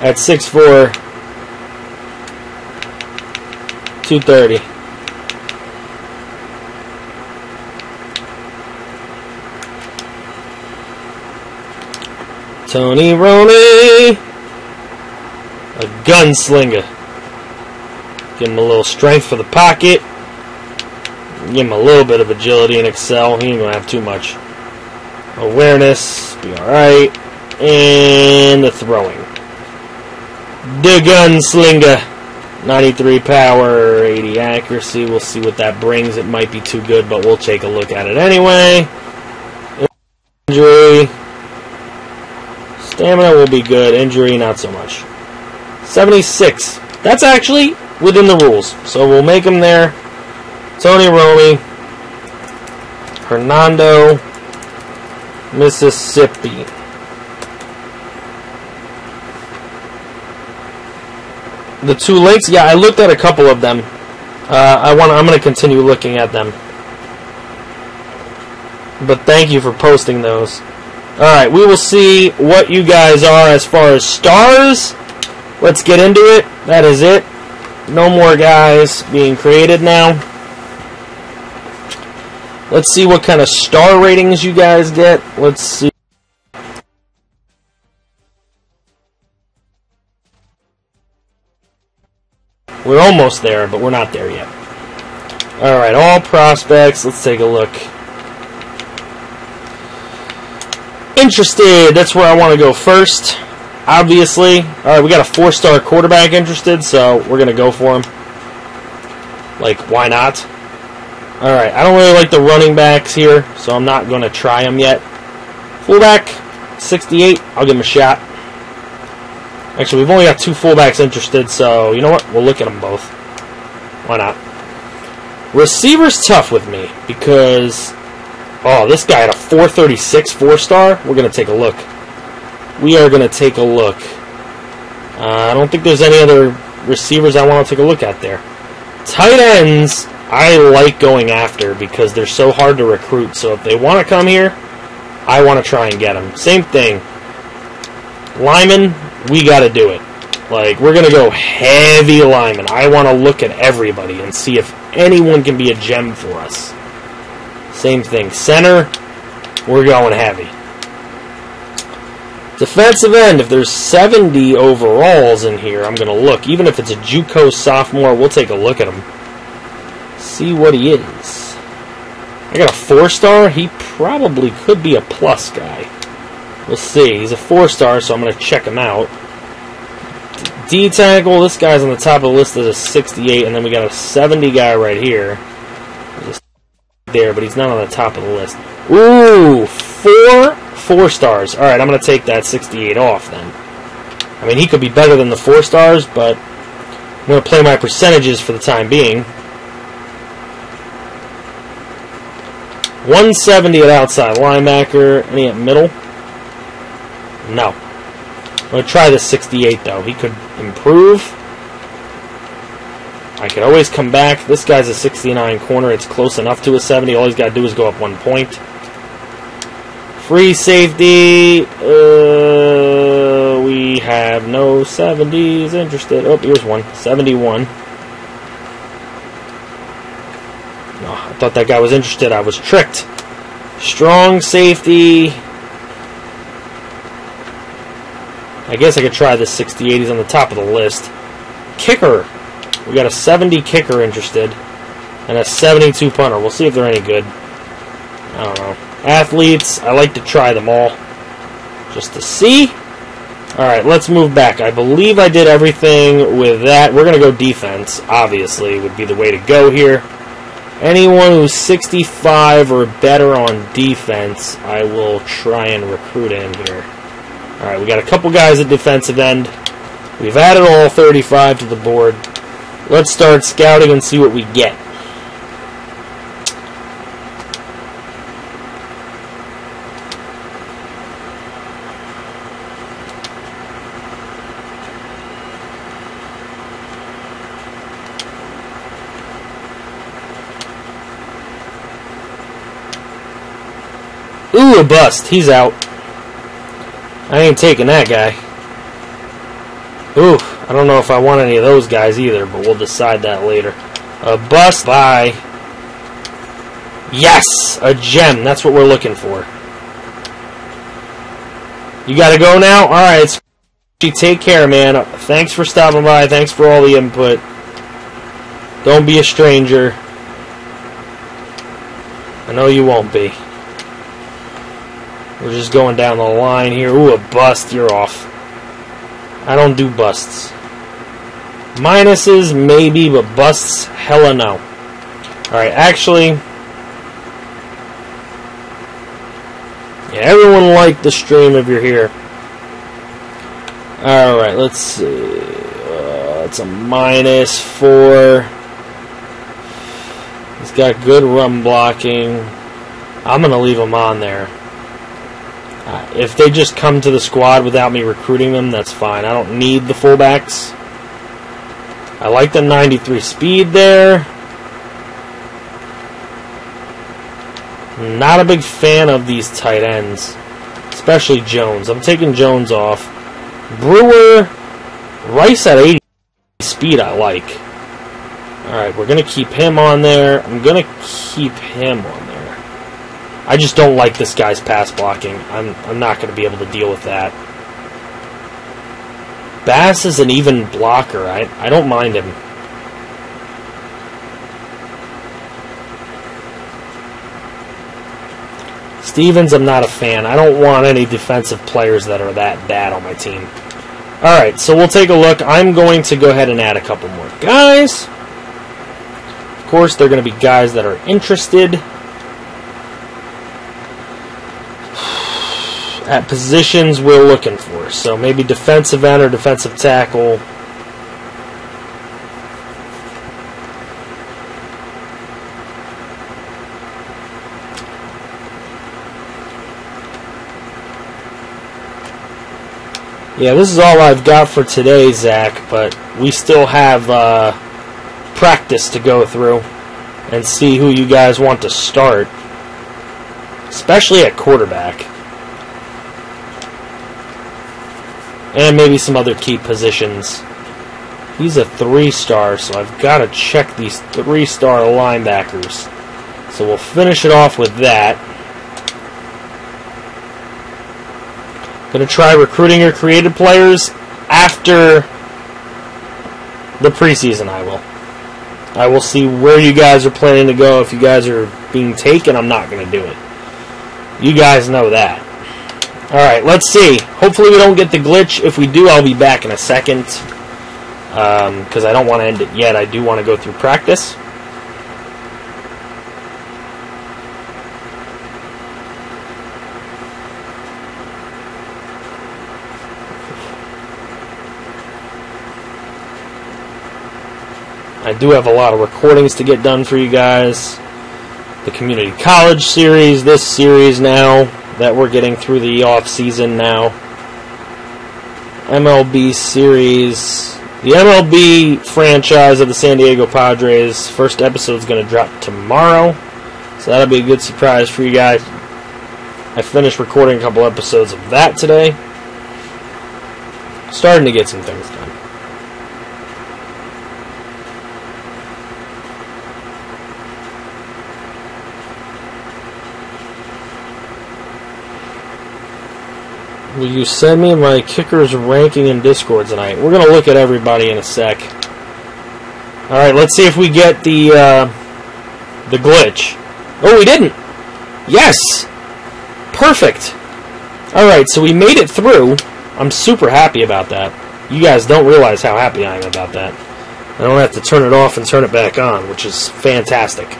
At 6'4", 230. Tony Romy. A gunslinger. Give him a little strength for the pocket. Give him a little bit of agility and excel. He ain't going to have too much. Awareness. Be alright. And the throwing. The gunslinger. 93 power, 80 accuracy. We'll see what that brings. It might be too good, but we'll take a look at it anyway. Injury. Stamina will be good. Injury, not so much. 76. That's actually within the rules. So we'll make him there. Tony Romy, Hernando, Mississippi. The two links, yeah, I looked at a couple of them. I'm going to continue looking at them. But thank you for posting those. All right, we will see what you guys are as far as stars. Let's get into it. That is it. No more guys being created now. Let's see what kind of star ratings you guys get. Let's see. We're almost there, but we're not there yet. Alright, all prospects. Let's take a look. Interested. That's where I want to go first. Obviously. Alright, we got a 4-star quarterback interested, so we're going to go for him. Like, why not? Alright, I don't really like the running backs here, so I'm not going to try them yet. Fullback, 68. I'll give him a shot. Actually, we've only got 2 fullbacks interested, so you know what? We'll look at them both. Why not? Receiver's tough with me, because... Oh, this guy had a 436 4-star. We're going to take a look. We are going to take a look. I don't think there's any other receivers I want to take a look at there. Tight ends... I like going after because they're so hard to recruit. So if they want to come here, I want to try and get them. Same thing. Linemen, we got to do it. Like, we're going to go heavy linemen. I want to look at everybody and see if anyone can be a gem for us. Same thing. Center, we're going heavy. Defensive end, if there's 70 overalls in here, I'm going to look. Even if it's a JUCO sophomore, we'll take a look at him. See what he is. I got a 4-star. He probably could be a plus guy. We'll see. He's a 4-star, so I'm going to check him out. D-tackle, this guy's on the top of the list as a 68, and then we got a 70 guy right here. There's a there, but he's not on the top of the list. Ooh, 4 stars. Alright, I'm going to take that 68 off then. I mean, he could be better than the 4 stars, but I'm going to play my percentages for the time being. 170 at outside linebacker. Any at middle? No. I'm going to try the 68, though. He could improve. I could always come back. This guy's a 69 corner. It's close enough to a 70. All he's got to do is go up 1 point. Free safety. We have no 70s interested. Oh, here's one. 71. Oh, I thought that guy was interested. I was tricked. Strong safety. I guess I could try the 68. He's on the top of the list. Kicker. We got a 70 kicker interested. And a 72 punter. We'll see if they're any good. I don't know. Athletes, I like to try them all. Just to see. Alright, let's move back. I believe I did everything with that. We're going to go defense, obviously, would be the way to go here. Anyone who's 65 or better on defense, I will try and recruit in here. Alright, we got a couple guys at defensive end. We've added all 35 to the board. Let's start scouting and see what we get. Ooh, a bust. He's out. I ain't taking that guy. Ooh, I don't know if I want any of those guys either, but we'll decide that later. A bust by... Yes! A gem. That's what we're looking for. You gotta go now? Alright, take care, man. Thanks for stopping by. Thanks for all the input. Don't be a stranger. I know you won't be. We're just going down the line here. Ooh, a bust. You're off. I don't do busts. Minuses, maybe, but busts, hella no. Alright, actually... Yeah, everyone liked the stream if you're here. Alright, let's see. It's a -4. He's got good run blocking. I'm going to leave him on there. If they just come to the squad without me recruiting them, that's fine. I don't need the fullbacks. I like the 93 speed there. Not a big fan of these tight ends, especially Jones. I'm taking Jones off. Brewer, Rice at 80 speed I like. Alright, we're going to keep him on there. I'm going to keep him on there. I just don't like this guy's pass blocking. I'm not going to be able to deal with that. Bass is an even blocker. I don't mind him. Stevens, I'm not a fan. I don't want any defensive players that are that bad on my team. Alright, so we'll take a look. I'm going to go ahead and add a couple more guys. Of course, they're going to be guys that are interested at positions we're looking for. So maybe defensive end or defensive tackle. Yeah, this is all I've got for today, Zach, but we still have practice to go through and see who you guys want to start, especially at quarterback. And maybe some other key positions. He's a 3-star, so I've got to check these 3-star linebackers. So we'll finish it off with that. Going to try recruiting your creative players after the preseason. I will see where you guys are planning to go. If you guys are being taken, I'm not going to do it. You guys know that. Alright, let's see. Hopefully we don't get the glitch. If we do, I'll be back in a second. Because I don't want to end it yet. I do want to go through practice. I do have a lot of recordings to get done for you guys. The community college series, this series now that we're getting through the off season now. MLB series, the MLB franchise of the San Diego Padres. First episode is going to drop tomorrow, so that'll be a good surprise for you guys. I finished recording a couple episodes of that today. Starting to get some things done. Will you send me my kickers ranking in Discord tonight? We're going to look at everybody in a sec. Alright, let's see if we get the glitch. Oh, we didn't! Yes! Perfect! Alright, so we made it through. I'm super happy about that. You guys don't realize how happy I am about that. I don't have to turn it off and turn it back on, which is fantastic.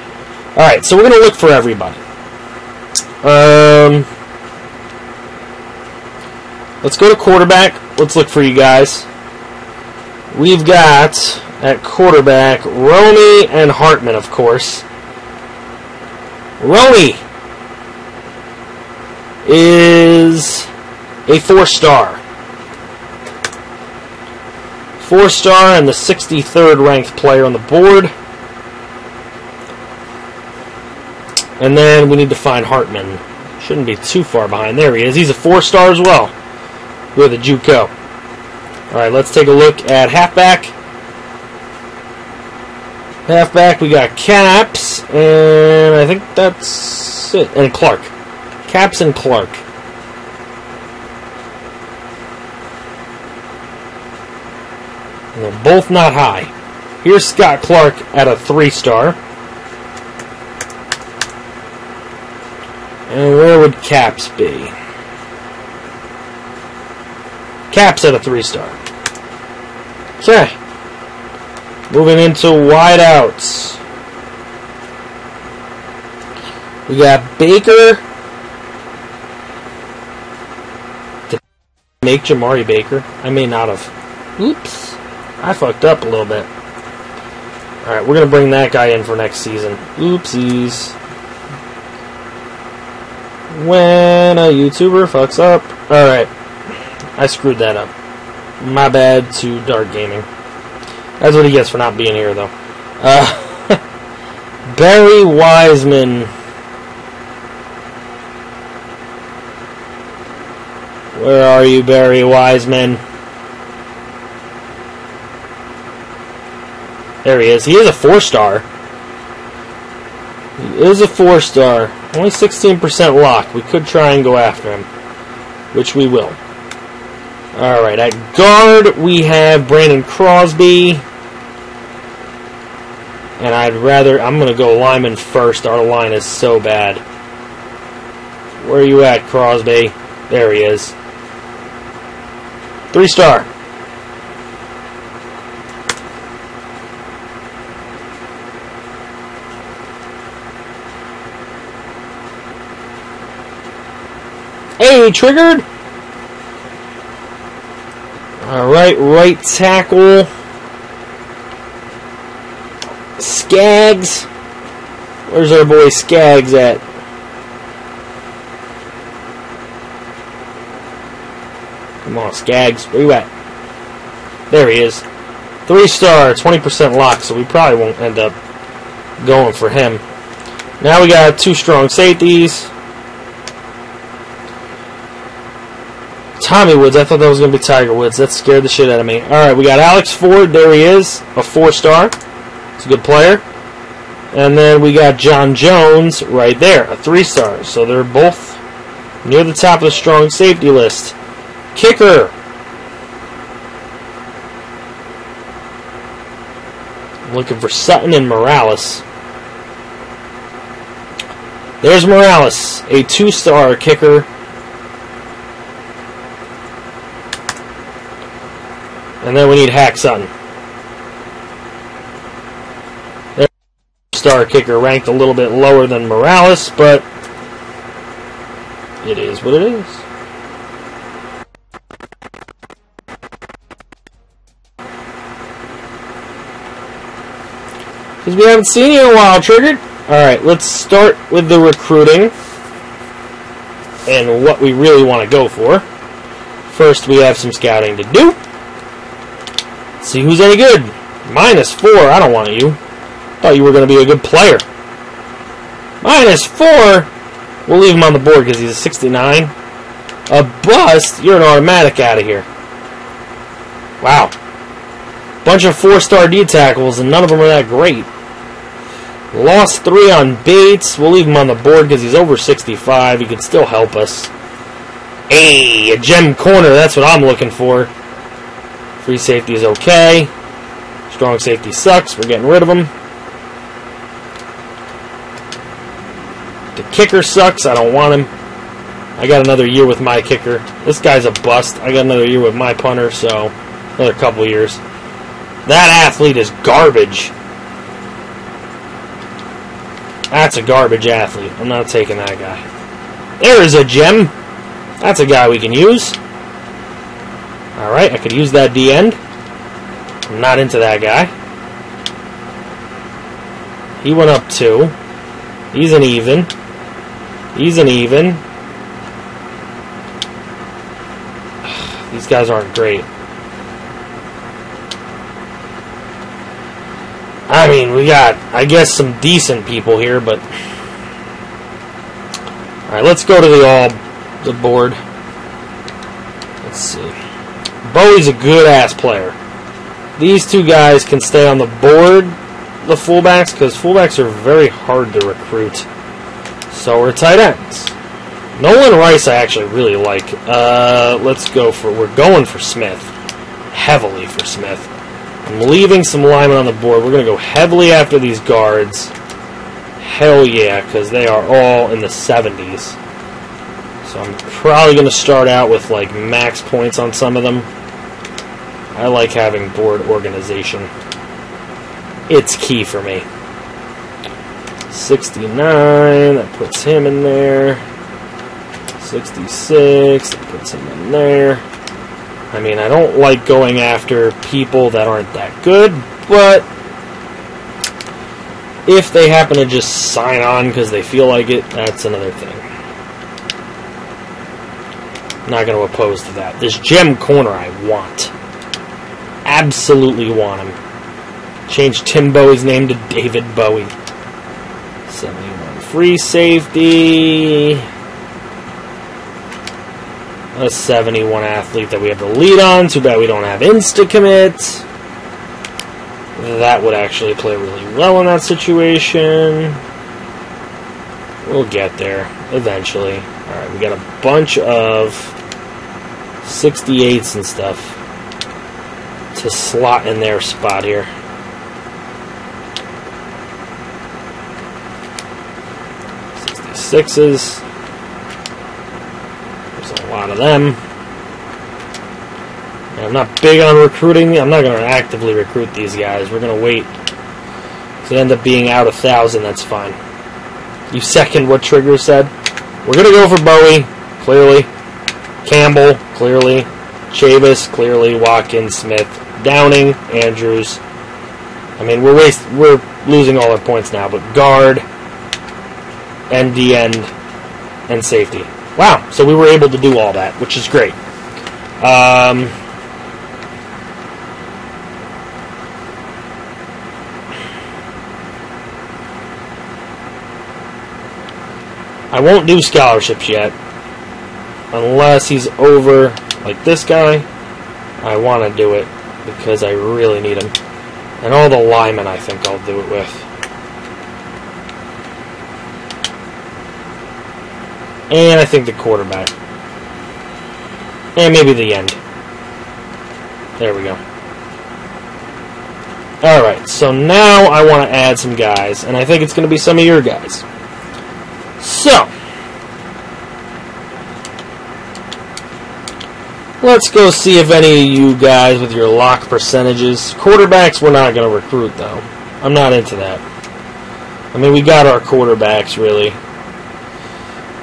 Alright, so we're going to look for everybody. Let's go to quarterback. Let's look for you guys. We've got, at quarterback, Romy and Hartman, of course. Romy is a 4-star. 4-star and the 63rd ranked player on the board. And then we need to find Hartman. Shouldn't be too far behind. There he is. He's a 4-star as well. With a JUCO. Alright, let's take a look at halfback. Halfback, we got Caps, and I think that's it. And Clark. Caps and Clark. And they're both not high. Here's Scott Clark at a 3-star. And where would Caps be? Caps at a 3-star. Okay. Moving into wideouts. We got Baker. Did I make Jamari Baker? I may not have. Oops. I fucked up a little bit. Alright, we're going to bring that guy in for next season. Oopsies. When a YouTuber fucks up. Alright. I screwed that up. My bad to Dark Gaming. That's what he gets for not being here, though. Barry Wiseman. Where are you, Barry Wiseman? There he is. He is a 4-star. He is a 4-star. Only 16% lock. We could try and go after him, which we will. Alright, at guard, we have Brandon Crosby. And I'm going to go lineman first. Our line is so bad. Where are you at, Crosby? There he is. 3-star. Hey, triggered! Alright, right tackle. Skaggs. Where's our boy Skaggs at? Come on, Skaggs. Where you at? There he is. 3-star, 20% lock, so we probably won't end up going for him. Now we got 2 strong safeties. Tommy Woods. I thought that was going to be Tiger Woods. That scared the shit out of me. Alright, we got Alex Ford. There he is. A 4-star. He's a good player. And then we got John Jones right there. A 3-star. So they're both near the top of the strong safety list. Kicker. Looking for Sutton and Morales. There's Morales, a 2-star kicker. And then we need Hack Sutton. There's a 2-star kicker, ranked a little bit lower than Morales, but it is what it is. Because we haven't seen you in a while, Triggered. Alright, let's start with the recruiting and what we really want to go for. First, we have some scouting to do. Let's see who's any good. -4, I don't want you. Thought you were going to be a good player. -4? We'll leave him on the board because he's a 69. A bust? You're an automatic out of here. Wow. Bunch of 4-star D tackles, and none of them are that great. Lost 3 on Bates. We'll leave him on the board because he's over 65. He can still help us. Hey, a gem corner. That's what I'm looking for. Free safety is okay. Strong safety sucks. We're getting rid of him. The kicker sucks. I don't want him. I got another year with my kicker. This guy's a bust. I got another year with my punter, so another couple years. That athlete is garbage. That's a garbage athlete. I'm not taking that guy. There is a gem. That's a guy we can use. Alright, I could use that D end. I'm not into that guy. He went up 2. He's an even. He's an even. These guys aren't great. I mean, we got, I guess, some decent people here, but... Alright, let's go to the board. Let's see. Bowie's a good-ass player. These two guys can stay on the board, the fullbacks, because fullbacks are very hard to recruit. So are tight ends. Nolan Rice I actually really like. We're going for Smith. Heavily for Smith. I'm leaving some linemen on the board. We're going to go heavily after these guards. Hell yeah, because they are all in the 70s. So I'm probably going to start out with like max points on some of them. I like having board organization. It's key for me. 69, that puts him in there. 66, that puts him in there. I mean, I don't like going after people that aren't that good, but if they happen to just sign on because they feel like it, that's another thing. Not going to oppose to that. This gem corner I want. Absolutely want him. Change Tim Bowie's name to David Bowie. 71 free safety. A 71 athlete that we have the lead on. Too bad we don't have insta-commit. That would actually play really well in that situation. We'll get there eventually. Alright, we got a bunch of 68s and stuff to slot in their spot here. 66s. There's a lot of them. And I'm not big on recruiting. I'm not going to actively recruit these guys. We're going to wait. If they end up being out 1,000, that's fine. You second what Trigger said? We're going to go for Bowie, clearly. Campbell, clearly. Chavis, clearly. Watkins, Smith, Downing, Andrews. I mean, we're losing all our points now, but guard, and D end, and safety. Wow, so we were able to do all that, which is great. I won't do scholarships yet, unless he's over, like this guy. I want to do it, because I really need him. And all the linemen I think I'll do it with. And I think the quarterback. And maybe the end. There we go. Alright, so now I want to add some guys, and I think it's going to be some of your guys. So, let's go see if any of you guys with your lock percentages. Quarterbacks we're not going to recruit, though. I'm not into that. I mean, we got our quarterbacks, really.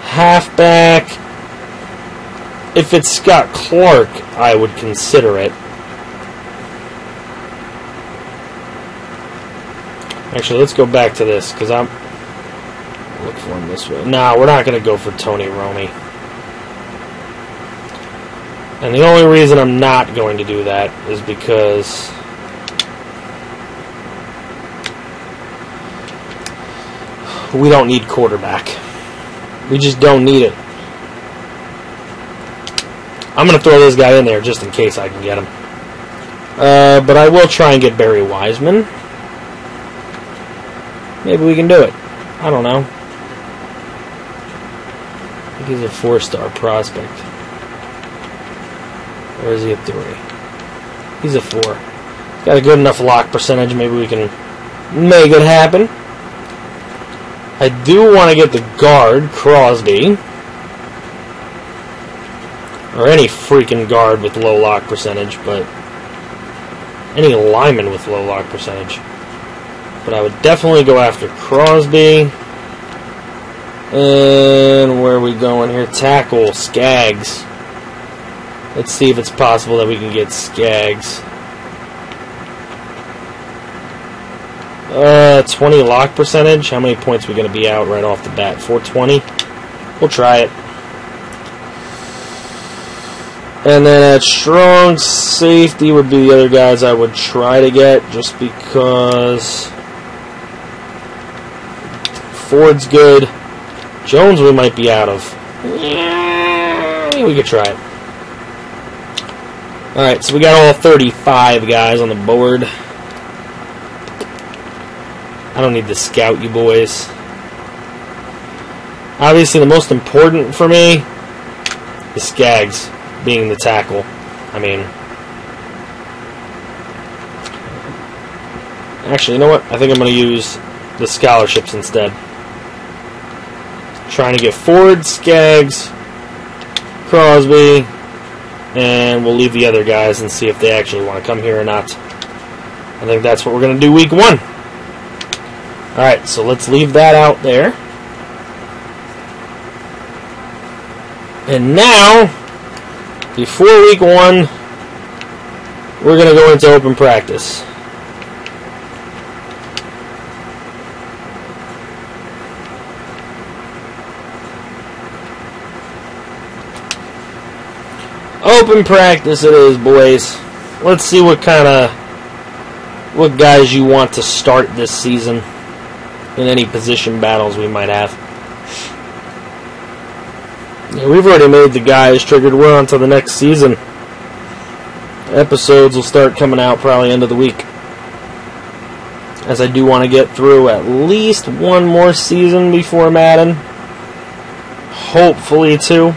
Halfback, if it's Scott Clark, I would consider it. Actually, let's go back to this, because I'm... Look for him this way. Nah, we're not going to go for Tony Romy. And the only reason I'm not going to do that is because... we don't need quarterback. We just don't need it. I'm going to throw this guy in there just in case I can get him. But I will try and get Barry Wiseman. Maybe we can do it. I don't know. I think he's a 4-star prospect. Or is he a 3? He's a 4. He's got a good enough lock percentage. Maybe we can make it happen. I do want to get the guard, Crosby. Or any freaking guard with low lock percentage, but any lineman with low lock percentage. But I would definitely go after Crosby. And where are we going here? Tackle, Skaggs. Let's see if it's possible that we can get Skaggs. 20 lock percentage. How many points are we going to be out right off the bat? 420? We'll try it. And then at strong safety would be the other guys I would try to get, just because Ford's good. Jones we might be out of. Yeah, we could try it. Alright, so we got all 35 guys on the board. I don't need to scout you boys. Obviously, the most important for me is Skaggs being the tackle. I mean, actually, you know what? I think I'm going to use the scholarships instead. Trying to get Ford, Skaggs, Crosby, and we'll leave the other guys and see if they actually want to come here or not. I think that's what we're going to do week 1. Alright, so let's leave that out there. And now, before week 1, we're going to go into open practice. Open practice it is, boys. Let's see what guys you want to start this season in any position battles we might have. Yeah, we've already made the guys triggered. We're on to the next season. Episodes will start coming out probably end of the week, as I do want to get through at least one more season before Madden. Hopefully 2.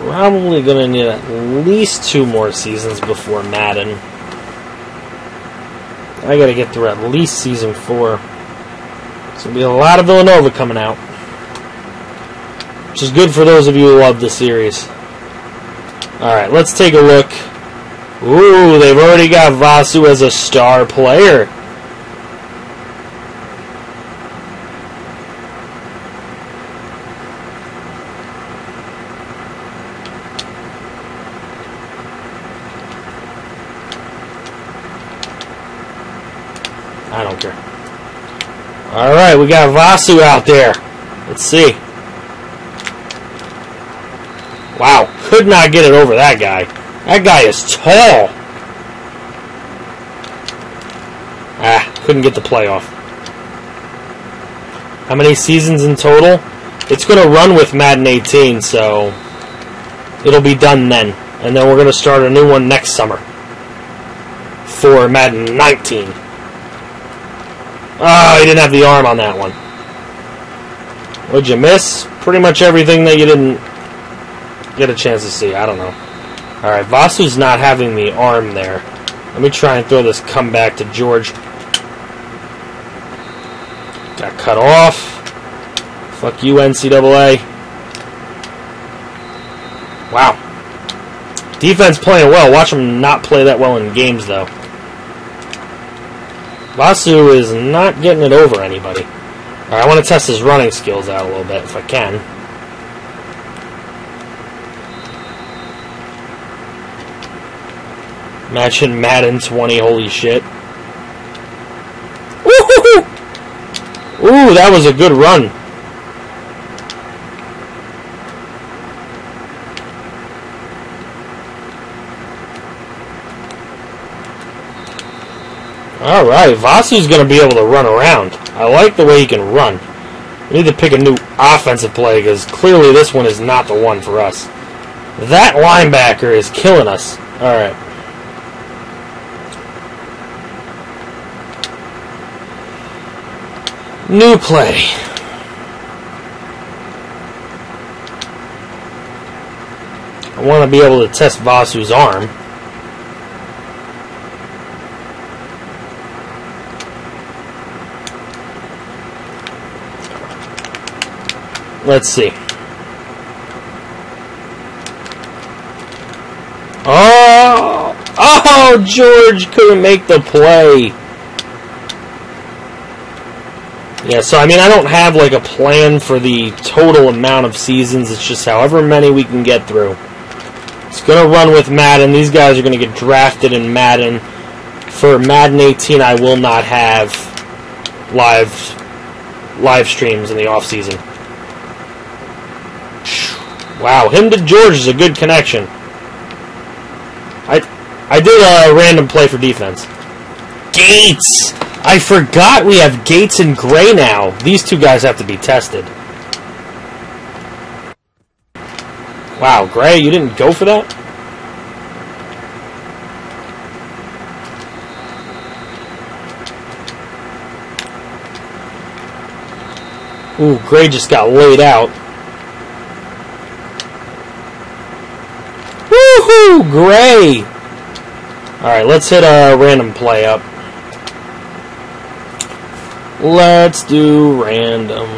Probably going to need at least 2 more seasons before Madden. I got to get through at least season 4. It's going to be a lot of Villanova coming out, which is good for those of you who love the series. Alright, let's take a look. Ooh, they've already got Vasu as a star player. I don't care. Alright, we got Vasu out there. Let's see. Wow, could not get it over that guy. That guy is tall. Couldn't get the play off. How many seasons in total? It's going to run with Madden 18, so it'll be done then. And then we're going to start a new one next summer for Madden 19. Oh, he didn't have the arm on that one. What'd you miss? Pretty much everything that you didn't get a chance to see. I don't know. Alright, Vasu's not having the arm there. Let me try and throw this comeback to George. Got cut off. Fuck you, NCAA. Wow. Defense playing well. Watch him not play that well in games, though. Vasu is not getting it over anybody. Alright, I want to test his running skills out a little bit, if I can. Imagine Madden 20, holy shit. Woohoo! Ooh, that was a good run. Alright, Vasu's going to be able to run around. I like the way he can run. We need to pick a new offensive play because clearly this one is not the one for us. That linebacker is killing us. Alright. New play. I want to be able to test Vasu's arm. Let's see. Oh! Oh, George couldn't make the play. Yeah, so I mean, I don't have like a plan for the total amount of seasons. It's just however many we can get through. It's going to run with Madden. These guys are going to get drafted in Madden. For Madden 18, I will not have live streams in the off-season. Wow, him to George is a good connection. I did a random play for defense. Gates! I forgot we have Gates and Gray now. These two guys have to be tested. Wow, Gray, you didn't go for that? Ooh, Gray just got laid out. Woohoo, Gray! Alright, let's hit a random play up. Let's do random.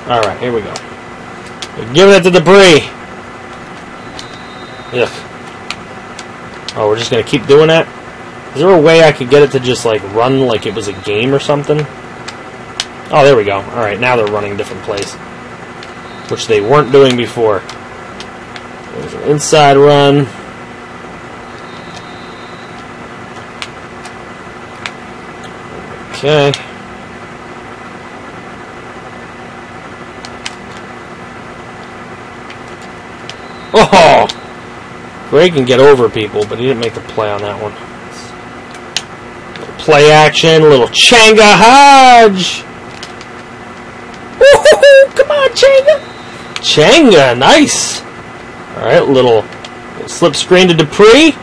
Alright, here we go. We're giving it to Dupree. Ugh. Oh, we're just going to keep doing that? Is there a way I could get it to just like run like it was a game or something? Oh, there we go. Alright, now they're running different plays, which they weren't doing before. There's an inside run. Okay. Oh! Gray can get over people, but he didn't make the play on that one. Little play action, little Changa Hodge! Woohoo! Come on, Changa! Changa, nice! Alright, little slip screen to Dupree.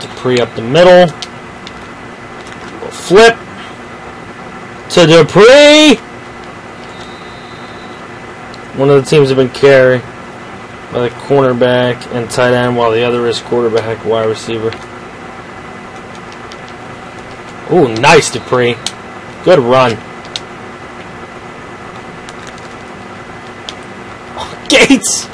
Dupree up the middle. Little flip to Dupree. One of the teams have been carried by the cornerback and tight end, while the other is quarterback, wide receiver. Ooh, nice, Dupree. Good run. Oh, Gates!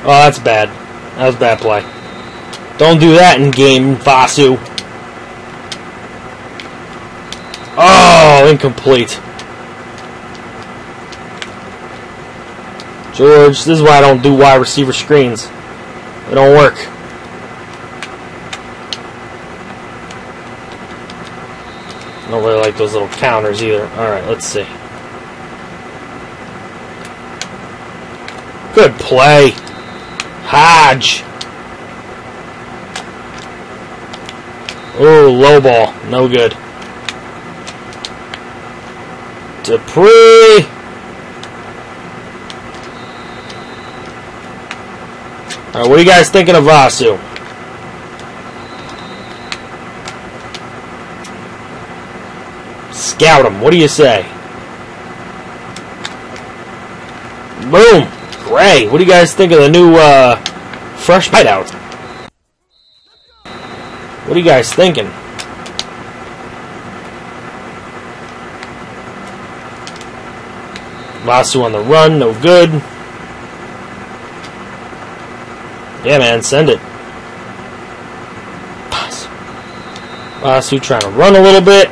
Oh, that's bad. That was a bad play. Don't do that in game, Vasu. Oh, incomplete. George, this is why I don't do wide receiver screens. They don't work. I don't really like those little counters either. Alright, let's see. Good play. Hodge. Oh, low ball. No good. Dupree. Alright, what are you guys thinking of Vasu? Scout him. What do you say? Boom. Gray. What do you guys think of the new fresh hideout? What are you guys thinking? Vasu on the run. No good. Yeah, man. Send it. Vasu trying to run a little bit.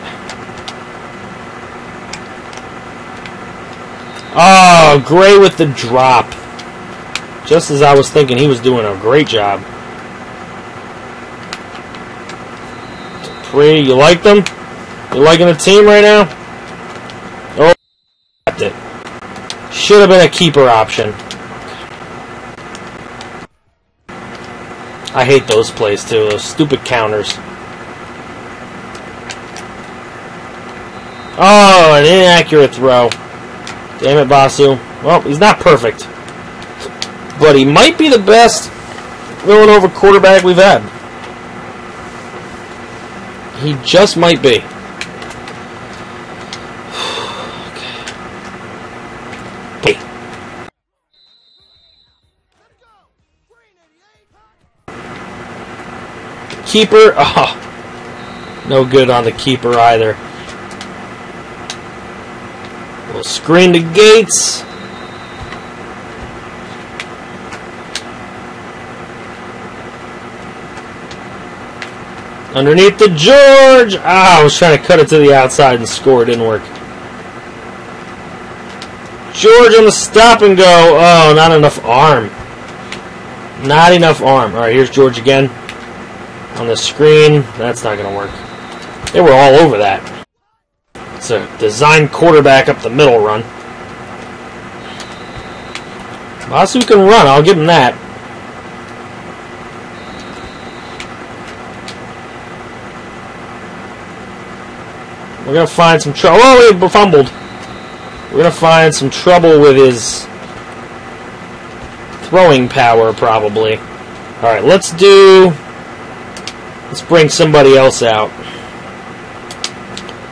Oh, Gray with the drop. Just as I was thinking, he was doing a great job. Dupree, you like them? You liking the team right now? Oh, it. Should have been a keeper option. I hate those plays too, those stupid counters. Oh, an inaccurate throw. Damn it, Vasu. Well, he's not perfect. But he might be the best Villanova quarterback we've had. He just might be. Okay. Keeper. Oh, no good on the keeper either. We'll screen to Gates. Underneath the George. Ah, I was trying to cut it to the outside and score. It didn't work. George on the stop and go. Oh, not enough arm. Not enough arm. All right, here's George again. On the screen. That's not going to work. They were all over that. It's a design quarterback up the middle run. Vasu can run. I'll give him that. We're going to find some trouble. Oh, he fumbled. We're going to find some trouble with his throwing power, probably. Alright, let's bring somebody else out.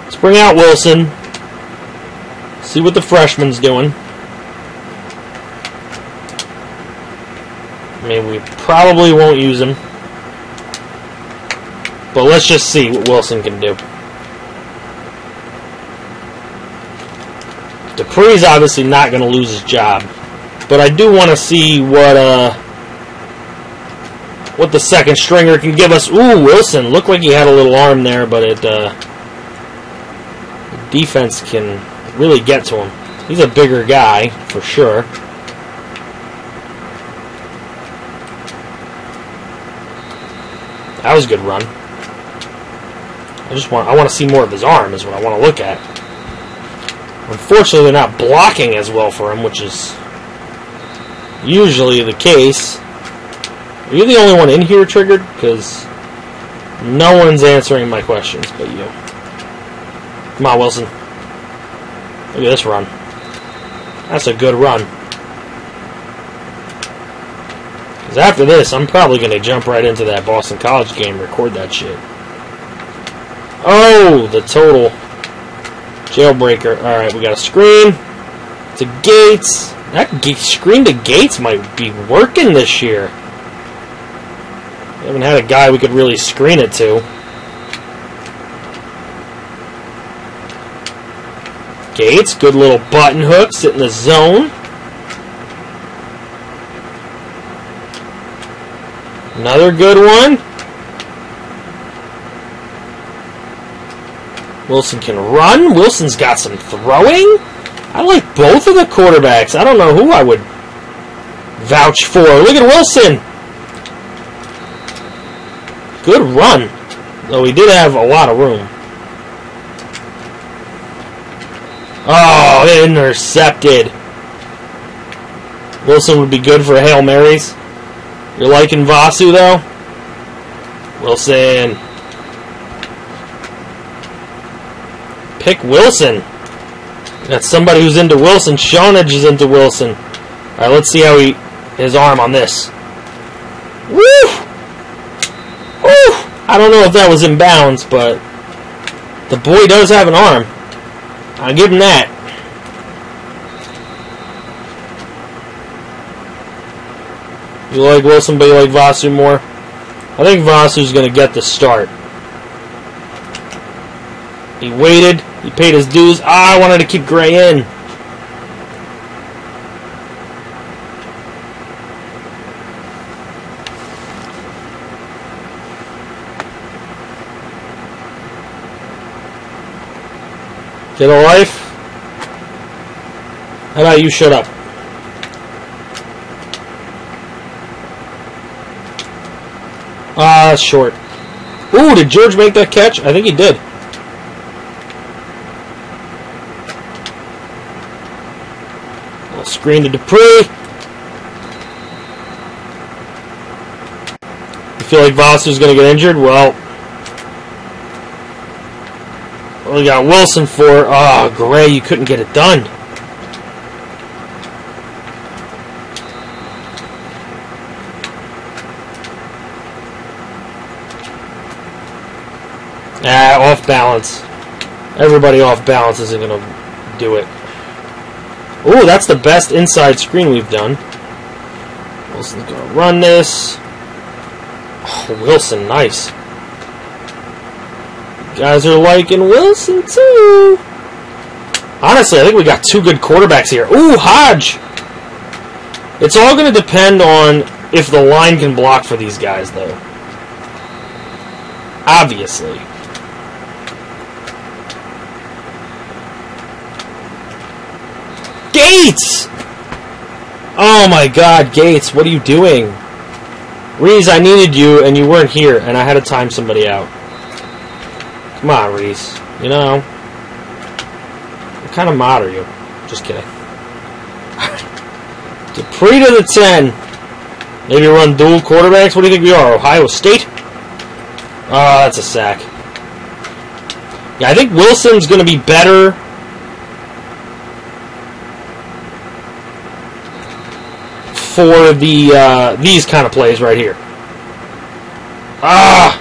Let's bring out Wilson. See what the freshman's doing. I mean, we probably won't use him. But let's just see what Wilson can do. Dupree's obviously not going to lose his job. But I do want to see what the second stringer can give us. Ooh, Wilson. Looked like he had a little arm there, but the defense can really get to him. He's a bigger guy, for sure. That was a good run. I want to see more of his arm is what I want to look at. Unfortunately, they're not blocking as well for him, which is usually the case. Are you the only one in here triggered? Because no one's answering my questions but you. Come on, Wilson. Look at this run. That's a good run. Because after this, I'm probably going to jump right into that Boston College game and record that shit. Oh, the total jailbreaker. Alright, we got a screen to Gates. That screen to Gates might be working this year. We haven't had a guy we could really screen it to. Gates, good little button hook, sit in the zone. Another good one. Wilson can run. Wilson's got some throwing. I like both of the quarterbacks. I don't know who I would vouch for. Look at Wilson. Good run. Though he did have a lot of room. Oh, intercepted. Wilson would be good for a Hail Marys. You're liking Vasu, though? Wilson. Pick Wilson. Got somebody who's into Wilson. Shonage is into Wilson. Alright, let's see how his arm on this. Woo! Woo! I don't know if that was in bounds, but the boy does have an arm. I'll give him that. You like Wilson, but you like Vasu more? I think Vasu's going to get the start. He waited. He paid his dues. Ah, I wanted to keep Gray in. Get a life? How about you shut up? Ah, that's short. Ooh, did George make that catch? I think he did. Little screen to Dupree. You feel like Vasu's going to get injured? Well, we got Wilson for. Oh, Gray, you couldn't get it done. Ah, off balance. Everybody off balance isn't going to do it. Ooh, that's the best inside screen we've done. Wilson's going to run this. Oh, Wilson, nice. Guys are liking Wilson too. Honestly, I think we got two good quarterbacks here. Ooh, Hodge. It's all going to depend on if the line can block for these guys, though. Obviously. Gates! Oh my God, Gates, what are you doing? Reese, I needed you, and you weren't here, and I had to time somebody out. Come on, Reese. You know, what kind of mod are you? Just kidding. Dupree to the 10. Maybe run dual quarterbacks? What do you think we are, Ohio State? Oh, that's a sack. Yeah, I think Wilson's going to be better for the these kind of plays right here. Ah!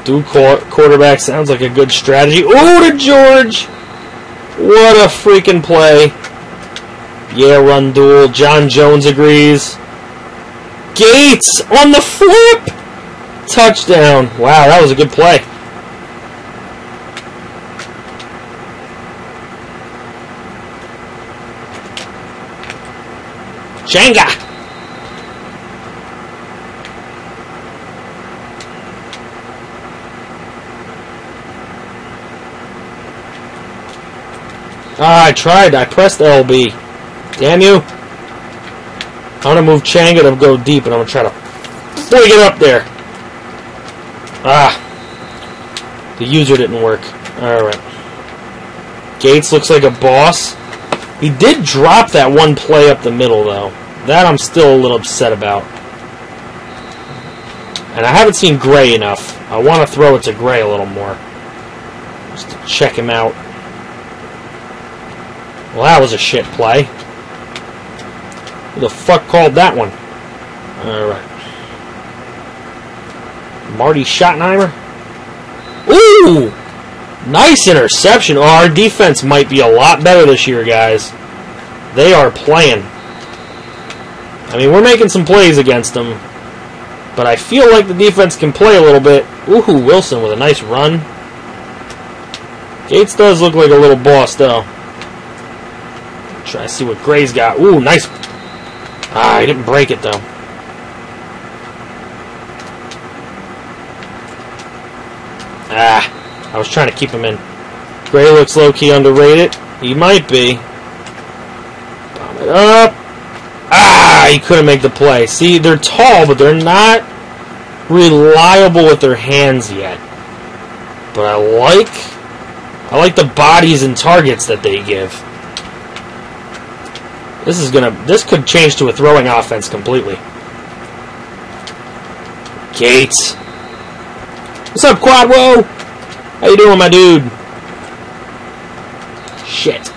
Dual quarterback sounds like a good strategy. Ooh, to George! What a freaking play. Yeah, run dual. John Jones agrees. Gates on the flip! Touchdown. Wow, that was a good play. Jenga! Ah, I tried. I pressed LB. Damn you. I'm going to move Changa to go deep, and I'm going to try to flick it up there. Ah. The user didn't work. Alright. Gates looks like a boss. He did drop that one play up the middle, though. That I'm still a little upset about. And I haven't seen Gray enough. I want to throw it to Gray a little more. Just to check him out. Well, that was a shit play. Who the fuck called that one? Alright. Marty Schottenheimer. Ooh! Nice interception. Oh, our defense might be a lot better this year, guys. They are playing. I mean, we're making some plays against them. But I feel like the defense can play a little bit. Ooh, Wilson with a nice run. Gates does look like a little boss, though. Try to see what Gray's got. Ooh, nice. Ah, he didn't break it, though. Ah, I was trying to keep him in. Gray looks low-key underrated. He might be. Up. Ah, he couldn't make the play. See, they're tall, but they're not reliable with their hands yet. But I like the bodies and targets that they give. This could change to a throwing offense completely. Gates. What's up, Quadwo? How you doing, my dude? Shit.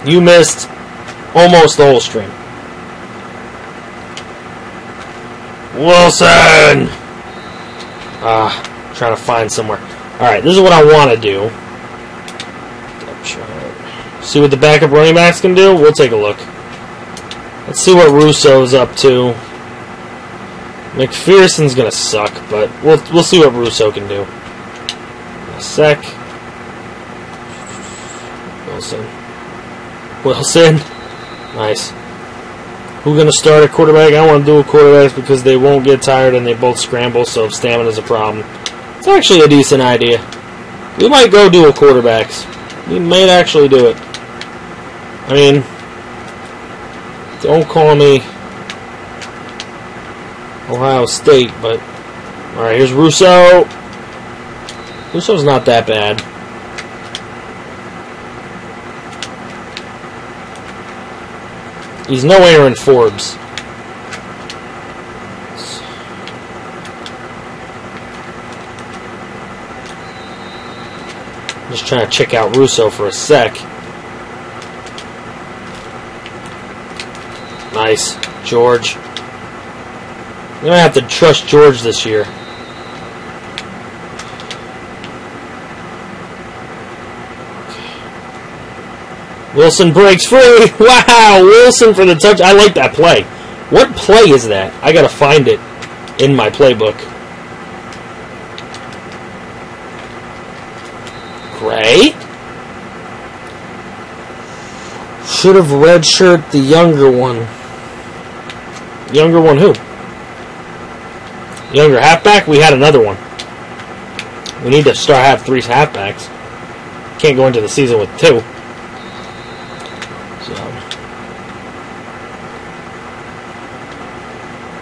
You missed almost the whole string. Wilson! Trying to find somewhere. Alright, this is what I want to do. See what the backup running backs can do? We'll take a look. Let's see what Russo's up to. McPherson's gonna suck, but we'll see what Russo can do. In a sec. Wilson. Nice. Who's gonna start at quarterback? I want to do a quarterback because they won't get tired and they both scramble, so if stamina's a problem. It's actually a decent idea. We might go dual quarterbacks. We might actually do it. I mean, don't call me Ohio State, but alright, here's Russo. Russo's not that bad. He's no Aaron Forbes. Just trying to check out Russo for a sec. Nice. George. You're going to have to trust George this year. Wilson breaks free. Wow, Wilson for the touch. I like that play. What play is that? I got to find it in my playbook. Gray? Should have redshirt the younger one. Younger one who? Younger halfback? We had another one. We need to have 3 halfbacks. Can't go into the season with 2. So.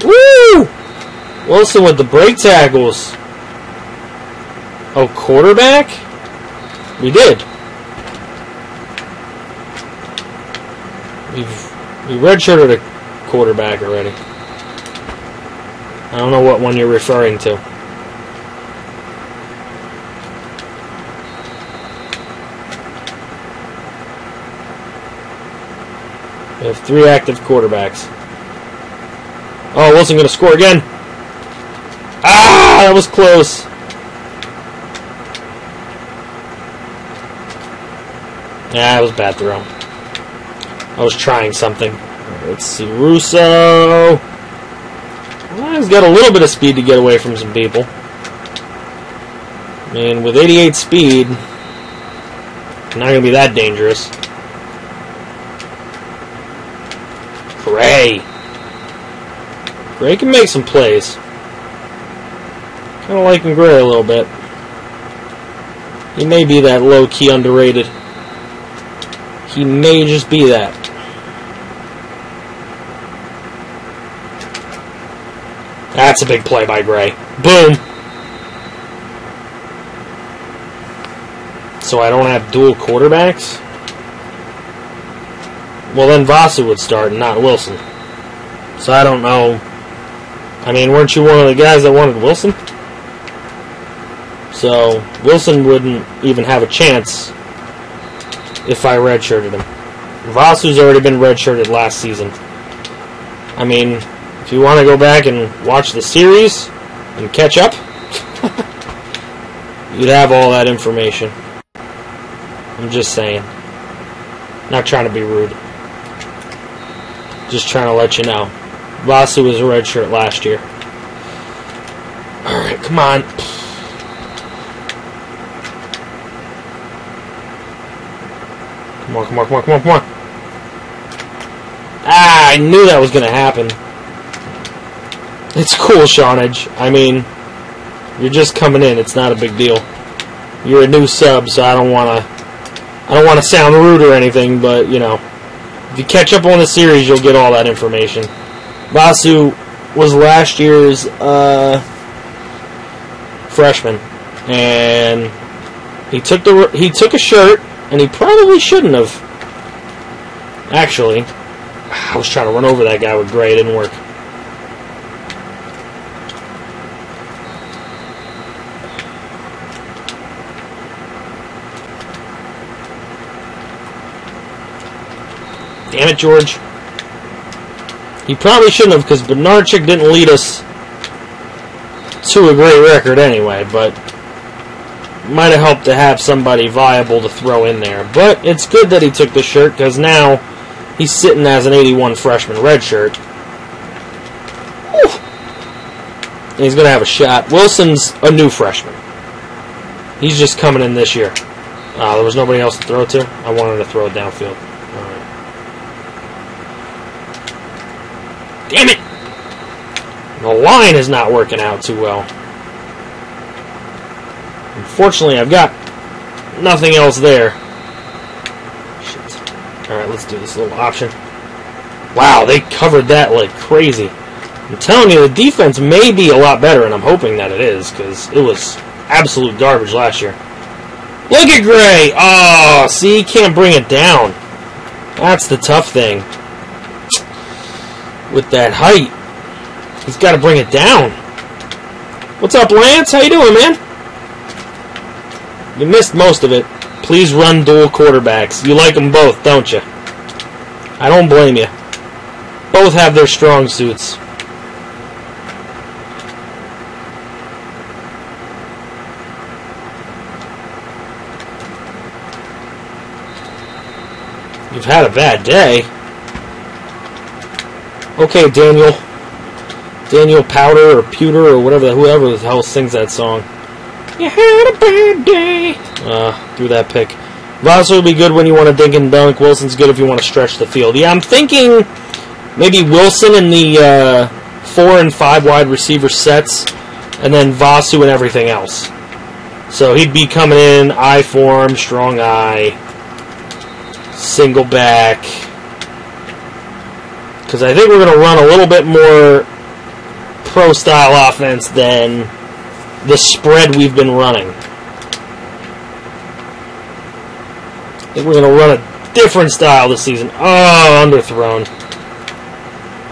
Woo! Wilson with the break tackles. Oh, quarterback? We did. We redshirted a quarterback already. I don't know what one you're referring to. We have 3 active quarterbacks. Oh, Wilson going to score again. Ah, that was close. Yeah, it was a bad throw. I was trying something. Let's see, Russo. Well, he's got a little bit of speed to get away from some people. I mean, with 88 speed, not going to be that dangerous. Gray. Gray can make some plays. Kind of liking Gray a little bit. He may be that low-key underrated. He may just be that. That's a big play by Gray. Boom! So I don't have dual quarterbacks? Well, then Vasu would start and not Wilson. So I don't know. I mean, weren't you one of the guys that wanted Wilson? So Wilson wouldn't even have a chance if I redshirted him. Vasu's already been redshirted last season. I mean, if you want to go back and watch the series and catch up, you'd have all that information. I'm just saying. Not trying to be rude. Just trying to let you know. Vasu was a redshirt last year. Alright, come on. Come on, come on, come on, come on, come on. Ah, I knew that was going to happen. It's cool, Shawnage. I mean, You're just coming in. It's not a big deal. You're a new sub, so I don't want to sound rude or anything, but, you know, if you catch up on the series, you'll get all that information. Vasu was last year's freshman, and he took a shirt, and he probably shouldn't have. Actually, I was trying to run over that guy with gray. It didn't work. Damn it, George. He probably shouldn't have, because Bernardchik didn't lead us to a great record anyway, but might have helped to have somebody viable to throw in there. But it's good that he took the shirt, because now he's sitting as an 81 freshman redshirt. And he's going to have a shot. Wilson's a new freshman. He's just coming in this year. There was nobody else to throw to. I wanted to throw it downfield. Damn it! The line is not working out too well. Unfortunately, I've got nothing else there. Shit. Alright, let's do this little option. Wow, they covered that like crazy. I'm telling you, the defense may be a lot better, and I'm hoping that it is, because it was absolute garbage last year. Look at Gray! Oh, see, he can't bring it down. That's the tough thing. With that height, he's got to bring it down. What's up, Lance? How you doing, man? You missed most of it. Please run dual quarterbacks. You like them both, don't you? I don't blame you. Both have their strong suits. You've had a bad day. Okay, Daniel Powder or Pewter or whoever the hell sings that song. You had a bad day. Threw that pick. Vasu will be good when you want to dink and dunk. Wilson's good if you want to stretch the field. Yeah, I'm thinking maybe Wilson in the 4 and 5 wide receiver sets, and then Vasu and everything else. So he'd be coming in I form, strong I, single back. Because I think we're going to run a little bit more pro-style offense than the spread we've been running. I think we're going to run a different style this season. Oh, underthrown.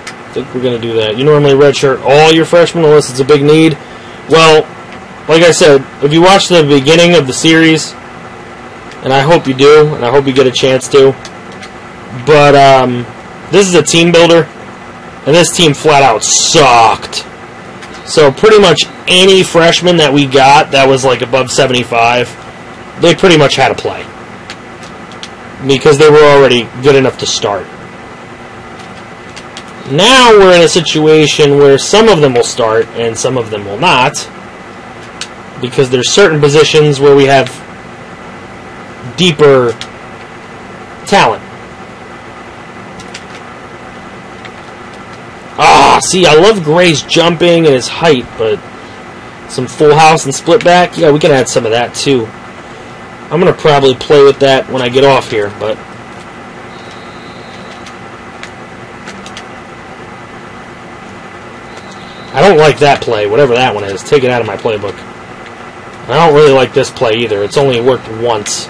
I think we're going to do that. You normally redshirt all your freshmen unless it's a big need. Well, like I said, if you watch the beginning of the series, and I hope you do, and I hope you get a chance to, but this is a team builder, and this team flat out sucked. So pretty much any freshman that we got that was like above 75, they pretty much had to play. Because they were already good enough to start. Now we're in a situation where some of them will start and some of them will not. Because there's certain positions where we have deeper talent. See, I love Gray's jumping and his height, but some full house and split back, yeah, we can add some of that too. I'm going to probably play with that when I get off here, but I don't like that play, whatever that one is. Take it out of my playbook. I don't really like this play either. It's only worked once.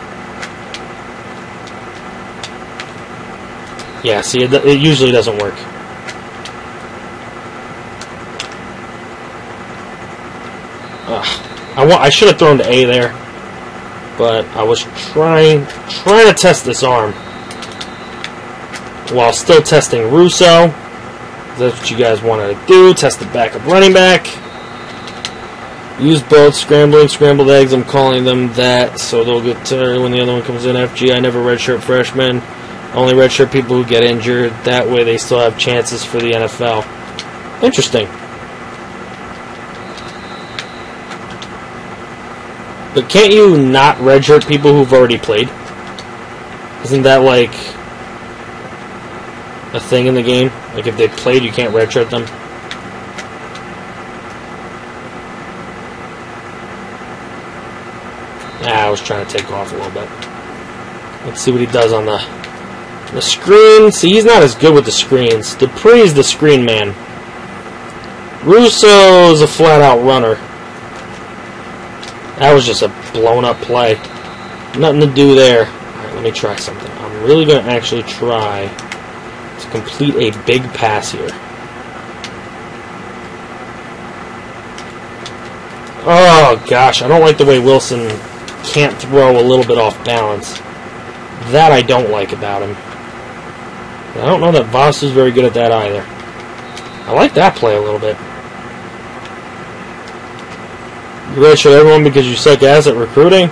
Yeah, see, it usually doesn't work. I should have thrown to A there, but I was trying to test this arm while still testing Russo. That's what you guys wanted to do. Test the backup running back. Use both scrambled eggs. I'm calling them that, so they'll get tired when the other one comes in. FG, I never redshirt freshmen. Only redshirt people who get injured. That way they still have chances for the NFL. Interesting. But can't you not redshirt people who've already played? Isn't that like a thing in the game? Like if they played, you can't redshirt them? just trying to take off a little bit. Let's see what he does on the screen. See, he's not as good with the screens. Dupree's the screen man. Russo's a flat-out runner. That was just a blown-up play. Nothing to do there. Alright, let me try something. I'm really going to actually try to complete a big pass here. Oh, gosh. I don't like the way Wilson can't throw a little bit off balance. That I don't like about him. I don't know that Voss is very good at that either. I like that play a little bit. You redshirt everyone because you suck ass at recruiting?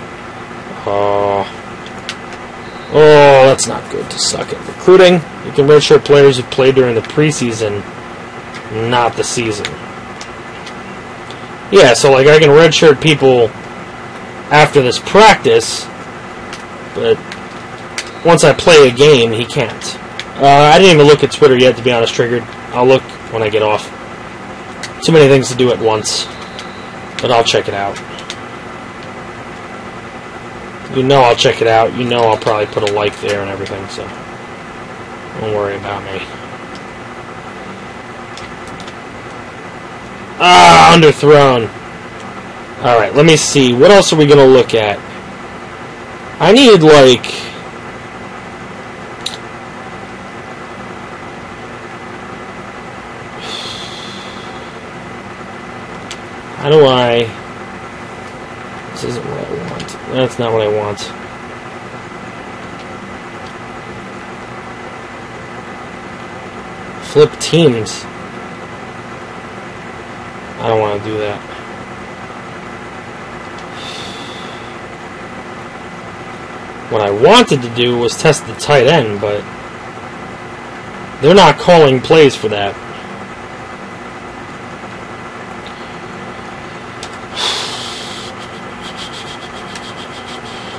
Oh, that's not good to suck at recruiting. You can redshirt players who played during the preseason, not the season. Yeah, so like I can redshirt people after this practice, but once I play a game, he can't. I didn't even look at Twitter yet, to be honest, Triggered. I'll look when I get off. Too many things to do at once. But I'll check it out. You know I'll check it out. You know I'll probably put a like there and everything, so don't worry about me. Ah, underthrown. Alright, let me see. What else are we going to look at? I need, like... How do I... This isn't what I want. That's not what I want. Flip teams. I don't want to do that. What I wanted to do was test the tight end, but they're not calling plays for that.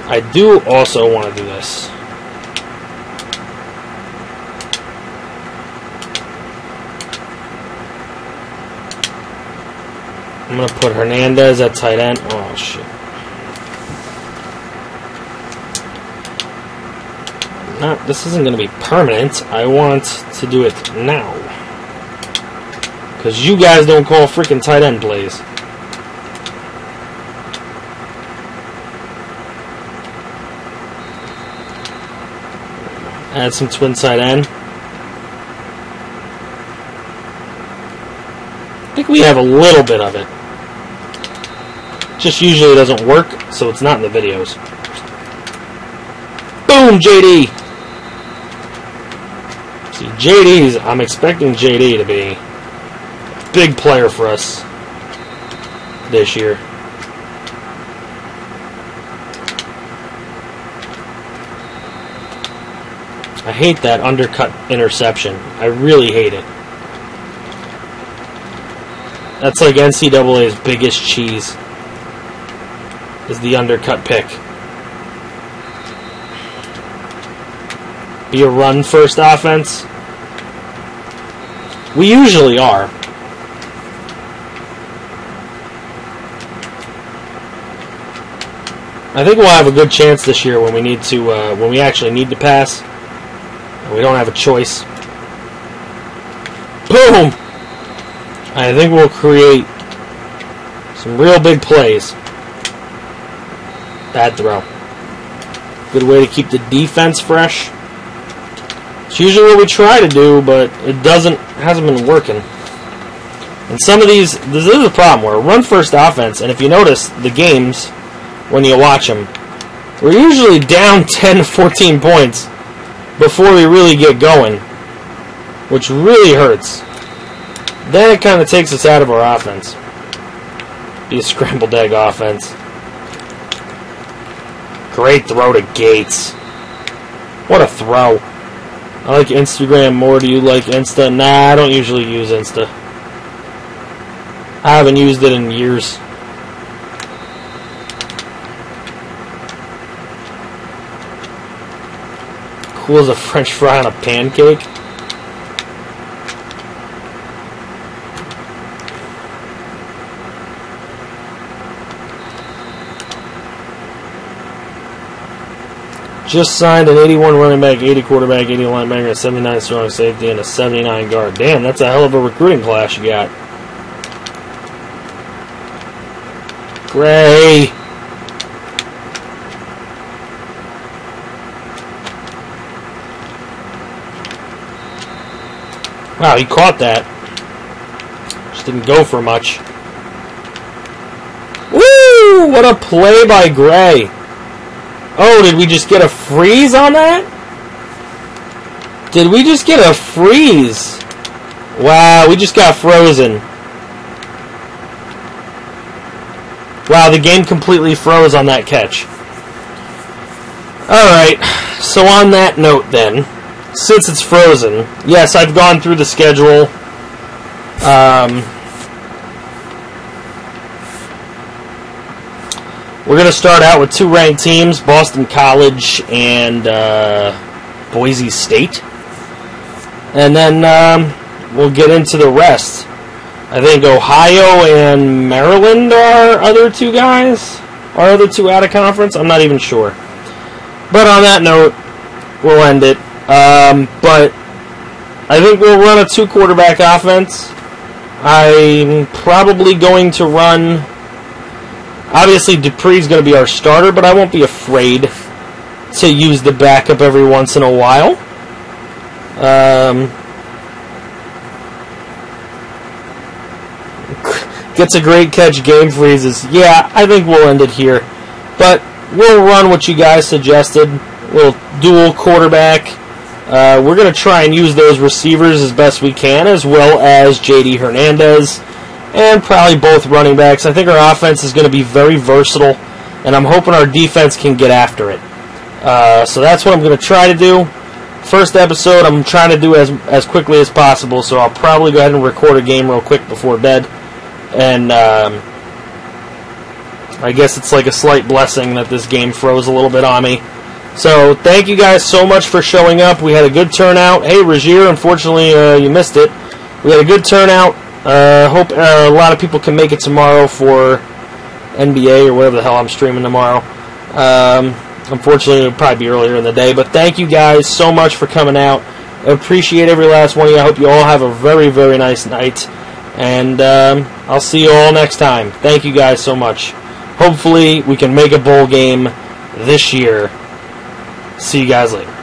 I do also want to do this. I'm going to put Hernandez at tight end. Oh, shit. This isn't going to be permanent. I want to do it now. Because you guys don't call freaking tight end plays. Add some twin side end. I think we have a little bit of it. Just usually doesn't work, so it's not in the videos. Boom, JD! See, I'm expecting JD to be a big player for us this year. I hate that undercut interception. I really hate it. That's like NCAA's biggest cheese, is the undercut pick. Be a run-first offense? We usually are. I think we'll have a good chance this year when we need to, when we actually need to pass. We don't have a choice. Boom! I think we'll create some real big plays. Bad throw. Good way to keep the defense fresh. It's usually what we try to do, but it hasn't been working. And some of these, this is a problem. We're a run-first offense, and if you notice the games, when you watch them, we're usually down 10 to 14 points before we really get going, which really hurts. Then it kind of takes us out of our offense. Be a scrambled egg offense. Great throw to Gates. What a throw. I like Instagram more. Do you like Insta? Nah, I don't usually use Insta. I haven't used it in years. Cool as a French fry on a pancake. Just signed an 81 running back, 80 quarterback, 80 linebacker, a 79 strong safety, and a 79 guard. Damn, that's a hell of a recruiting class you got. Gray. Wow, he caught that. Just didn't go for much. Woo! What a play by Gray. Oh, did we just get a freeze on that? Did we just get a freeze? Wow, we just got frozen. Wow, the game completely froze on that catch. Alright, so on that note then, since it's frozen, yes, I've gone through the schedule. We're going to start out with 2 ranked teams, Boston College and Boise State. And then we'll get into the rest. I think Ohio and Maryland are other 2 guys. Are other 2 out of conference? I'm not even sure. But on that note, we'll end it. But I think we'll run a 2 quarterback offense. I'm probably going to run... Obviously, Dupree's going to be our starter, but I won't be afraid to use the backup every once in a while. Gets a great catch, game freezes. Yeah, I think we'll end it here. But we'll run what you guys suggested. We'll dual quarterback. We're going to try and use those receivers as best we can, as well as J.D. Hernandez. And probably both running backs. I think our offense is going to be very versatile, and I'm hoping our defense can get after it. So that's what I'm going to try to do. First episode I'm trying to do as quickly as possible, so I'll probably go ahead and record a game real quick before bed. And I guess it's like a slight blessing that this game froze a little bit on me. So thank you guys so much for showing up. We had a good turnout. Hey, Rajier, unfortunately you missed it. We had a good turnout. Hope a lot of people can make it tomorrow for NBA or whatever the hell I'm streaming tomorrow. Unfortunately, it'll probably be earlier in the day. But thank you guys so much for coming out. I appreciate every last one of you. I hope you all have a very, very nice night. And I'll see you all next time. Thank you guys so much. Hopefully, we can make a bowl game this year. See you guys later.